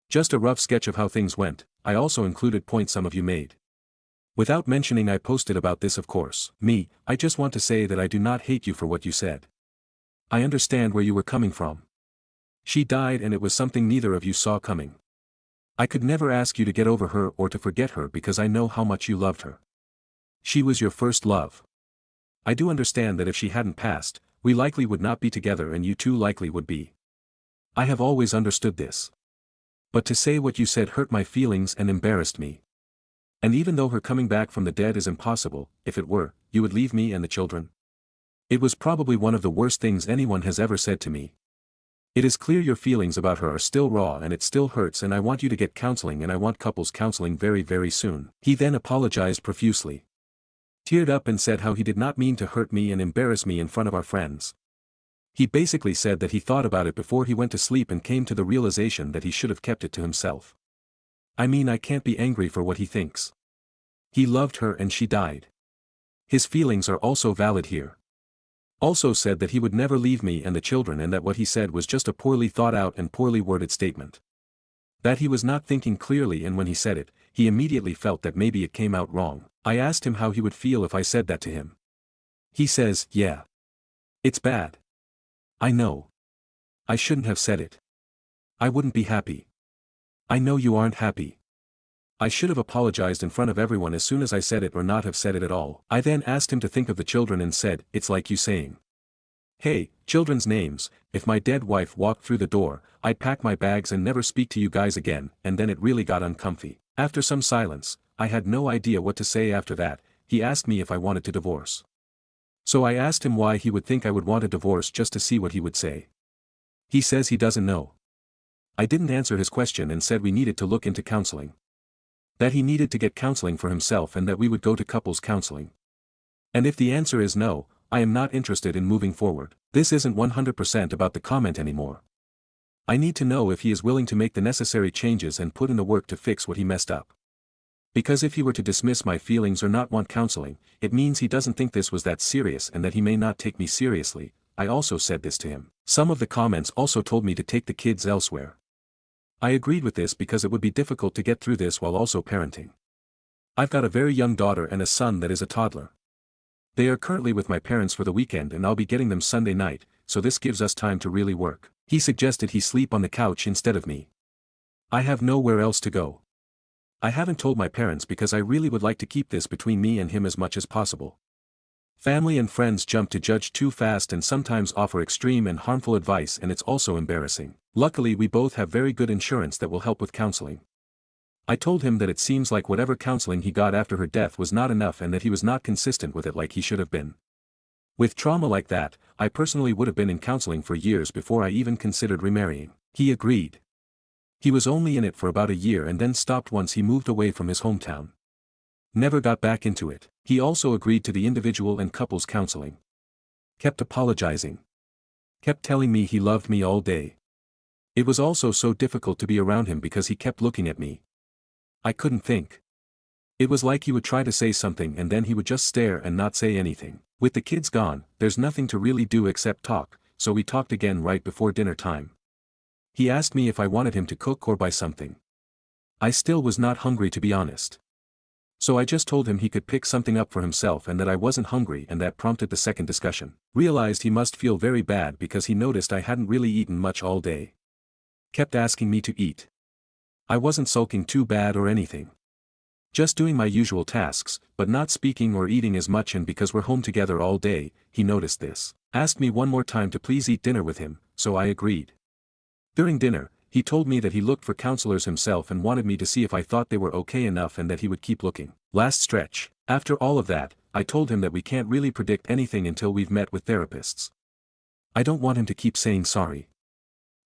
Just a rough sketch of how things went. I also included points some of you made. Without mentioning I posted about this, of course. I just want to say that I do not hate you for what you said. I understand where you were coming from. She died and it was something neither of you saw coming. I could never ask you to get over her or to forget her because I know how much you loved her. She was your first love. I do understand that if she hadn't passed, we likely would not be together and you two likely would be. I have always understood this. But to say what you said hurt my feelings and embarrassed me. And even though her coming back from the dead is impossible, if it were, you would leave me and the children? It was probably one of the worst things anyone has ever said to me. It is clear your feelings about her are still raw and it still hurts, and I want you to get counseling, and I want couples counseling very, very soon. He then apologized profusely. Teared up and said how he did not mean to hurt me and embarrass me in front of our friends. He basically said that he thought about it before he went to sleep and came to the realization that he should have kept it to himself. I mean, I can't be angry for what he thinks. He loved her and she died. His feelings are also valid here. Also said that he would never leave me and the children, and that what he said was just a poorly thought out and poorly worded statement. That he was not thinking clearly, and when he said it, he immediately felt that maybe it came out wrong. I asked him how he would feel if I said that to him. He says, yeah. It's bad. I know. I shouldn't have said it. I wouldn't be happy. I know you aren't happy. I should have apologized in front of everyone as soon as I said it, or not have said it at all. I then asked him to think of the children and said, it's like you saying, hey, children's names, if my dead wife walked through the door, I'd pack my bags and never speak to you guys again, and then it really got uncomfy. After some silence, I had no idea what to say after that. He asked me if I wanted to divorce. So I asked him why he would think I would want a divorce, just to see what he would say. He says he doesn't know. I didn't answer his question and said we needed to look into counseling. That he needed to get counseling for himself and that we would go to couples counseling. And if the answer is no, I am not interested in moving forward. This isn't 100% about the comment anymore. I need to know if he is willing to make the necessary changes and put in the work to fix what he messed up. Because if he were to dismiss my feelings or not want counseling, it means he doesn't think this was that serious and that he may not take me seriously. I also said this to him. Some of the comments also told me to take the kids elsewhere. I agreed with this because it would be difficult to get through this while also parenting. I've got a very young daughter and a son that is a toddler. They are currently with my parents for the weekend and I'll be getting them Sunday night, so this gives us time to really work. He suggested he sleep on the couch instead of me. I have nowhere else to go. I haven't told my parents because I really would like to keep this between me and him as much as possible. Family and friends jump to judge too fast and sometimes offer extreme and harmful advice, and it's also embarrassing. Luckily we both have very good insurance that will help with counseling. I told him that it seems like whatever counseling he got after her death was not enough and that he was not consistent with it like he should have been. With trauma like that, I personally would have been in counseling for years before I even considered remarrying. He agreed. He was only in it for about a year and then stopped once he moved away from his hometown. Never got back into it. He also agreed to the individual and couples counseling. Kept apologizing. Kept telling me he loved me all day. It was also so difficult to be around him because he kept looking at me. I couldn't think. It was like he would try to say something and then he would just stare and not say anything. With the kids gone, there's nothing to really do except talk, so we talked again right before dinner time. He asked me if I wanted him to cook or buy something. I still was not hungry, to be honest. So I just told him he could pick something up for himself and that I wasn't hungry, and that prompted the second discussion. Realized he must feel very bad because he noticed I hadn't really eaten much all day. Kept asking me to eat. I wasn't sulking too bad or anything. Just doing my usual tasks, but not speaking or eating as much, and because we're home together all day, he noticed this. Asked me one more time to please eat dinner with him, so I agreed. During dinner, he told me that he looked for counselors himself and wanted me to see if I thought they were okay enough and that he would keep looking. Last stretch. After all of that, I told him that we can't really predict anything until we've met with therapists. I don't want him to keep saying sorry.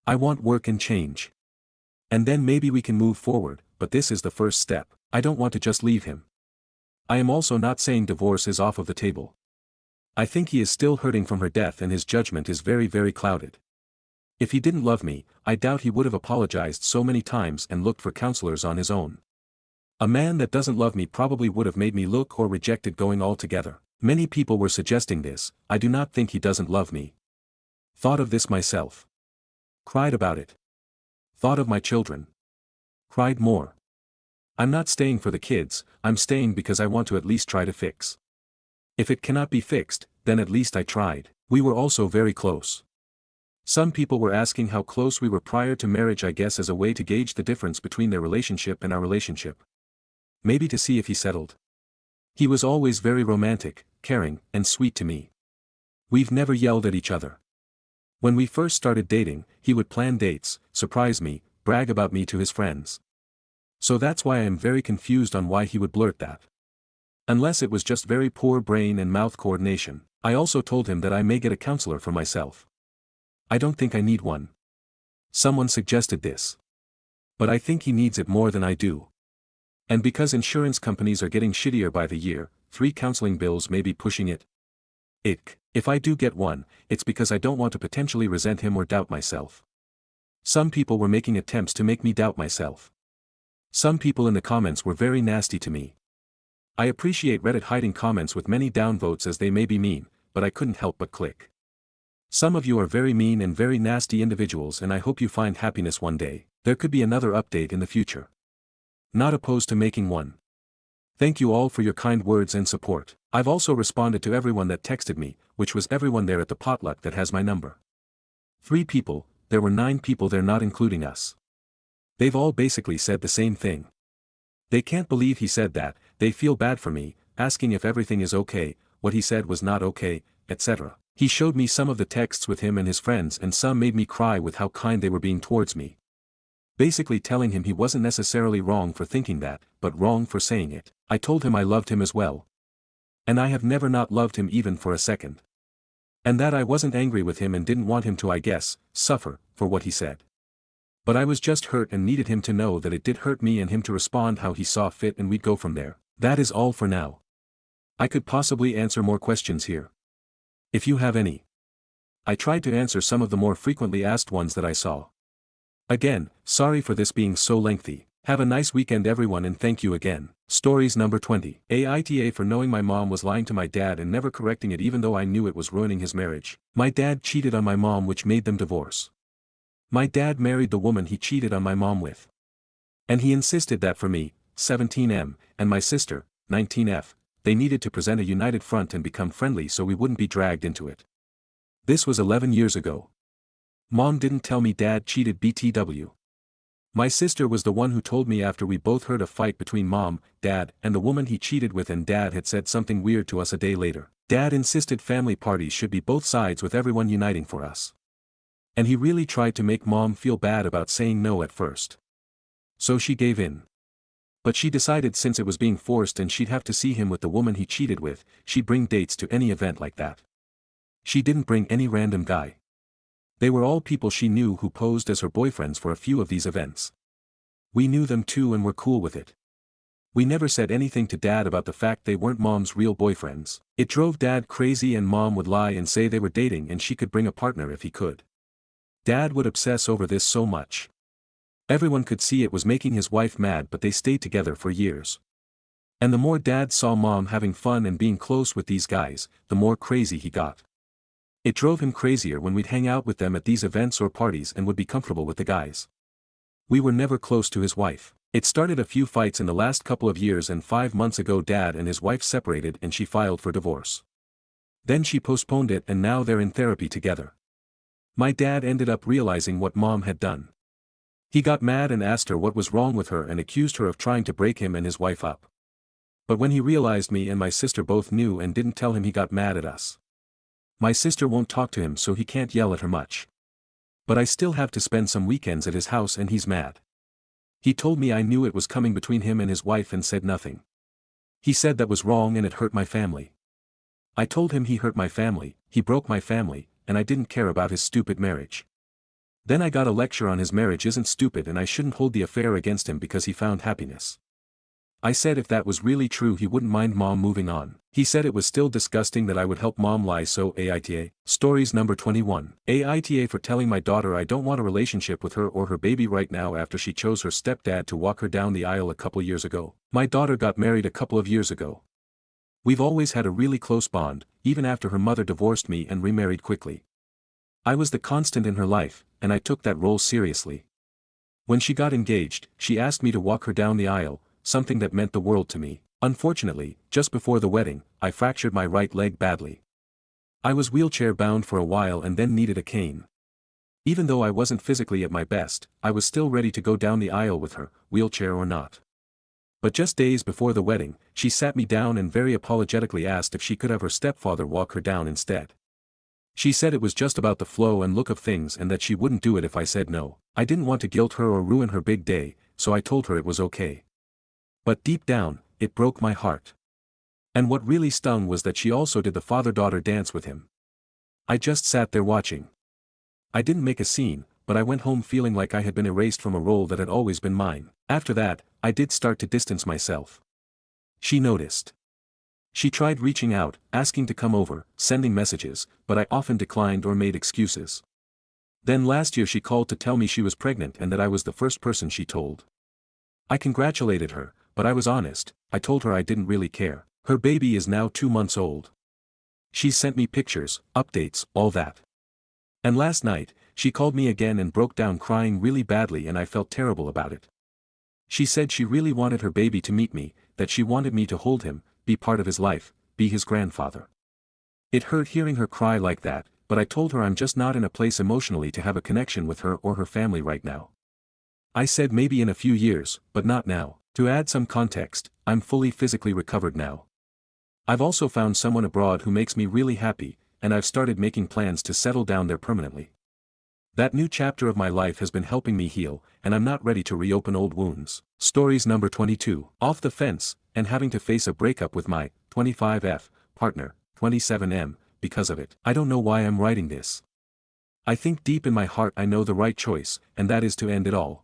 I want work and change. And then maybe we can move forward, but this is the first step. I don't want to just leave him. I am also not saying divorce is off of the table. I think he is still hurting from her death and his judgment is very, very clouded. If he didn't love me, I doubt he would have apologized so many times and looked for counselors on his own. A man that doesn't love me probably would have made me look or rejected going altogether. Many people were suggesting this. I do not think he doesn't love me. Thought of this myself. Cried about it. Thought of my children. Cried more. I'm not staying for the kids, I'm staying because I want to at least try to fix. If it cannot be fixed, then at least I tried. We were also very close. Some people were asking how close we were prior to marriage, I guess as a way to gauge the difference between their relationship and our relationship. Maybe to see if he settled. He was always very romantic, caring, and sweet to me. We've never yelled at each other. When we first started dating, he would plan dates, surprise me, brag about me to his friends. So that's why I am very confused on why he would blurt that. Unless it was just very poor brain and mouth coordination. I also told him that I may get a counselor for myself. I don't think I need one. Someone suggested this. But I think he needs it more than I do. And because insurance companies are getting shittier by the year, 3 counseling bills may be pushing it. If I do get one, it's because I don't want to potentially resent him or doubt myself. Some people were making attempts to make me doubt myself. Some people in the comments were very nasty to me. I appreciate Reddit hiding comments with many downvotes as they may be mean, but I couldn't help but click. Some of you are very mean and very nasty individuals, and I hope you find happiness one day. There could be another update in the future. Not opposed to making one. Thank you all for your kind words and support. I've also responded to everyone that texted me, which was everyone there at the potluck that has my number. 3 people, there were 9 people there not including us. They've all basically said the same thing. They can't believe he said that, they feel bad for me, asking if everything is okay, what he said was not okay, etc. He showed me some of the texts with him and his friends, and some made me cry with how kind they were being towards me. Basically telling him he wasn't necessarily wrong for thinking that, but wrong for saying it. I told him I loved him as well. And I have never not loved him even for a second. And that I wasn't angry with him and didn't want him to, I guess, suffer, for what he said. But I was just hurt and needed him to know that it did hurt me and him to respond how he saw fit, and we'd go from there. That is all for now. I could possibly answer more questions here. If you have any. I tried to answer some of the more frequently asked ones that I saw. Again, sorry for this being so lengthy. Have a nice weekend everyone, and thank you again. Stories number 20. Aita for knowing my mom was lying to my dad and never correcting it even though I knew it was ruining his marriage. My dad cheated on my mom which made them divorce. My dad married the woman he cheated on my mom with. And he insisted that for me, 17M, and my sister, 19F, they needed to present a united front and become friendly so we wouldn't be dragged into it. This was 11 years ago. Mom didn't tell me dad cheated BTW. My sister was the one who told me after we both heard a fight between mom, dad, and the woman he cheated with, and dad had said something weird to us a day later. Dad insisted family parties should be both sides with everyone uniting for us. And he really tried to make mom feel bad about saying no at first. So she gave in. But she decided since it was being forced and she'd have to see him with the woman he cheated with, she'd bring dates to any event like that. She didn't bring any random guy. They were all people she knew who posed as her boyfriends for a few of these events. We knew them too and were cool with it. We never said anything to dad about the fact they weren't mom's real boyfriends. It drove dad crazy and mom would lie and say they were dating and she could bring a partner if he could. Dad would obsess over this so much. Everyone could see it was making his wife mad, but they stayed together for years. And the more dad saw mom having fun and being close with these guys, the more crazy he got. It drove him crazier when we'd hang out with them at these events or parties and would be comfortable with the guys. We were never close to his wife. It started a few fights in the last couple of years, and 5 months ago dad and his wife separated and she filed for divorce. Then she postponed it and now they're in therapy together. My dad ended up realizing what mom had done. He got mad and asked her what was wrong with her and accused her of trying to break him and his wife up. But when he realized me and my sister both knew and didn't tell him, he got mad at us. My sister won't talk to him so he can't yell at her much. But I still have to spend some weekends at his house and he's mad. He told me I knew it was coming between him and his wife and said nothing. He said that was wrong and it hurt my family. I told him he hurt my family, he broke my family, and I didn't care about his stupid marriage. Then I got a lecture on his marriage isn't stupid and I shouldn't hold the affair against him because he found happiness. I said if that was really true he wouldn't mind mom moving on. He said it was still disgusting that I would help mom lie, so Aita. Stories number 21. Aita for telling my daughter I don't want a relationship with her or her baby right now after she chose her stepdad to walk her down the aisle a couple years ago. My daughter got married a couple of years ago. We've always had a really close bond, even after her mother divorced me and remarried quickly. I was the constant in her life, and I took that role seriously. When she got engaged, she asked me to walk her down the aisle, something that meant the world to me. Unfortunately, just before the wedding, I fractured my right leg badly. I was wheelchair bound for a while and then needed a cane. Even though I wasn't physically at my best, I was still ready to go down the aisle with her, wheelchair or not. But just days before the wedding, she sat me down and very apologetically asked if she could have her stepfather walk her down instead. She said it was just about the flow and look of things and that she wouldn't do it if I said no. I didn't want to guilt her or ruin her big day, so I told her it was okay. But deep down, it broke my heart. And what really stung was that she also did the father-daughter dance with him. I just sat there watching. I didn't make a scene, but I went home feeling like I had been erased from a role that had always been mine. After that, I did start to distance myself. She noticed. She tried reaching out, asking to come over, sending messages, but I often declined or made excuses. Then last year she called to tell me she was pregnant and that I was the first person she told. I congratulated her, but I was honest. I told her I didn't really care. Her baby is now 2 months old. She sent me pictures, updates, all that. And last night, she called me again and broke down crying really badly and I felt terrible about it. She said she really wanted her baby to meet me, that she wanted me to hold him, be part of his life, be his grandfather. It hurt hearing her cry like that, but I told her I'm just not in a place emotionally to have a connection with her or her family right now. I said maybe in a few years, but not now. To add some context, I'm fully physically recovered now. I've also found someone abroad who makes me really happy, and I've started making plans to settle down there permanently. That new chapter of my life has been helping me heal, and I'm not ready to reopen old wounds. Stories number 22. Off the fence, and having to face a breakup with my 25F partner, 27M, because of it. I don't know why I'm writing this. I think deep in my heart I know the right choice, and that is to end it all.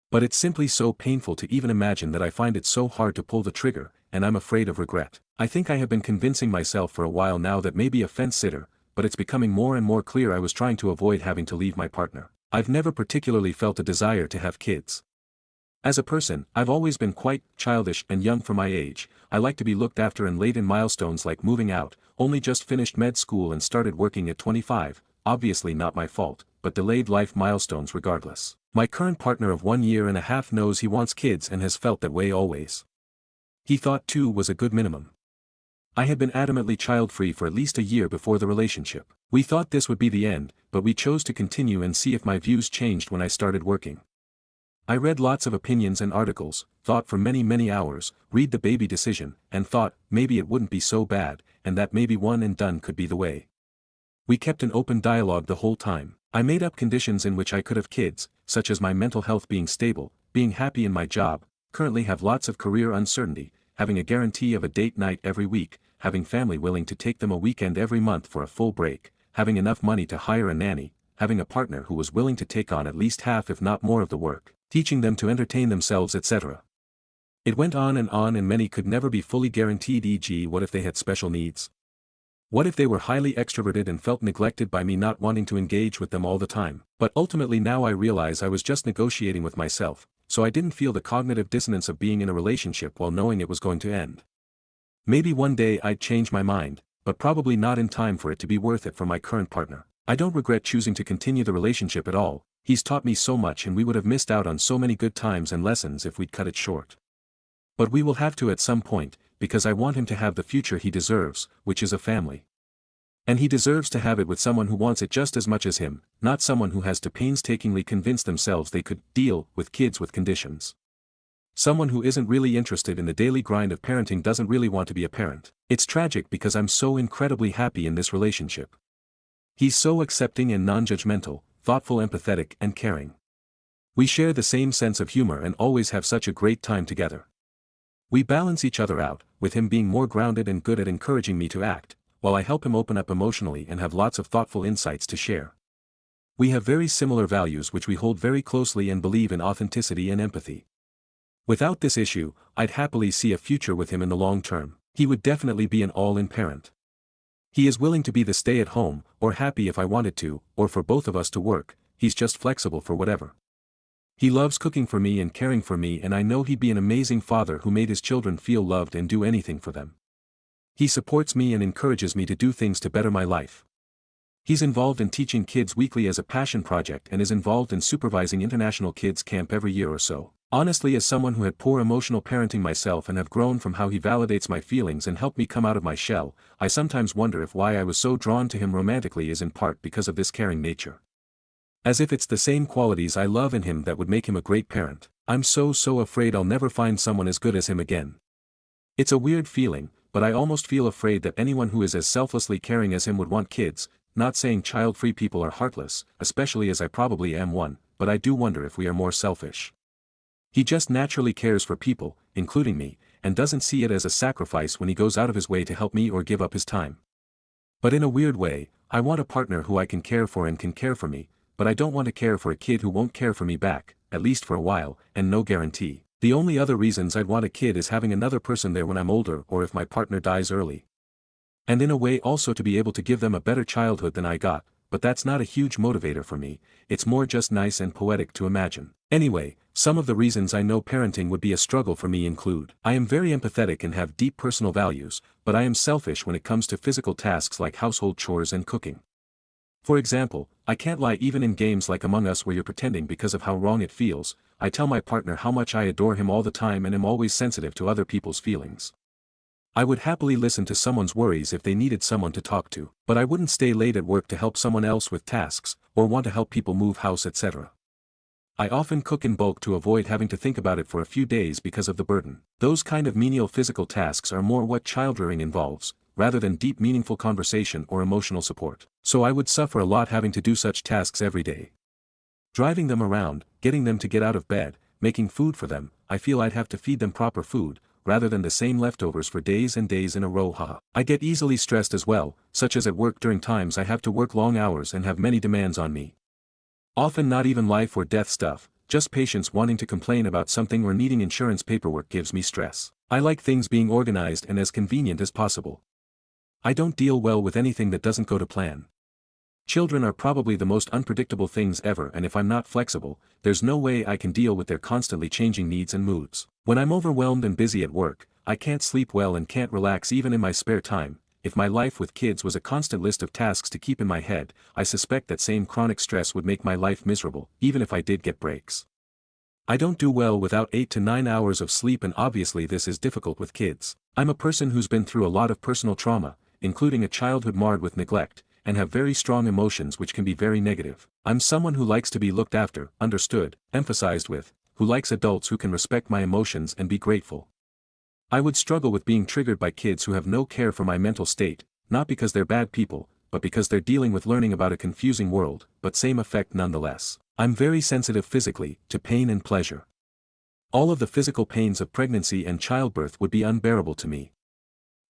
But it's simply so painful to even imagine that I find it so hard to pull the trigger, and I'm afraid of regret. I think I have been convincing myself for a while now that maybe a fence sitter, but it's becoming more and more clear I was trying to avoid having to leave my partner. I've never particularly felt a desire to have kids. As a person, I've always been quite childish and young for my age. I like to be looked after and late in milestones like moving out, only just finished med school and started working at 25, obviously not my fault, but delayed life milestones regardless. My current partner of 1 year and a half knows he wants kids and has felt that way always. He thought 2 was a good minimum. I had been adamantly child-free for at least a year before the relationship. We thought this would be the end, but we chose to continue and see if my views changed when I started working. I read lots of opinions and articles, thought for many hours, read the baby decision, and thought, maybe it wouldn't be so bad, and that maybe one and done could be the way. We kept an open dialogue the whole time. I made up conditions in which I could have kids, such as my mental health being stable, being happy in my job, currently have lots of career uncertainty, having a guarantee of a date night every week, having family willing to take them a weekend every month for a full break, having enough money to hire a nanny, having a partner who was willing to take on at least half if not more of the work, teaching them to entertain themselves, etc. It went on and many could never be fully guaranteed, e.g. what if they had special needs? What if they were highly extroverted and felt neglected by me not wanting to engage with them all the time? But ultimately now I realize I was just negotiating with myself, so I didn't feel the cognitive dissonance of being in a relationship while knowing it was going to end. Maybe one day I'd change my mind, but probably not in time for it to be worth it for my current partner. I don't regret choosing to continue the relationship at all. He's taught me so much and we would have missed out on so many good times and lessons if we'd cut it short. But we will have to at some point, because I want him to have the future he deserves, which is a family. And he deserves to have it with someone who wants it just as much as him, not someone who has to painstakingly convince themselves they could deal with kids with conditions. Someone who isn't really interested in the daily grind of parenting doesn't really want to be a parent. It's tragic because I'm so incredibly happy in this relationship. He's so accepting and non-judgmental, thoughtful, empathetic, and caring. We share the same sense of humor and always have such a great time together. We balance each other out, with him being more grounded and good at encouraging me to act, while I help him open up emotionally and have lots of thoughtful insights to share. We have very similar values which we hold very closely and believe in authenticity and empathy. Without this issue, I'd happily see a future with him in the long term. He would definitely be an all-in parent. He is willing to be the stay-at-home, or happy if I wanted to, or for both of us to work. He's just flexible for whatever. He loves cooking for me and caring for me, and I know he'd be an amazing father who made his children feel loved and do anything for them. He supports me and encourages me to do things to better my life. He's involved in teaching kids weekly as a passion project and is involved in supervising international kids camp every year or so. Honestly, as someone who had poor emotional parenting myself and have grown from how he validates my feelings and helped me come out of my shell, I sometimes wonder if why I was so drawn to him romantically is in part because of this caring nature. As if it's the same qualities I love in him that would make him a great parent. I'm so afraid I'll never find someone as good as him again. It's a weird feeling, but I almost feel afraid that anyone who is as selflessly caring as him would want kids. Not saying child-free people are heartless, especially as I probably am one, but I do wonder if we are more selfish. He just naturally cares for people, including me, and doesn't see it as a sacrifice when he goes out of his way to help me or give up his time. But in a weird way, I want a partner who I can care for and can care for me, but I don't want to care for a kid who won't care for me back, at least for a while, and no guarantee. The only other reasons I'd want a kid is having another person there when I'm older or if my partner dies early. And in a way also to be able to give them a better childhood than I got, but that's not a huge motivator for me, it's more just nice and poetic to imagine. Anyway, some of the reasons I know parenting would be a struggle for me include: I am very empathetic and have deep personal values, but I am selfish when it comes to physical tasks like household chores and cooking. For example, I can't lie even in games like Among Us where you're pretending because of how wrong it feels. I tell my partner how much I adore him all the time and am always sensitive to other people's feelings. I would happily listen to someone's worries if they needed someone to talk to, but I wouldn't stay late at work to help someone else with tasks, or want to help people move house, etc. I often cook in bulk to avoid having to think about it for a few days because of the burden. Those kind of menial physical tasks are more what childrearing involves, rather than deep meaningful conversation or emotional support. So I would suffer a lot having to do such tasks every day. Driving them around, getting them to get out of bed, making food for them, I feel I'd have to feed them proper food, rather than the same leftovers for days and days in a row. I get easily stressed as well, such as at work during times I have to work long hours and have many demands on me. Often not even life or death stuff, just patients wanting to complain about something or needing insurance paperwork gives me stress. I like things being organized and as convenient as possible. I don't deal well with anything that doesn't go to plan. Children are probably the most unpredictable things ever, and if I'm not flexible, there's no way I can deal with their constantly changing needs and moods. When I'm overwhelmed and busy at work, I can't sleep well and can't relax even in my spare time. If my life with kids was a constant list of tasks to keep in my head, I suspect that same chronic stress would make my life miserable, even if I did get breaks. I don't do well without 8 to 9 hours of sleep, and obviously this is difficult with kids. I'm a person who's been through a lot of personal trauma, including a childhood marred with neglect, and have very strong emotions which can be very negative. I'm someone who likes to be looked after, understood, emphasized with, who likes adults who can respect my emotions and be grateful. I would struggle with being triggered by kids who have no care for my mental state, not because they're bad people, but because they're dealing with learning about a confusing world, but same effect nonetheless. I'm very sensitive physically, to pain and pleasure. All of the physical pains of pregnancy and childbirth would be unbearable to me.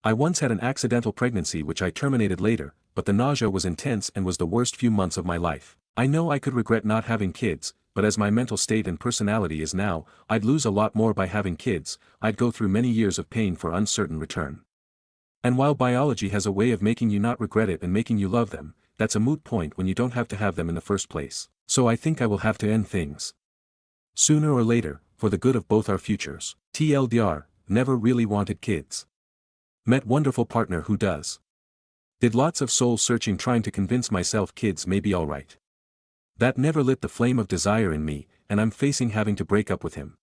I once had an accidental pregnancy which I terminated later, but the nausea was intense and was the worst few months of my life. I know I could regret not having kids, but as my mental state and personality is now, I'd lose a lot more by having kids. I'd go through many years of pain for uncertain return. And while biology has a way of making you not regret it and making you love them, that's a moot point when you don't have to have them in the first place. So I think I will have to end things sooner or later, for the good of both our futures. TLDR, never really wanted kids. Met wonderful partner who does. Did lots of soul searching trying to convince myself kids may be alright. That never lit the flame of desire in me, and I'm facing having to break up with him.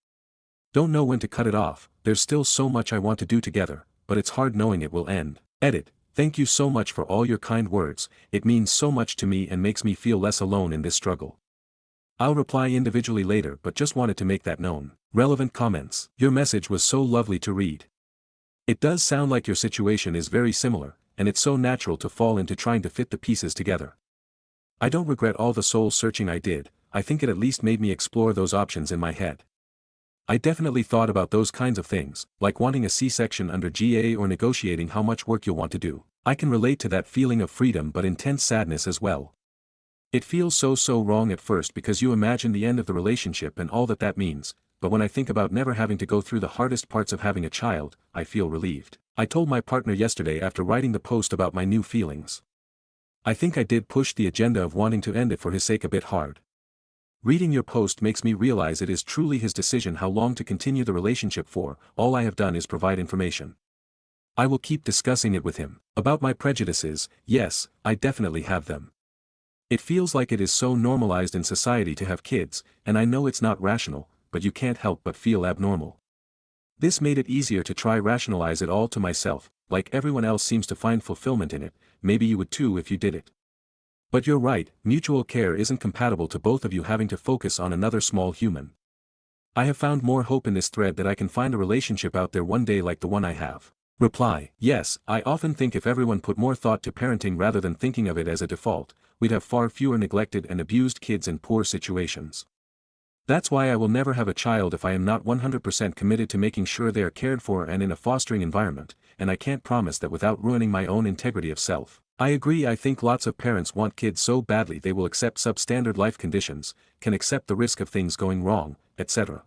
Don't know when to cut it off. There's still so much I want to do together, but it's hard knowing it will end. Edit. Thank you so much for all your kind words, it means so much to me and makes me feel less alone in this struggle. I'll reply individually later, but just wanted to make that known. Relevant comments. Your message was so lovely to read. It does sound like your situation is very similar, and it's so natural to fall into trying to fit the pieces together. I don't regret all the soul searching I did. I think it at least made me explore those options in my head. I definitely thought about those kinds of things, like wanting a C-section under GA or negotiating how much work you'll want to do. I can relate to that feeling of freedom but intense sadness as well. It feels so wrong at first because you imagine the end of the relationship and all that means, but when I think about never having to go through the hardest parts of having a child, I feel relieved. I told my partner yesterday after writing the post about my new feelings. I think I did push the agenda of wanting to end it for his sake a bit hard. Reading your post makes me realize it is truly his decision how long to continue the relationship for. All I have done is provide information. I will keep discussing it with him. About my prejudices, yes, I definitely have them. It feels like it is so normalized in society to have kids, and I know it's not rational, but you can't help but feel abnormal. This made it easier to try rationalize it all to myself, like everyone else seems to find fulfillment in it. Maybe you would too if you did it. But you're right, mutual care isn't compatible to both of you having to focus on another small human. I have found more hope in this thread that I can find a relationship out there one day like the one I have. Reply. Yes, I often think if everyone put more thought to parenting rather than thinking of it as a default, we'd have far fewer neglected and abused kids in poor situations. That's why I will never have a child if I am not 100% committed to making sure they are cared for and in a fostering environment, and I can't promise that without ruining my own integrity of self. I agree. I think lots of parents want kids so badly they will accept substandard life conditions, can accept the risk of things going wrong, etc.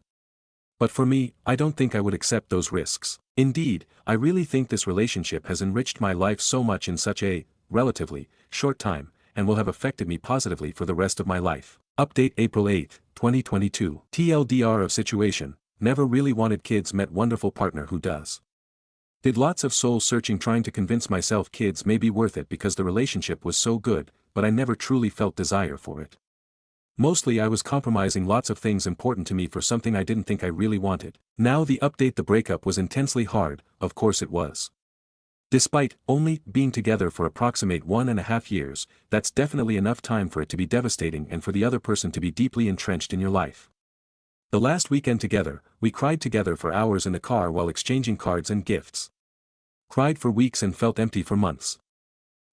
But for me, I don't think I would accept those risks. Indeed, I really think this relationship has enriched my life so much in such a, relatively, short time, and will have affected me positively for the rest of my life. Update April 8, 2022. TLDR of situation, never really wanted kids, met wonderful partner who does. Did lots of soul searching trying to convince myself kids may be worth it because the relationship was so good, but I never truly felt desire for it. Mostly I was compromising lots of things important to me for something I didn't think I really wanted. Now the update, the breakup was intensely hard, of course it was. Despite only being together for approximate 1.5 years, that's definitely enough time for it to be devastating and for the other person to be deeply entrenched in your life. The last weekend together, we cried together for hours in the car while exchanging cards and gifts. Cried for weeks and felt empty for months.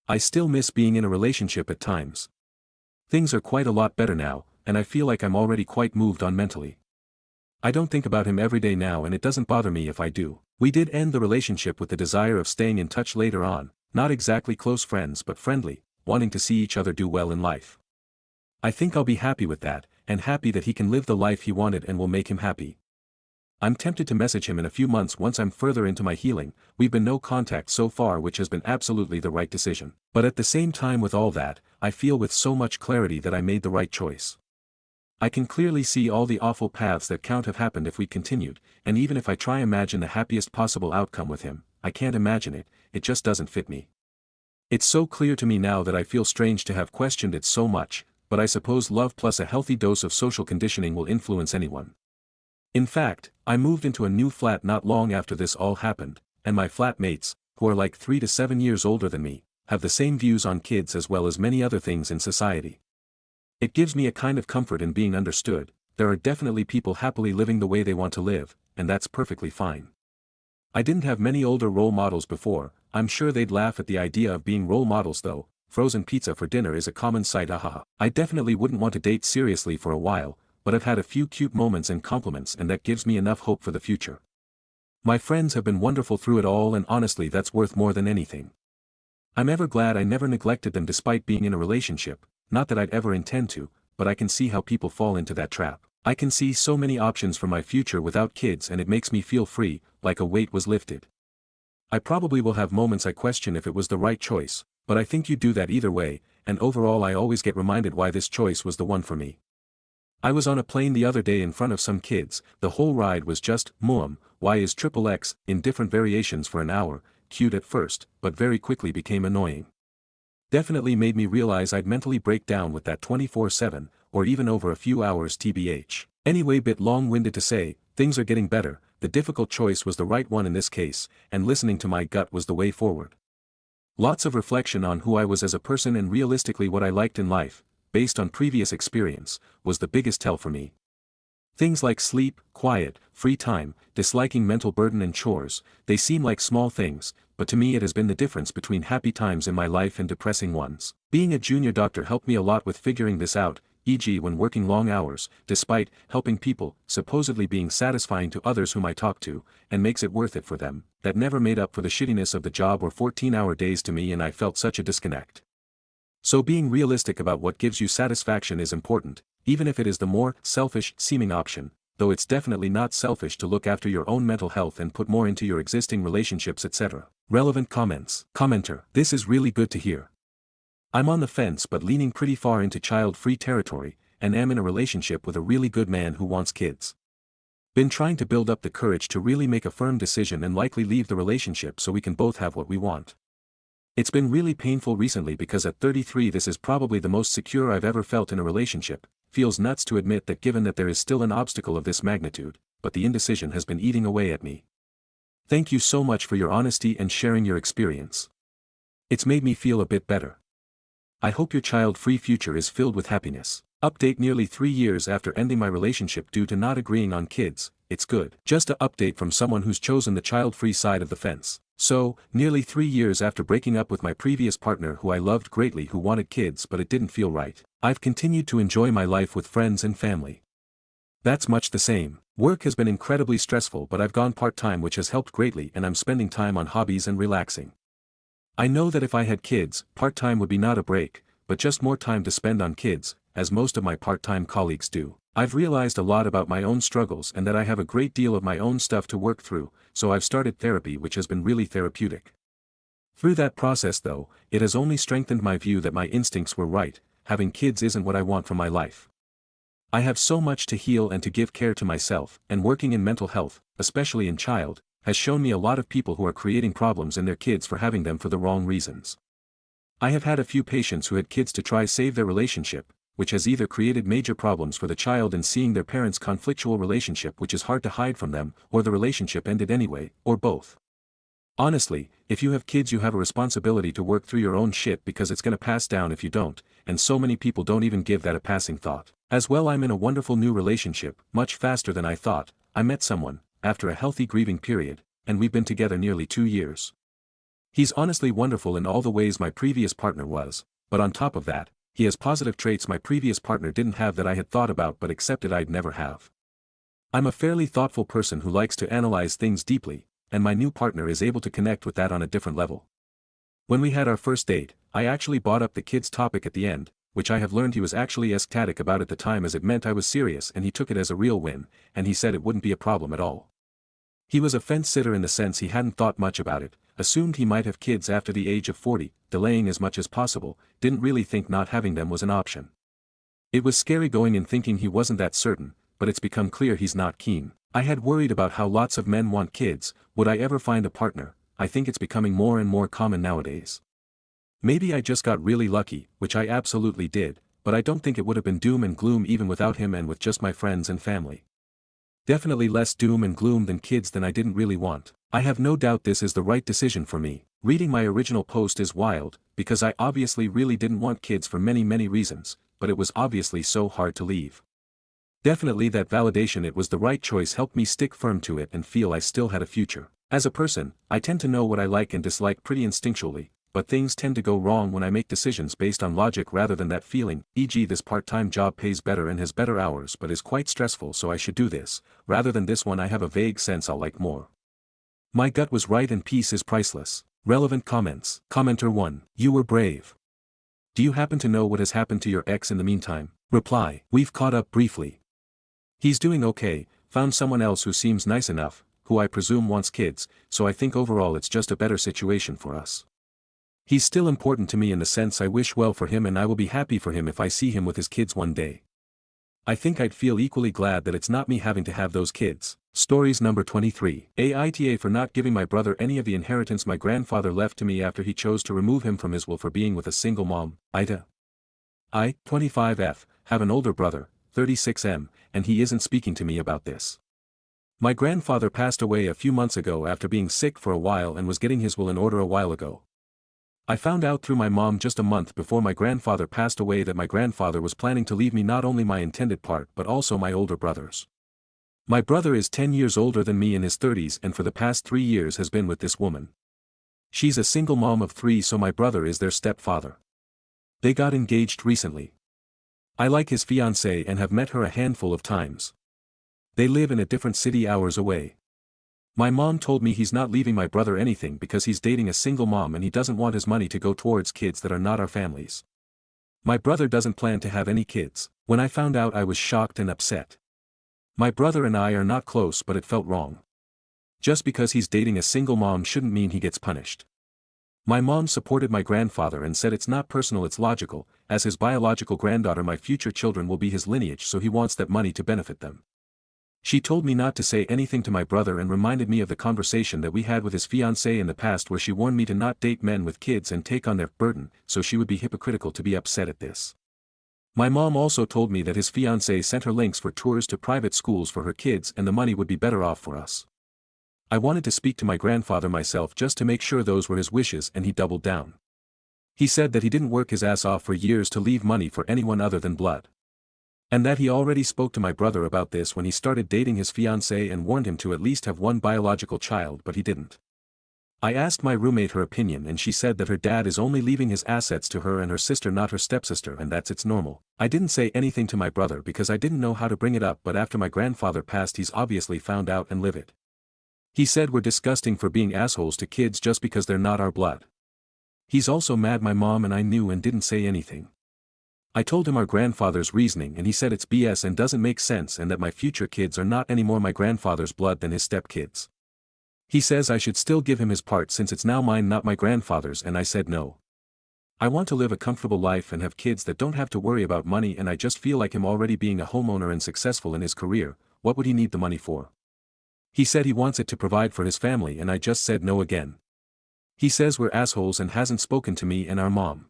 I still miss being in a relationship at times. Things are quite a lot better now, and I feel like I'm already quite moved on mentally. I don't think about him every day now and it doesn't bother me if I do. We did end the relationship with the desire of staying in touch later on, not exactly close friends but friendly, wanting to see each other do well in life. I think I'll be happy with that, and happy that he can live the life he wanted and will make him happy. I'm tempted to message him in a few months once I'm further into my healing. We've been no contact so far, which has been absolutely the right decision. But at the same time, with all that, I feel with so much clarity that I made the right choice. I can clearly see all the awful paths that can't have happened if we continued, and even if I try imagine the happiest possible outcome with him, I can't imagine it, it just doesn't fit me. It's so clear to me now that I feel strange to have questioned it so much, but I suppose love plus a healthy dose of social conditioning will influence anyone. In fact, I moved into a new flat not long after this all happened, and my flatmates, who are like 3 to 7 years older than me, have the same views on kids as well as many other things in society. It gives me a kind of comfort in being understood. There are definitely people happily living the way they want to live, and that's perfectly fine. I didn't have many older role models before. I'm sure they'd laugh at the idea of being role models though. Frozen pizza for dinner is a common sight, ahaha. I definitely wouldn't want to date seriously for a while, but I've had a few cute moments and compliments, and that gives me enough hope for the future. My friends have been wonderful through it all, and honestly that's worth more than anything. I'm ever glad I never neglected them despite being in a relationship, not that I'd ever intend to, but I can see how people fall into that trap. I can see so many options for my future without kids, and it makes me feel free, like a weight was lifted. I probably will have moments I question if it was the right choice, but I think you do that either way, and overall I always get reminded why this choice was the one for me. I was on a plane the other day in front of some kids. The whole ride was just, muum, why is XXX, in different variations for an hour, cute at first, but very quickly became annoying. Definitely made me realize I'd mentally break down with that 24/7, or even over a few hours tbh. Anyway, bit long-winded to say, things are getting better, the difficult choice was the right one in this case, and listening to my gut was the way forward. Lots of reflection on who I was as a person and realistically what I liked in life, based on previous experience, was the biggest tell for me. Things like sleep, quiet, free time, disliking mental burden and chores, they seem like small things, but to me it has been the difference between happy times in my life and depressing ones. Being a junior doctor helped me a lot with figuring this out, e.g. when working long hours, despite helping people, supposedly being satisfying to others whom I talk to, and makes it worth it for them, that never made up for the shittiness of the job or 14-hour days to me, and I felt such a disconnect. So being realistic about what gives you satisfaction is important, even if it is the more selfish-seeming option, though it's definitely not selfish to look after your own mental health and put more into your existing relationships, etc. Relevant comments. Commenter: this is really good to hear. I'm on the fence but leaning pretty far into child-free territory, and am in a relationship with a really good man who wants kids. Been trying to build up the courage to really make a firm decision and likely leave the relationship so we can both have what we want. It's been really painful recently because at 33 this is probably the most secure I've ever felt in a relationship. Feels nuts to admit that given that there is still an obstacle of this magnitude, but the indecision has been eating away at me. Thank you so much for your honesty and sharing your experience. It's made me feel a bit better. I hope your child-free future is filled with happiness. Update: nearly 3 years after ending my relationship due to not agreeing on kids, it's good. Just a update from someone who's chosen the child-free side of the fence. So, nearly 3 years after breaking up with my previous partner who I loved greatly, who wanted kids but it didn't feel right, I've continued to enjoy my life with friends and family. That's much the same. Work has been incredibly stressful, but I've gone part-time, which has helped greatly, and I'm spending time on hobbies and relaxing. I know that if I had kids, part-time would be not a break, but just more time to spend on kids, as most of my part-time colleagues do. I've realized a lot about my own struggles and that I have a great deal of my own stuff to work through, so I've started therapy, which has been really therapeutic. Through that process though, it has only strengthened my view that my instincts were right. Having kids isn't what I want from my life. I have so much to heal and to give care to myself, and working in mental health, especially in child, has shown me a lot of people who are creating problems in their kids for having them for the wrong reasons. I have had a few patients who had kids to try save their relationship, which has either created major problems for the child in seeing their parents' conflictual relationship, which is hard to hide from them, or the relationship ended anyway, or both. Honestly, if you have kids you have a responsibility to work through your own shit because it's gonna pass down if you don't, and so many people don't even give that a passing thought. As well, I'm in a wonderful new relationship, much faster than I thought. I met someone, after a healthy grieving period, and we've been together nearly 2 years. He's honestly wonderful in all the ways my previous partner was, but on top of that, he has positive traits my previous partner didn't have that I had thought about but accepted I'd never have. I'm a fairly thoughtful person who likes to analyze things deeply, and my new partner is able to connect with that on a different level. When we had our first date, I actually brought up the kids topic at the end, which I have learned he was actually ecstatic about at the time as it meant I was serious and he took it as a real win, and he said it wouldn't be a problem at all. He was a fence-sitter in the sense he hadn't thought much about it, assumed he might have kids after the age of 40, delaying as much as possible, didn't really think not having them was an option. It was scary going in thinking he wasn't that certain, but it's become clear he's not keen. I had worried about how lots of men want kids, would I ever find a partner? I think it's becoming more and more common nowadays. Maybe I just got really lucky, which I absolutely did, but I don't think it would have been doom and gloom even without him and with just my friends and family. Definitely less doom and gloom than kids than I didn't really want. I have no doubt this is the right decision for me. Reading my original post is wild, because I obviously really didn't want kids for many reasons, but it was obviously so hard to leave. Definitely that validation it was the right choice helped me stick firm to it and feel I still had a future. As a person, I tend to know what I like and dislike pretty instinctually, but things tend to go wrong when I make decisions based on logic rather than that feeling, e.g. this part-time job pays better and has better hours but is quite stressful so I should do this, rather than this one I have a vague sense I'll like more. My gut was right and peace is priceless. Relevant comments. Commenter 1. You were brave. Do you happen to know what has happened to your ex in the meantime? Reply. We've caught up briefly. He's doing okay, found someone else who seems nice enough, who I presume wants kids, so I think overall it's just a better situation for us. He's still important to me in the sense I wish well for him and I will be happy for him if I see him with his kids one day. I think I'd feel equally glad that it's not me having to have those kids. Stories number 23. Aita for not giving my brother any of the inheritance my grandfather left to me after he chose to remove him from his will for being with a single mom. Aita. I, 25F, have an older brother, 36M, and he isn't speaking to me about this. My grandfather passed away a few months ago after being sick for a while and was getting his will in order a while ago. I found out through my mom just a month before my grandfather passed away that my grandfather was planning to leave me not only my intended part but also my older brothers. My brother is 10 years older than me in his 30s and for the past 3 years has been with this woman. She's a single mom of 3 so my brother is their stepfather. They got engaged recently. I like his fiancée and have met her a handful of times. They live in a different city hours away. My mom told me he's not leaving my brother anything because he's dating a single mom and he doesn't want his money to go towards kids that are not our families. My brother doesn't plan to have any kids. When I found out I was shocked and upset. My brother and I are not close but it felt wrong. Just because he's dating a single mom shouldn't mean he gets punished. My mom supported my grandfather and said it's not personal it's logical, as his biological granddaughter my future children will be his lineage so he wants that money to benefit them. She told me not to say anything to my brother and reminded me of the conversation that we had with his fiancée in the past where she warned me to not date men with kids and take on their burden, so she would be hypocritical to be upset at this. My mom also told me that his fiancée sent her links for tours to private schools for her kids and the money would be better off for us. I wanted to speak to my grandfather myself just to make sure those were his wishes and he doubled down. He said that he didn't work his ass off for years to leave money for anyone other than blood. And that he already spoke to my brother about this when he started dating his fiancée and warned him to at least have one biological child but he didn't. I asked my roommate her opinion and she said that her dad is only leaving his assets to her and her sister not her stepsister and that's it's normal. I didn't say anything to my brother because I didn't know how to bring it up but after my grandfather passed he's obviously found out and livid. He said we're disgusting for being assholes to kids just because they're not our blood. He's also mad my mom and I knew and didn't say anything. I told him our grandfather's reasoning and he said it's BS and doesn't make sense and that my future kids are not any more my grandfather's blood than his stepkids. He says I should still give him his part since it's now mine not my grandfather's and I said no. I want to live a comfortable life and have kids that don't have to worry about money and I just feel like him already being a homeowner and successful in his career, what would he need the money for? He said he wants it to provide for his family and I just said no again. He says we're assholes and hasn't spoken to me and our mom.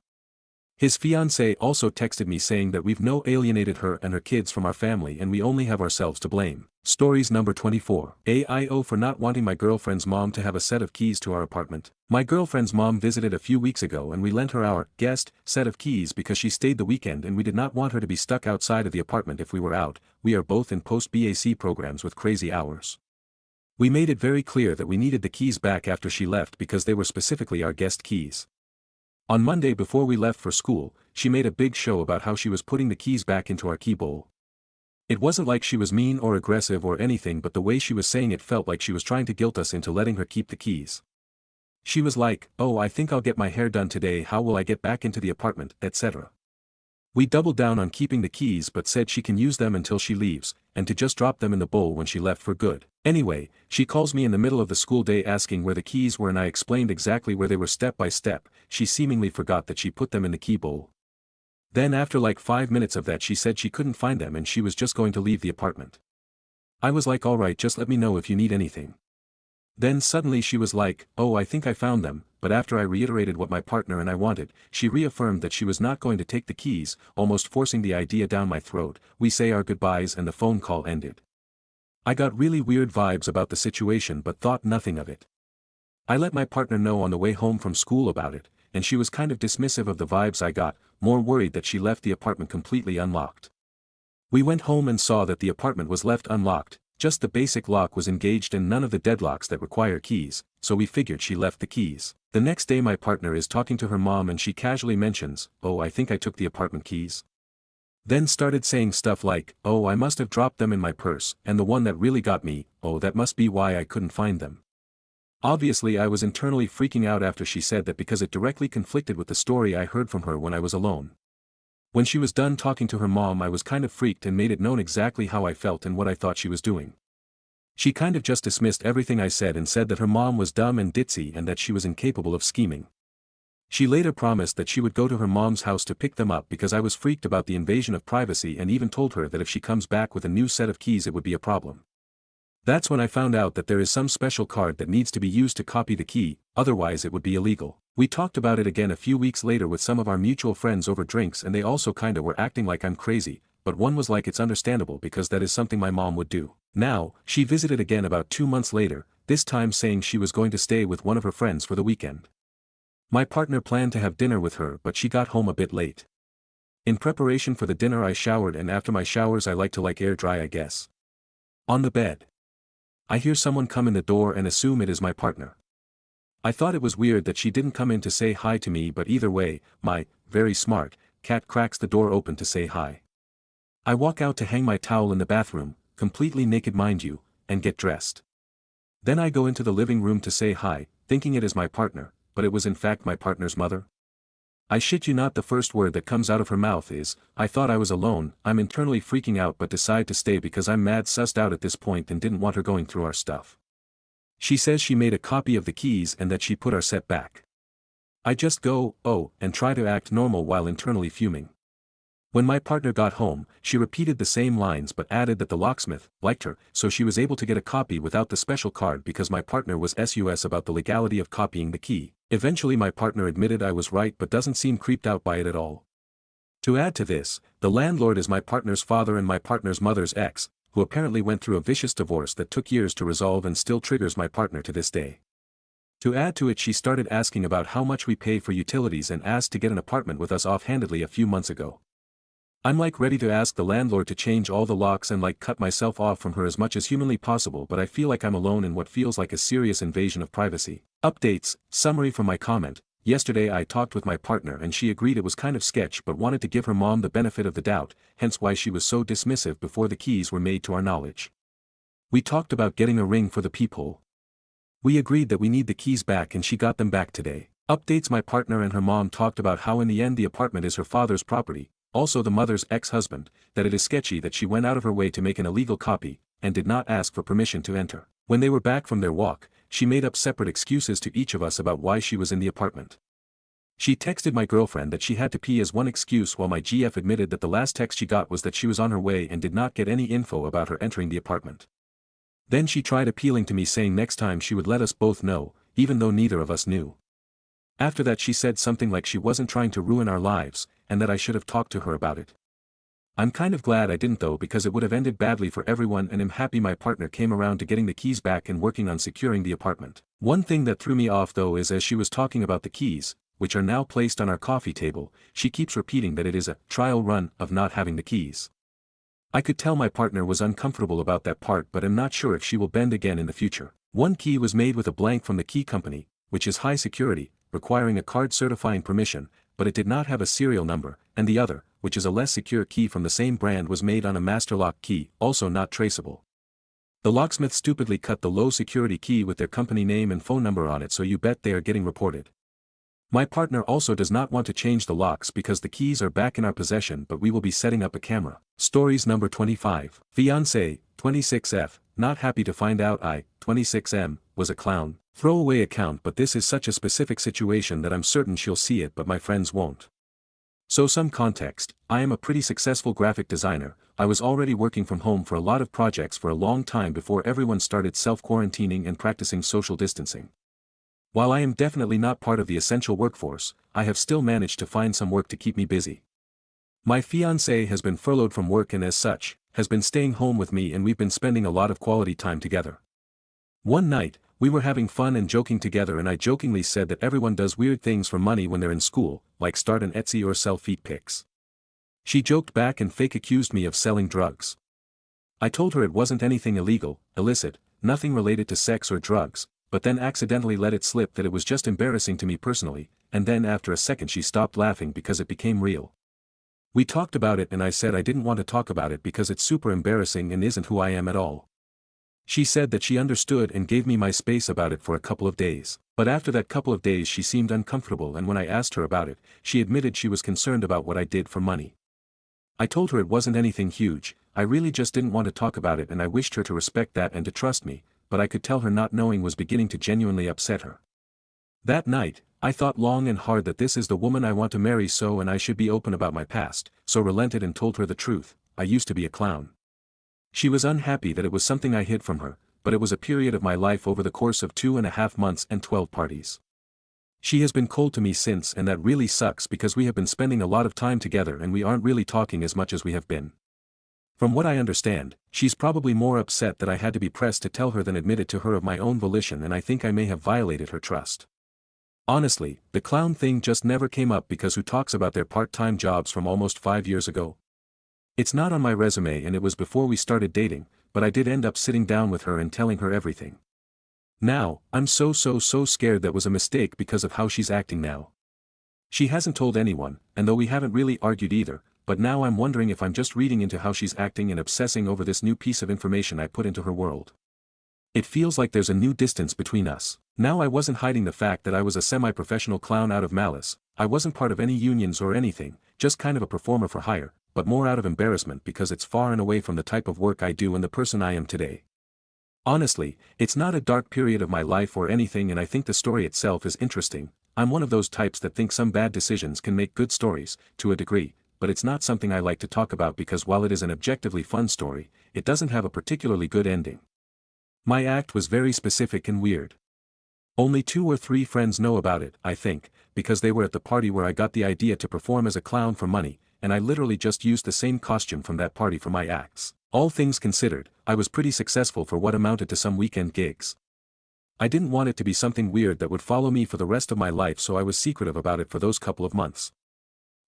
His fiancée also texted me saying that we've no alienated her and her kids from our family and we only have ourselves to blame. Stories number 24. AIO for not wanting my girlfriend's mom to have a set of keys to our apartment. My girlfriend's mom visited a few weeks ago and we lent her our guest set of keys because she stayed the weekend and we did not want her to be stuck outside of the apartment if we were out. We are both in post-BAC programs with crazy hours. We made it very clear that we needed the keys back after she left because they were specifically our guest keys. On Monday before we left for school, she made a big show about how she was putting the keys back into our key bowl. It wasn't like she was mean or aggressive or anything but the way she was saying it felt like she was trying to guilt us into letting her keep the keys. She was like, "Oh, I think I'll get my hair done today, how will I get back into the apartment, etc." We doubled down on keeping the keys but said she can use them until she leaves, and to just drop them in the bowl when she left for good. Anyway, she calls me in the middle of the school day asking where the keys were and I explained exactly where they were step by step. She seemingly forgot that she put them in the key bowl. Then after like 5 minutes of that she said she couldn't find them and she was just going to leave the apartment. I was like, alright, just let me know if you need anything. Then suddenly she was like, oh, I think I found them, but after I reiterated what my partner and I wanted, she reaffirmed that she was not going to take the keys, almost forcing the idea down my throat. We say our goodbyes and the phone call ended. I got really weird vibes about the situation but thought nothing of it. I let my partner know on the way home from school about it, and she was kind of dismissive of the vibes I got, more worried that she left the apartment completely unlocked. We went home and saw that the apartment was left unlocked, just the basic lock was engaged and none of the deadlocks that require keys, so we figured she left the keys. The next day my partner is talking to her mom and she casually mentions, oh, I think I took the apartment keys. Then started saying stuff like, oh, I must have dropped them in my purse, and the one that really got me, oh, that must be why I couldn't find them. Obviously I was internally freaking out after she said that because it directly conflicted with the story I heard from her when I was alone. When she was done talking to her mom I was kind of freaked and made it known exactly how I felt and what I thought she was doing. She kind of just dismissed everything I said and said that her mom was dumb and ditzy and that she was incapable of scheming. She later promised that she would go to her mom's house to pick them up because I was freaked about the invasion of privacy and even told her that if she comes back with a new set of keys it would be a problem. That's when I found out that there is some special card that needs to be used to copy the key, otherwise it would be illegal. We talked about it again a few weeks later with some of our mutual friends over drinks and they also kinda were acting like I'm crazy, but one was like it's understandable because that is something my mom would do. Now, she visited again about 2 months later, this time saying she was going to stay with one of her friends for the weekend. My partner planned to have dinner with her but she got home a bit late. In preparation for the dinner I showered and after my showers I like to air dry I guess. On the bed. I hear someone come in the door and assume it is my partner. I thought it was weird that she didn't come in to say hi to me but either way, my, very smart, cat cracks the door open to say hi. I walk out to hang my towel in the bathroom, completely naked mind you, and get dressed. Then I go into the living room to say hi, thinking it is my partner, but it was in fact my partner's mother. I shit you not, the first word that comes out of her mouth is, I thought I was alone. I'm internally freaking out but decide to stay because I'm mad sussed out at this point and didn't want her going through our stuff. She says she made a copy of the keys and that she put our set back. I just go, oh, and try to act normal while internally fuming. When my partner got home, she repeated the same lines but added that the locksmith liked her, so she was able to get a copy without the special card because my partner was sus about the legality of copying the key. Eventually my partner admitted I was right but doesn't seem creeped out by it at all. To add to this, the landlord is my partner's father and my partner's mother's ex, who apparently went through a vicious divorce that took years to resolve and still triggers my partner to this day. To add to it, she started asking about how much we pay for utilities and asked to get an apartment with us offhandedly a few months ago. I'm ready to ask the landlord to change all the locks and cut myself off from her as much as humanly possible, but I feel like I'm alone in what feels like a serious invasion of privacy. Updates, summary from my comment. Yesterday I talked with my partner and she agreed it was kind of sketch but wanted to give her mom the benefit of the doubt, hence why she was so dismissive before the keys were made to our knowledge. We talked about getting a ring for the peephole. We agreed that we need the keys back and she got them back today. Updates, my partner and her mom talked about how in the end the apartment is her father's property, also the mother's ex-husband, that it is sketchy that she went out of her way to make an illegal copy, and did not ask for permission to enter. When they were back from their walk, she made up separate excuses to each of us about why she was in the apartment. She texted my girlfriend that she had to pee as one excuse while my GF admitted that the last text she got was that she was on her way and did not get any info about her entering the apartment. Then she tried appealing to me saying next time she would let us both know, even though neither of us knew. After that she said something like she wasn't trying to ruin our lives, and that I should have talked to her about it. I'm kind of glad I didn't though because it would have ended badly for everyone and am happy my partner came around to getting the keys back and working on securing the apartment. One thing that threw me off though is as she was talking about the keys, which are now placed on our coffee table, she keeps repeating that it is a trial run of not having the keys. I could tell my partner was uncomfortable about that part but am not sure if she will bend again in the future. One key was made with a blank from the key company, which is high security, requiring a card certifying permission, but it did not have a serial number, and the other, which is a less secure key from the same brand, was made on a master lock key, also not traceable. The locksmith stupidly cut the low security key with their company name and phone number on it, so you bet they are getting reported. My partner also does not want to change the locks because the keys are back in our possession, but we will be setting up a camera. Stories number 25. Fiancé, 26F, not happy to find out I, 26M, was a clown. Throwaway account, but this is such a specific situation that I'm certain she'll see it but my friends won't. So some context, I am a pretty successful graphic designer. I was already working from home for a lot of projects for a long time before everyone started self-quarantining and practicing social distancing. While I am definitely not part of the essential workforce, I have still managed to find some work to keep me busy. My fiancé has been furloughed from work and as such, has been staying home with me and we've been spending a lot of quality time together. One night, we were having fun and joking together and I jokingly said that everyone does weird things for money when they're in school, like start an Etsy or sell feet pics. She joked back and fake accused me of selling drugs. I told her it wasn't anything illegal, illicit, nothing related to sex or drugs, but then accidentally let it slip that it was just embarrassing to me personally, and then after a second she stopped laughing because it became real. We talked about it and I said I didn't want to talk about it because it's super embarrassing and isn't who I am at all. She said that she understood and gave me my space about it for a couple of days, but after that couple of days she seemed uncomfortable and when I asked her about it, she admitted she was concerned about what I did for money. I told her it wasn't anything huge, I really just didn't want to talk about it and I wished her to respect that and to trust me, but I could tell her not knowing was beginning to genuinely upset her. That night, I thought long and hard that this is the woman I want to marry and I should be open about my past, so relented and told her the truth, I used to be a clown. She was unhappy that it was something I hid from her, but it was a period of my life over the course of 2.5 months and 12 parties. She has been cold to me since and that really sucks because we have been spending a lot of time together and we aren't really talking as much as we have been. From what I understand, she's probably more upset that I had to be pressed to tell her than admit it to her of my own volition and I think I may have violated her trust. Honestly, the clown thing just never came up because who talks about their part-time jobs from almost 5 years ago? It's not on my resume and it was before we started dating, but I did end up sitting down with her and telling her everything. Now, I'm so scared that was a mistake because of how she's acting now. She hasn't told anyone, and though we haven't really argued either, but now I'm wondering if I'm just reading into how she's acting and obsessing over this new piece of information I put into her world. It feels like there's a new distance between us. Now I wasn't hiding the fact that I was a semi-professional clown out of malice, I wasn't part of any unions or anything, just kind of a performer for hire, but more out of embarrassment because it's far and away from the type of work I do and the person I am today. Honestly, it's not a dark period of my life or anything and I think the story itself is interesting. I'm one of those types that think some bad decisions can make good stories, to a degree, but it's not something I like to talk about because while it is an objectively fun story, it doesn't have a particularly good ending. My act was very specific and weird. Only 2 or 3 friends know about it, I think, because they were at the party where I got the idea to perform as a clown for money, and I literally just used the same costume from that party for my acts. All things considered, I was pretty successful for what amounted to some weekend gigs. I didn't want it to be something weird that would follow me for the rest of my life, so I was secretive about it for those couple of months.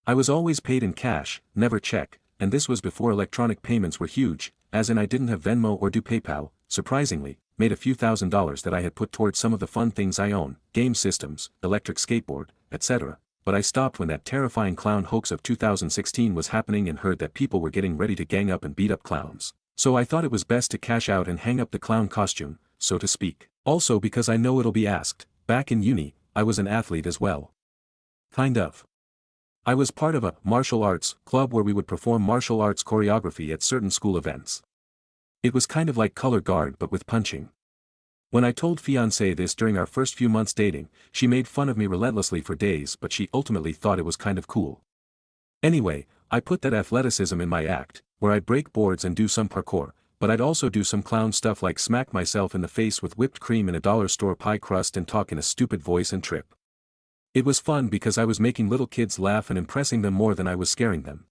I was always paid in cash, never check, and this was before electronic payments were huge, as in I didn't have Venmo or do PayPal. Surprisingly, made a few $1,000s that I had put towards some of the fun things I own, game systems, electric skateboard, etc. But I stopped when that terrifying clown hoax of 2016 was happening and heard that people were getting ready to gang up and beat up clowns. So I thought it was best to cash out and hang up the clown costume, so to speak. Also because I know it'll be asked, back in uni, I was an athlete as well. Kind of. I was part of a martial arts club where we would perform martial arts choreography at certain school events. It was kind of like color guard but with punching. When I told fiancé this during our first few months dating, she made fun of me relentlessly for days but she ultimately thought it was kind of cool. Anyway, I put that athleticism in my act, where I'd break boards and do some parkour, but I'd also do some clown stuff like smack myself in the face with whipped cream in a dollar store pie crust and talk in a stupid voice and trip. It was fun because I was making little kids laugh and impressing them more than I was scaring them.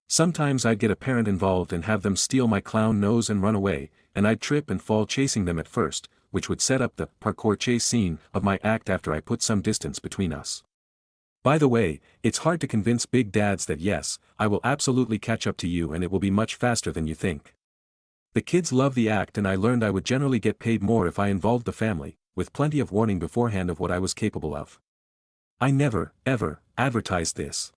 Sometimes I'd get a parent involved and have them steal my clown nose and run away, and I'd trip and fall chasing them at first, which would set up the parkour chase scene of my act after I put some distance between us. By the way, it's hard to convince big dads that yes, I will absolutely catch up to you and it will be much faster than you think. The kids love the act and I learned I would generally get paid more if I involved the family, with plenty of warning beforehand of what I was capable of. I never, ever, advertised this.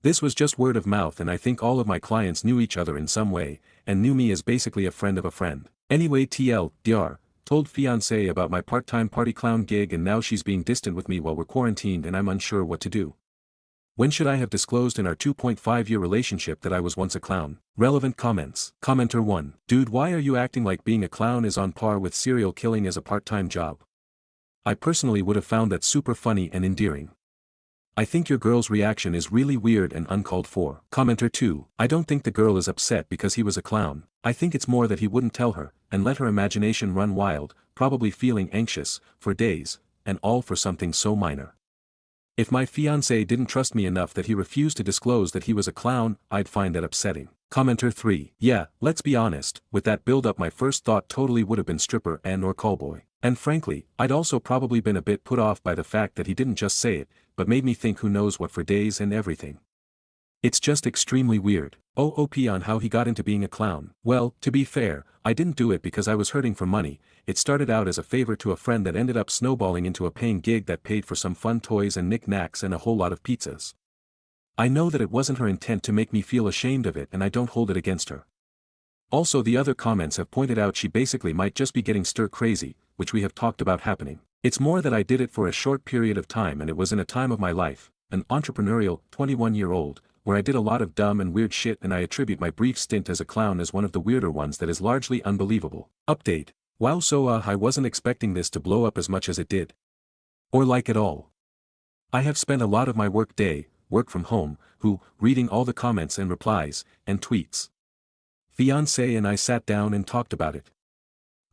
This was just word of mouth and I think all of my clients knew each other in some way, and knew me as basically a friend of a friend. Anyway TLDR, told fiancé about my part-time party clown gig and now she's being distant with me while we're quarantined and I'm unsure what to do. When should I have disclosed in our 2.5-year relationship that I was once a clown? Relevant comments. Commenter 1. Dude, why are you acting like being a clown is on par with serial killing as a part-time job? I personally would have found that super funny and endearing. I think your girl's reaction is really weird and uncalled for. Commenter 2. I don't think the girl is upset because he was a clown. I think it's more that he wouldn't tell her, and let her imagination run wild, probably feeling anxious, for days, and all for something so minor. If my fiancé didn't trust me enough that he refused to disclose that he was a clown, I'd find that upsetting. Commenter 3. Yeah, let's be honest, with that build-up my first thought totally would have been stripper and or callboy. And frankly, I'd also probably been a bit put off by the fact that he didn't just say it, but made me think who knows what for days and everything. It's just extremely weird. OOP on how he got into being a clown. Well, to be fair, I didn't do it because I was hurting for money. It started out as a favor to a friend that ended up snowballing into a paying gig that paid for some fun toys and knickknacks and a whole lot of pizzas. I know that it wasn't her intent to make me feel ashamed of it and I don't hold it against her. Also, the other comments have pointed out she basically might just be getting stir crazy, which we have talked about happening. It's more that I did it for a short period of time and it was in a time of my life, an entrepreneurial, 21-year-old, where I did a lot of dumb and weird shit and I attribute my brief stint as a clown as one of the weirder ones that is largely unbelievable. Update. Wow, so I wasn't expecting this to blow up as much as it did. Or like at all. I have spent a lot of my work from home, reading all the comments and replies, and tweets. Fiancé and I sat down and talked about it.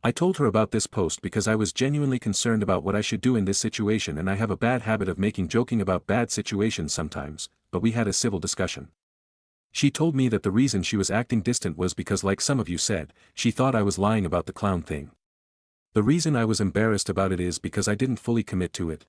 I told her about this post because I was genuinely concerned about what I should do in this situation and I have a bad habit of making joking about bad situations sometimes, but we had a civil discussion. She told me that the reason she was acting distant was because, like some of you said, she thought I was lying about the clown thing. The reason I was embarrassed about it is because I didn't fully commit to it.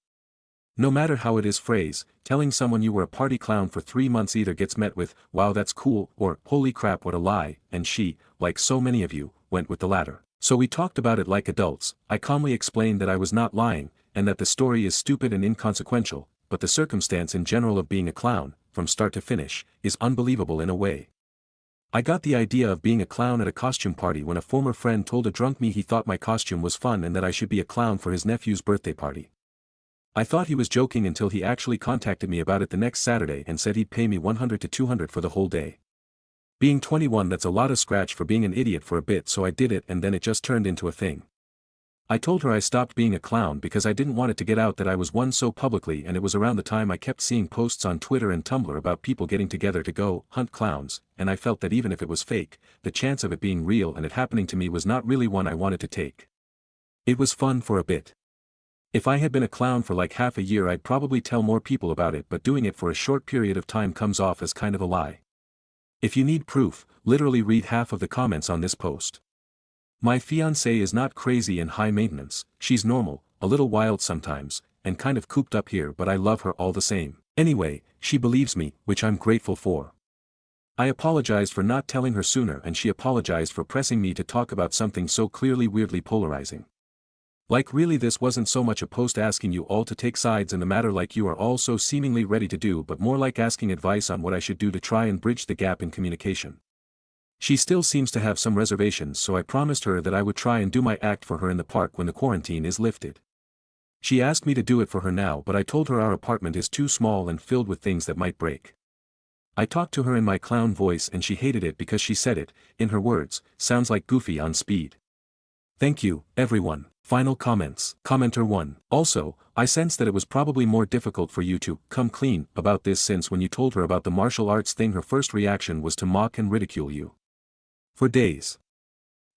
No matter how it is phrased, telling someone you were a party clown for 3 months either gets met with, wow that's cool, or holy crap what a lie, and she, like so many of you, went with the latter. So we talked about it like adults. I calmly explained that I was not lying, and that the story is stupid and inconsequential, but the circumstance in general of being a clown, from start to finish, is unbelievable in a way. I got the idea of being a clown at a costume party when a former friend told a drunk me he thought my costume was fun and that I should be a clown for his nephew's birthday party. I thought he was joking until he actually contacted me about it the next Saturday and said he'd pay me $100 to $200 for the whole day. Being 21, that's a lot of scratch for being an idiot for a bit, so I did it and then it just turned into a thing. I told her I stopped being a clown because I didn't want it to get out that I was one so publicly, and it was around the time I kept seeing posts on Twitter and Tumblr about people getting together to go hunt clowns, and I felt that even if it was fake, the chance of it being real and it happening to me was not really one I wanted to take. It was fun for a bit. If I had been a clown for like half a year I'd probably tell more people about it, but doing it for a short period of time comes off as kind of a lie. If you need proof, literally read half of the comments on this post. My fiancée is not crazy and high maintenance, she's normal, a little wild sometimes, and kind of cooped up here, but I love her all the same. Anyway, she believes me, which I'm grateful for. I apologized for not telling her sooner and she apologized for pressing me to talk about something so clearly weirdly polarizing. Like really, this wasn't so much a post asking you all to take sides in the matter like you are all so seemingly ready to do, but more like asking advice on what I should do to try and bridge the gap in communication. She still seems to have some reservations, so I promised her that I would try and do my act for her in the park when the quarantine is lifted. She asked me to do it for her now, but I told her our apartment is too small and filled with things that might break. I talked to her in my clown voice and she hated it because she said it, in her words, sounds like Goofy on speed. Thank you, everyone. Final comments. Commenter 1. Also, I sense that it was probably more difficult for you to come clean about this, since when you told her about the martial arts thing her first reaction was to mock and ridicule you. For days.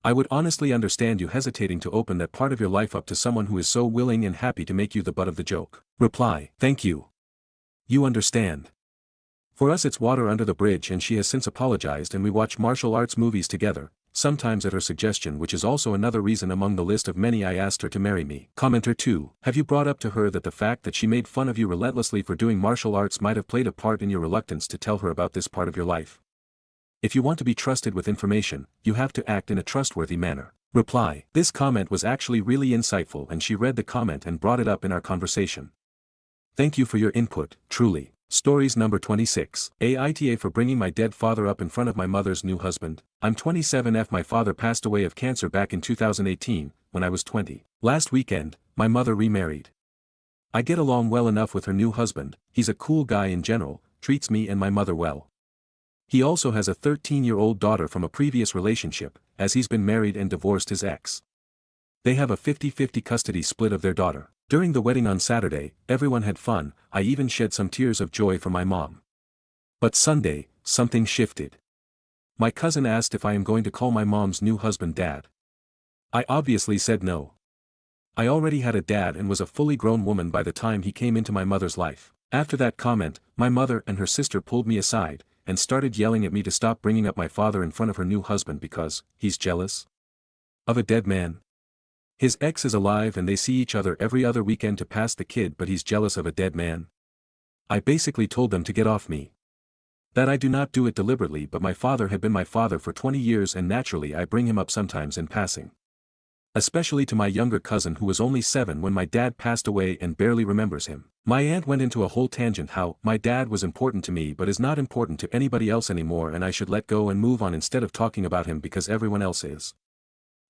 I would honestly understand you hesitating to open that part of your life up to someone who is so willing and happy to make you the butt of the joke. Reply. Thank you. You understand. For us it's water under the bridge, and she has since apologized and we watch martial arts movies together, sometimes at her suggestion, which is also another reason among the list of many I asked her to marry me. Commenter 2. Have you brought up to her that the fact that she made fun of you relentlessly for doing martial arts might have played a part in your reluctance to tell her about this part of your life? If you want to be trusted with information, you have to act in a trustworthy manner. Reply. This comment was actually really insightful and she read the comment and brought it up in our conversation. Thank you for your input, truly. Stories number 26. Aita for bringing my dead father up in front of my mother's new husband. I'm 27F. My father passed away of cancer back in 2018, when I was 20. Last weekend, my mother remarried. I get along well enough with her new husband, he's a cool guy in general, treats me and my mother well. He also has a 13-year-old daughter from a previous relationship, as he's been married and divorced his ex. They have a 50-50 custody split of their daughter. During the wedding on Saturday, everyone had fun, I even shed some tears of joy for my mom. But Sunday, something shifted. My cousin asked if I am going to call my mom's new husband dad. I obviously said no. I already had a dad and was a fully grown woman by the time he came into my mother's life. After that comment, my mother and her sister pulled me aside, and started yelling at me to stop bringing up my father in front of her new husband because he's jealous of a dead man. His ex is alive and they see each other every other weekend to pass the kid, but he's jealous of a dead man. I basically told them to get off me. That I do not do it deliberately, but my father had been my father for 20 years and naturally I bring him up sometimes in passing. Especially to my younger cousin who was only 7 when my dad passed away and barely remembers him. My aunt went into a whole tangent how my dad was important to me but is not important to anybody else anymore and I should let go and move on instead of talking about him because everyone else is.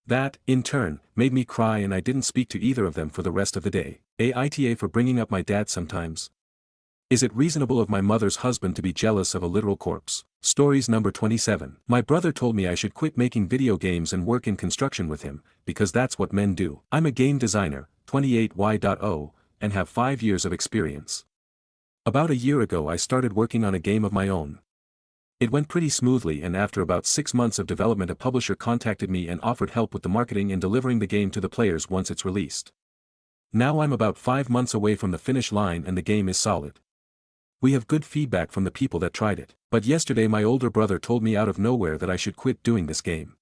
That, in turn, made me cry and I didn't speak to either of them for the rest of the day. Aita for bringing up my dad sometimes. Is it reasonable of my mother's husband to be jealous of a literal corpse? Stories number 27. My brother told me I should quit making video games and work in construction with him, because that's what men do. I'm a game designer, 28Y.0, and have 5 years of experience. About a year ago I started working on a game of my own. It went pretty smoothly and after about 6 months of development a publisher contacted me and offered help with the marketing and delivering the game to the players once it's released. Now I'm about 5 months away from the finish line and the game is solid. We have good feedback from the people that tried it, but yesterday my older brother told me out of nowhere that I should quit doing this game.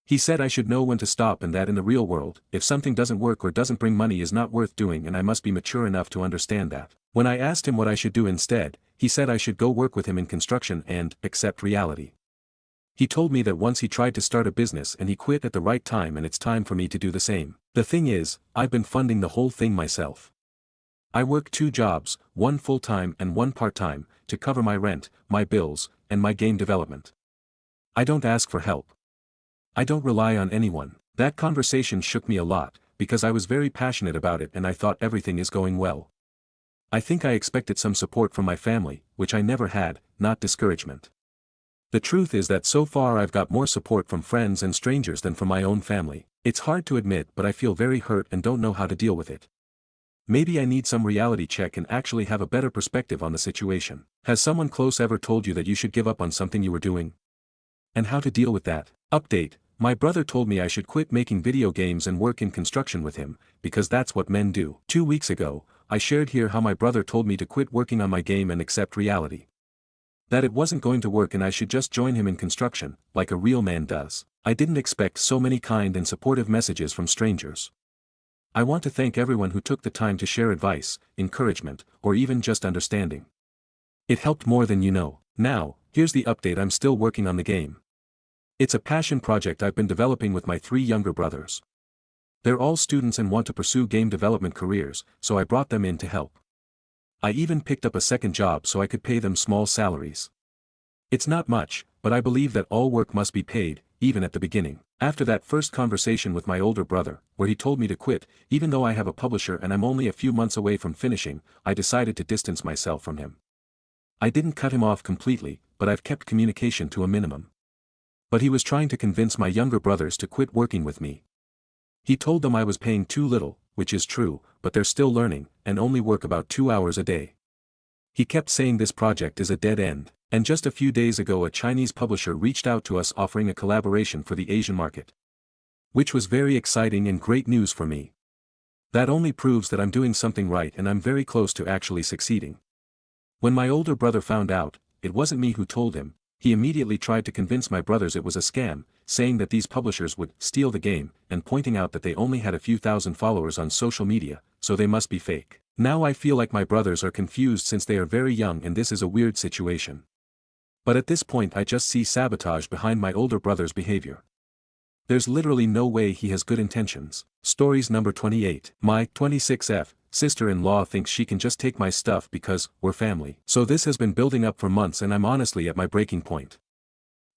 He said I should know when to stop and that in the real world, if something doesn't work or doesn't bring money is not worth doing and I must be mature enough to understand that. When I asked him what I should do instead, he said I should go work with him in construction and accept reality. He told me that once he tried to start a business and he quit at the right time and it's time for me to do the same. The thing is, I've been funding the whole thing myself. I work 2 jobs, one full-time and one part-time, to cover my rent, my bills, and my game development. I don't ask for help. I don't rely on anyone. That conversation shook me a lot, because I was very passionate about it and I thought everything is going well. I think I expected some support from my family, which I never had, not discouragement. The truth is that so far I've got more support from friends and strangers than from my own family. It's hard to admit but I feel very hurt and don't know how to deal with it. Maybe I need some reality check and actually have a better perspective on the situation. Has someone close ever told you that you should give up on something you were doing? And how to deal with that? Update: my brother told me I should quit making video games and work in construction with him, because that's what men do. 2 weeks ago, I shared here how my brother told me to quit working on my game and accept reality. That it wasn't going to work and I should just join him in construction, like a real man does. I didn't expect so many kind and supportive messages from strangers. I want to thank everyone who took the time to share advice, encouragement, or even just understanding. It helped more than you know. Now, here's the update: I'm still working on the game. It's a passion project I've been developing with my 3 younger brothers. They're all students and want to pursue game development careers, so I brought them in to help. I even picked up a second job so I could pay them small salaries. It's not much, but I believe that all work must be paid, even at the beginning. After that first conversation with my older brother, where he told me to quit, even though I have a publisher and I'm only a few months away from finishing, I decided to distance myself from him. I didn't cut him off completely, but I've kept communication to a minimum. But he was trying to convince my younger brothers to quit working with me. He told them I was paying too little, which is true, but they're still learning, and only work about 2 hours a day. He kept saying this project is a dead end. And just a few days ago a Chinese publisher reached out to us offering a collaboration for the Asian market. Which was very exciting and great news for me. That only proves that I'm doing something right and I'm very close to actually succeeding. When my older brother found out, it wasn't me who told him, he immediately tried to convince my brothers it was a scam, saying that these publishers would steal the game, and pointing out that they only had a few thousand followers on social media, so they must be fake. Now I feel like my brothers are confused since they are very young and this is a weird situation. But at this point I just see sabotage behind my older brother's behavior. There's literally no way he has good intentions. Stories number 28. My 26F sister-in-law thinks she can just take my stuff because we're family. So this has been building up for months and I'm honestly at my breaking point.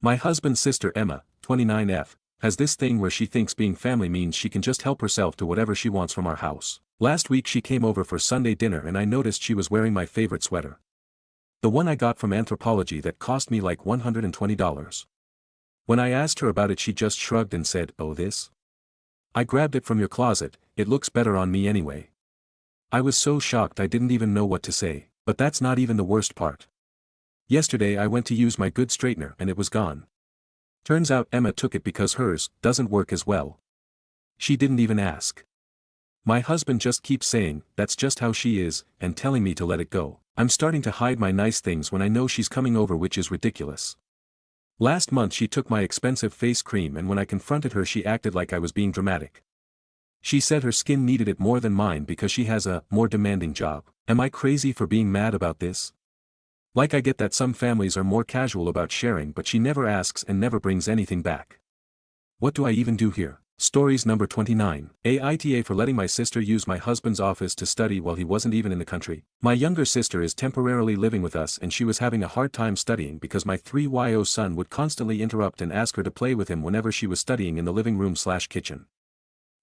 My husband's sister Emma, 29F, has this thing where she thinks being family means she can just help herself to whatever she wants from our house. Last week she came over for Sunday dinner and I noticed she was wearing my favorite sweater. The one I got from Anthropology that cost me like $120. When I asked her about it she just shrugged and said, "Oh, this? I grabbed it from your closet, it looks better on me anyway." I was so shocked I didn't even know what to say, but that's not even the worst part. Yesterday I went to use my good straightener and it was gone. Turns out Emma took it because hers doesn't work as well. She didn't even ask. My husband just keeps saying, "That's just how she is," and telling me to let it go. I'm starting to hide my nice things when I know she's coming over, which is ridiculous. Last month she took my expensive face cream and when I confronted her she acted like I was being dramatic. She said her skin needed it more than mine because she has a more demanding job. Am I crazy for being mad about this? Like, I get that some families are more casual about sharing, but she never asks and never brings anything back. What do I even do here? Stories number 29. Aita for letting my sister use my husband's office to study while he wasn't even in the country. My younger sister is temporarily living with us and she was having a hard time studying because my 3-year-old son would constantly interrupt and ask her to play with him whenever she was studying in the living room/kitchen.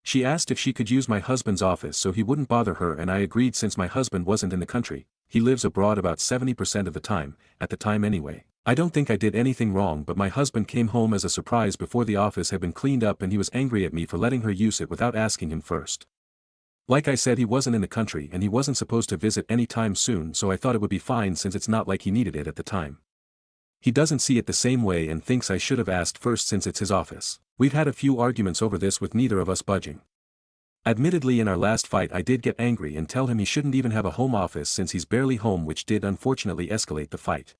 She asked if she could use my husband's office so he wouldn't bother her and I agreed since my husband wasn't in the country. He lives abroad about 70% of the time, at the time anyway. I don't think I did anything wrong, but my husband came home as a surprise before the office had been cleaned up and he was angry at me for letting her use it without asking him first. Like I said, he wasn't in the country and he wasn't supposed to visit any time soon, so I thought it would be fine since it's not like he needed it at the time. He doesn't see it the same way and thinks I should have asked first since it's his office. We've had a few arguments over this with neither of us budging. Admittedly, in our last fight I did get angry and tell him he shouldn't even have a home office since he's barely home, which did unfortunately escalate the fight.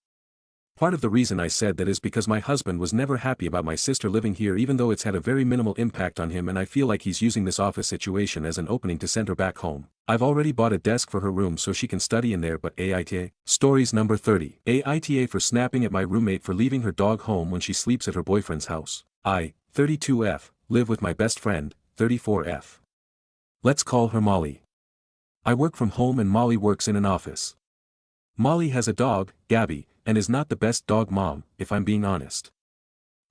Part of the reason I said that is because my husband was never happy about my sister living here, even though it's had a very minimal impact on him, and I feel like he's using this office situation as an opening to send her back home. I've already bought a desk for her room so she can study in there, but Aita. Stories number 30. Aita for snapping at my roommate for leaving her dog home when she sleeps at her boyfriend's house. I, 32F, live with my best friend, 34F. Let's call her Molly. I work from home and Molly works in an office. Molly has a dog, Gabby, and is not the best dog mom, if I'm being honest.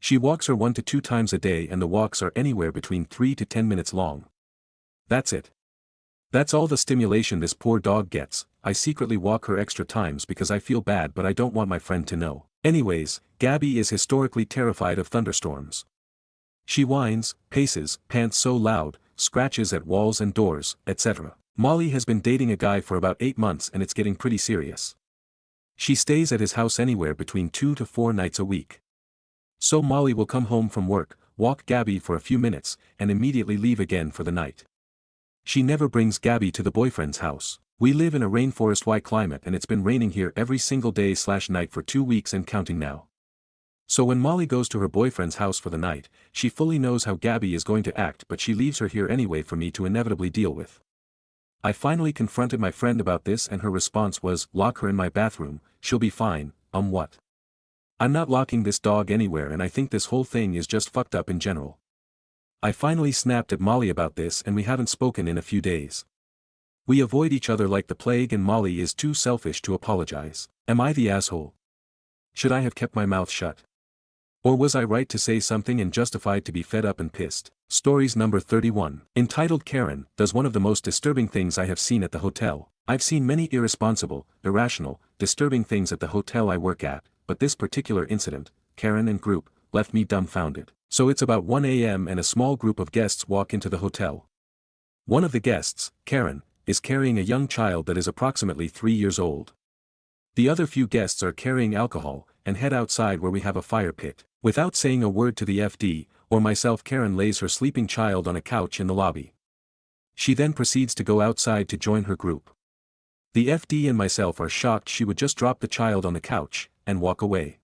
She walks her 1 to 2 times a day and the walks are anywhere between 3 to 10 minutes long. That's it. That's all the stimulation this poor dog gets. I secretly walk her extra times because I feel bad, but I don't want my friend to know. Anyways, Gabby is historically terrified of thunderstorms. She whines, paces, pants so loud, scratches at walls and doors, etc. Molly has been dating a guy for about 8 months and it's getting pretty serious. She stays at his house anywhere between 2 to 4 nights a week. So Molly will come home from work, walk Gabby for a few minutes, and immediately leave again for the night. She never brings Gabby to the boyfriend's house. We live in a rainforest-y climate and it's been raining here every single day/night for 2 weeks and counting now. So when Molly goes to her boyfriend's house for the night, she fully knows how Gabby is going to act, but she leaves her here anyway for me to inevitably deal with. I finally confronted my friend about this and her response was, "Lock her in my bathroom, she'll be fine." What? I'm not locking this dog anywhere and I think this whole thing is just fucked up in general. I finally snapped at Molly about this and we haven't spoken in a few days. We avoid each other like the plague and Molly is too selfish to apologize. Am I the asshole? Should I have kept my mouth shut? Or was I right to say something and justified to be fed up and pissed? Stories number 31. Entitled Karen does one of the most disturbing things I have seen at the hotel. I've seen many irresponsible, irrational, disturbing things at the hotel I work at, but this particular incident, Karen and group, left me dumbfounded. So it's about 1 a.m. and a small group of guests walk into the hotel. One of the guests, Karen, is carrying a young child that is approximately 3 years old. The other few guests are carrying alcohol, and head outside where we have a fire pit. Without saying a word to the FD, or myself, Karen lays her sleeping child on a couch in the lobby. She then proceeds to go outside to join her group. The FD and myself are shocked she would just drop the child on the couch, and walk away.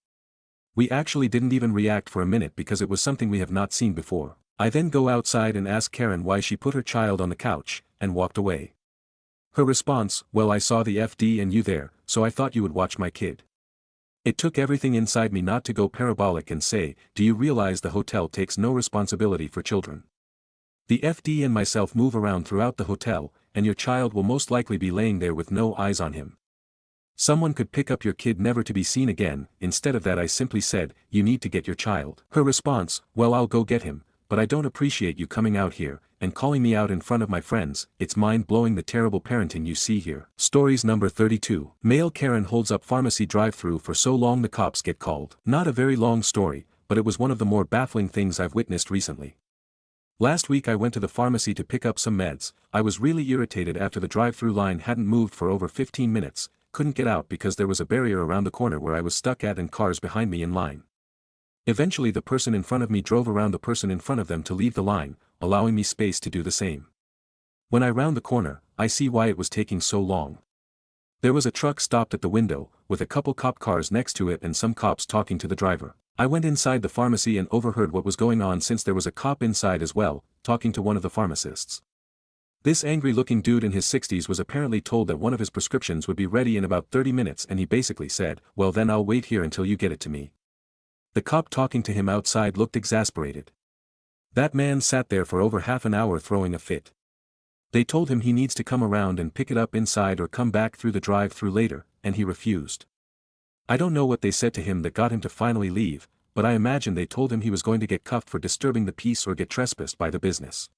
We actually didn't even react for a minute because it was something we have not seen before. I then go outside and ask Karen why she put her child on the couch, and walked away. Her response, "Well, I saw the FD and you there, so I thought you would watch my kid." It took everything inside me not to go parabolic and say, "Do you realize the hotel takes no responsibility for children? The FD and myself move around throughout the hotel, and your child will most likely be laying there with no eyes on him. Someone could pick up your kid never to be seen again." Instead of that I simply said, "You need to get your child." Her response, "Well, I'll go get him," but I don't appreciate you coming out here, and calling me out in front of my friends. It's mind-blowing the terrible parenting you see here. Stories number 32. Male Karen holds up pharmacy drive-thru for so long the cops get called. Not a very long story, but it was one of the more baffling things I've witnessed recently. Last week I went to the pharmacy to pick up some meds. I was really irritated after the drive-thru line hadn't moved for over 15 minutes, couldn't get out because there was a barrier around the corner where I was stuck at and cars behind me in line. Eventually the person in front of me drove around the person in front of them to leave the line, allowing me space to do the same. When I round the corner, I see why it was taking so long. There was a truck stopped at the window, with a couple cop cars next to it and some cops talking to the driver. I went inside the pharmacy and overheard what was going on since there was a cop inside as well, talking to one of the pharmacists. This angry-looking dude in his 60s was apparently told that one of his prescriptions would be ready in about 30 minutes and he basically said, "Well then I'll wait here until you get it to me." The cop talking to him outside looked exasperated. That man sat there for over half an hour throwing a fit. They told him he needs to come around and pick it up inside or come back through the drive-thru later, and he refused. I don't know what they said to him that got him to finally leave, but I imagine they told him he was going to get cuffed for disturbing the peace or get trespassed by the business.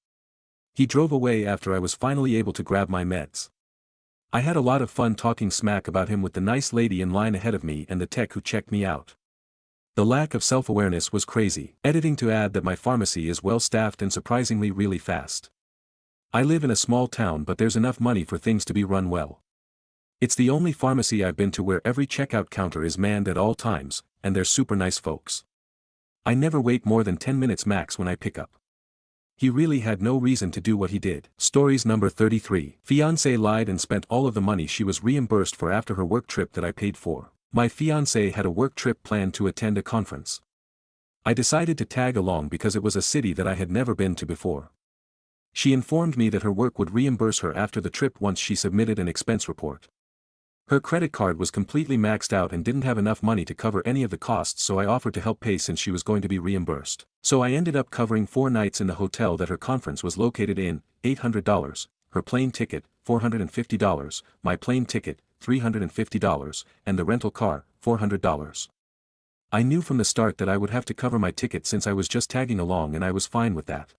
He drove away after I was finally able to grab my meds. I had a lot of fun talking smack about him with the nice lady in line ahead of me and the tech who checked me out. The lack of self-awareness was crazy. Editing to add that my pharmacy is well-staffed and surprisingly really fast. I live in a small town but there's enough money for things to be run well. It's the only pharmacy I've been to where every checkout counter is manned at all times, and they're super nice folks. I never wait more than 10 minutes max when I pick up. He really had no reason to do what he did. Stories number 33. Fiancé lied and spent all of the money she was reimbursed for after her work trip that I paid for. My fiancé had a work trip planned to attend a conference. I decided to tag along because it was a city that I had never been to before. She informed me that her work would reimburse her after the trip once she submitted an expense report. Her credit card was completely maxed out and didn't have enough money to cover any of the costs, so I offered to help pay since she was going to be reimbursed. So I ended up covering 4 nights in the hotel that her conference was located in, $800, her plane ticket, $450, my plane ticket, $350, and the rental car, $400. I knew from the start that I would have to cover my ticket since I was just tagging along and I was fine with that.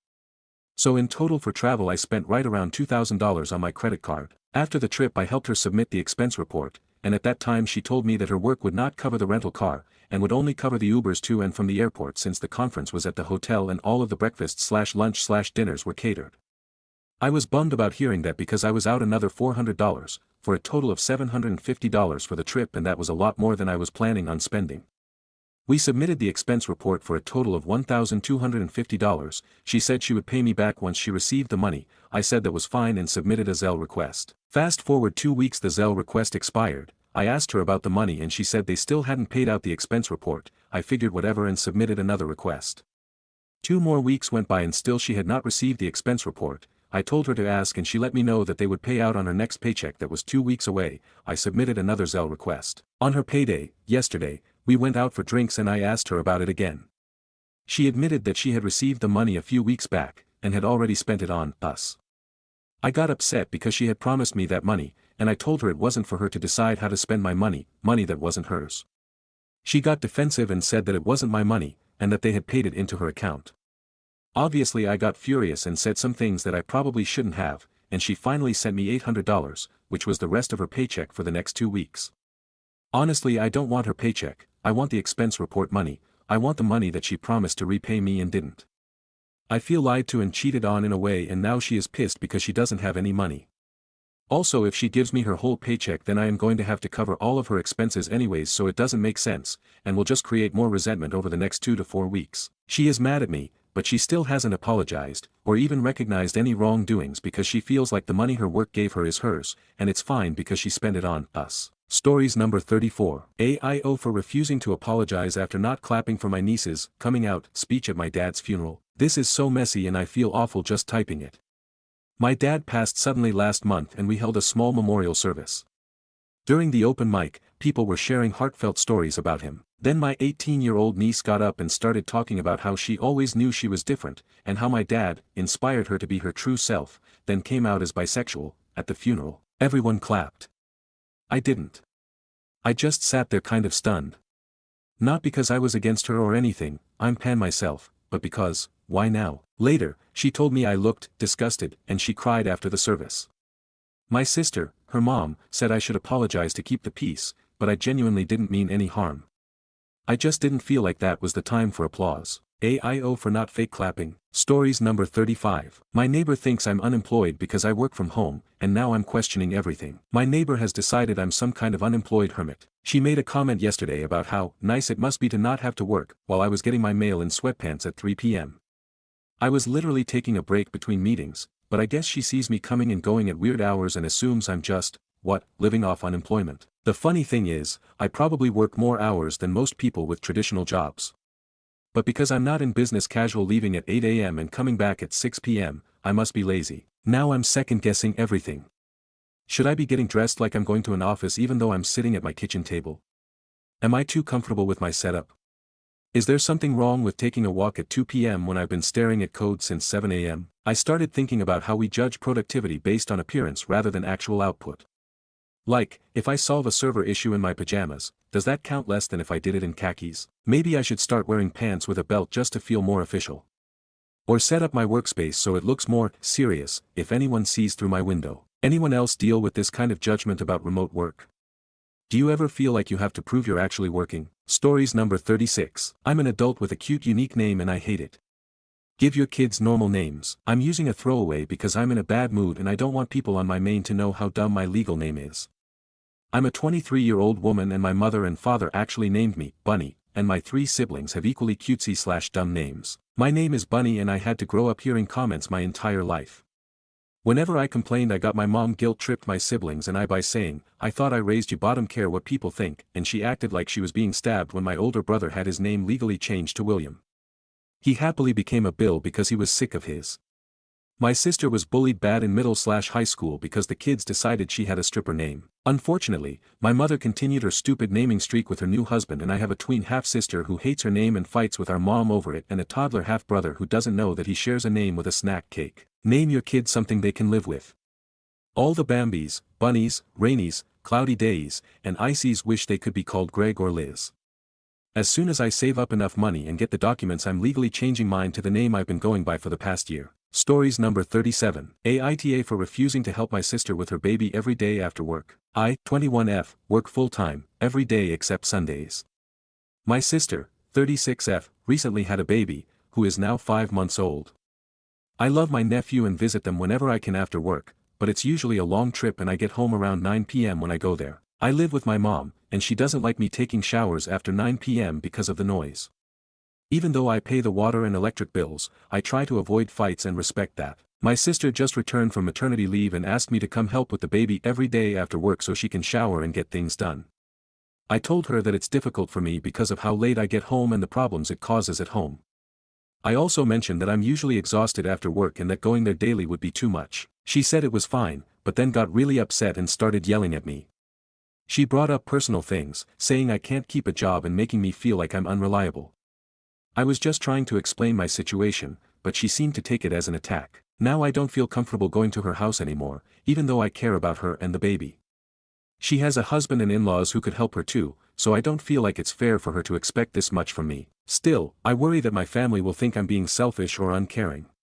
So in total for travel I spent right around $2,000 on my credit card. After the trip I helped her submit the expense report, and at that time she told me that her work would not cover the rental car, and would only cover the Ubers to and from the airport since the conference was at the hotel and all of the breakfast/lunch/dinners were catered. I was bummed about hearing that because I was out another $400, for a total of $750 for the trip, and that was a lot more than I was planning on spending. We submitted the expense report for a total of $1,250, she said she would pay me back once she received the money. I said that was fine and submitted a Zelle request. Fast forward 2 weeks, the Zelle request expired. I asked her about the money and she said they still hadn't paid out the expense report. I figured whatever and submitted another request. 2 more weeks went by and still she had not received the expense report. I told her to ask and she let me know that they would pay out on her next paycheck that was 2 weeks away. I submitted another Zelle request. On her payday, yesterday, we went out for drinks and I asked her about it again. She admitted that she had received the money a few weeks back, and had already spent it on us. I got upset because she had promised me that money, and I told her it wasn't for her to decide how to spend my money that wasn't hers. She got defensive and said that it wasn't my money, and that they had paid it into her account. Obviously I got furious and said some things that I probably shouldn't have, and she finally sent me $800, which was the rest of her paycheck for the next 2 weeks. Honestly, I don't want her paycheck, I want the expense report money, I want the money that she promised to repay me and didn't. I feel lied to and cheated on in a way, and now she is pissed because she doesn't have any money. Also, if she gives me her whole paycheck then I am going to have to cover all of her expenses anyways, so it doesn't make sense, and will just create more resentment over the next 2 to 4 weeks. She is mad at me, but she still hasn't apologized, or even recognized any wrongdoings because she feels like the money her work gave her is hers, and it's fine because she spent it on us. Stories number 34. AIO for refusing to apologize after not clapping for my niece's coming out speech at my dad's funeral. This is so messy and I feel awful just typing it. My dad passed suddenly last month and we held a small memorial service. During the open mic, people were sharing heartfelt stories about him. Then my 18-year-old niece got up and started talking about how she always knew she was different, and how my dad inspired her to be her true self, then came out as bisexual. At the funeral, everyone clapped. I didn't. I just sat there kind of stunned. Not because I was against her or anything, I'm pan myself, but because, why now? Later, she told me I looked disgusted and she cried after the service. My sister, her mom, said I should apologize to keep the peace, but I genuinely didn't mean any harm. I just didn't feel like that was the time for applause. AIO for not fake clapping. Stories number 35. My neighbor thinks I'm unemployed because I work from home, and now I'm questioning everything. My neighbor has decided I'm some kind of unemployed hermit. She made a comment yesterday about how nice it must be to not have to work, while I was getting my mail in sweatpants at 3 p.m. I was literally taking a break between meetings, but I guess she sees me coming and going at weird hours and assumes I'm just, living off unemployment. The funny thing is, I probably work more hours than most people with traditional jobs. But because I'm not in business casual leaving at 8 a.m. and coming back at 6 p.m., I must be lazy. Now I'm second-guessing everything. Should I be getting dressed like I'm going to an office even though I'm sitting at my kitchen table? Am I too comfortable with my setup? Is there something wrong with taking a walk at 2 p.m. when I've been staring at code since 7 a.m.? I started thinking about how we judge productivity based on appearance rather than actual output. Like, if I solve a server issue in my pajamas, does that count less than if I did it in khakis? Maybe I should start wearing pants with a belt just to feel more official. Or set up my workspace so it looks more serious if anyone sees through my window. Anyone else deal with this kind of judgment about remote work? Do you ever feel like you have to prove you're actually working? Stories number 36. I'm an adult with a cute unique name and I hate it. Give your kids normal names. I'm using a throwaway because I'm in a bad mood and I don't want people on my main to know how dumb my legal name is. I'm a 23-year-old woman and my mother and father actually named me Bunny, and my 3 siblings have equally cutesy/dumb names. My name is Bunny and I had to grow up hearing comments my entire life. Whenever I complained I got my mom guilt-tripped my siblings and I by saying, I thought I raised you bottom care what people think, and she acted like she was being stabbed when my older brother had his name legally changed to William. He happily became a Bill because he was sick of his. My sister was bullied bad in middle/high school because the kids decided she had a stripper name. Unfortunately, my mother continued her stupid naming streak with her new husband and I have a tween half-sister who hates her name and fights with our mom over it and a toddler half-brother who doesn't know that he shares a name with a snack cake. Name your kid something they can live with. All the Bambis, Bunnies, Rainies, Cloudy Days, and Icies wish they could be called Greg or Liz. As soon as I save up enough money and get the documents I'm legally changing mine to the name I've been going by for the past year. Stories number 37. Aita for refusing to help my sister with her baby every day after work. I, 21F, work full-time, every day except Sundays. My sister, 36F, recently had a baby, who is now 5 months old. I love my nephew and visit them whenever I can after work, but it's usually a long trip and I get home around 9 p.m. when I go there. I live with my mom, and she doesn't like me taking showers after 9 p.m. because of the noise. Even though I pay the water and electric bills, I try to avoid fights and respect that. My sister just returned from maternity leave and asked me to come help with the baby every day after work so she can shower and get things done. I told her that it's difficult for me because of how late I get home and the problems it causes at home. I also mentioned that I'm usually exhausted after work and that going there daily would be too much. She said it was fine, but then got really upset and started yelling at me. She brought up personal things, saying I can't keep a job and making me feel like I'm unreliable. I was just trying to explain my situation, but she seemed to take it as an attack. Now I don't feel comfortable going to her house anymore, even though I care about her and the baby. She has a husband and in-laws who could help her too, so I don't feel like it's fair for her to expect this much from me. Still, I worry that my family will think I'm being selfish or uncaring.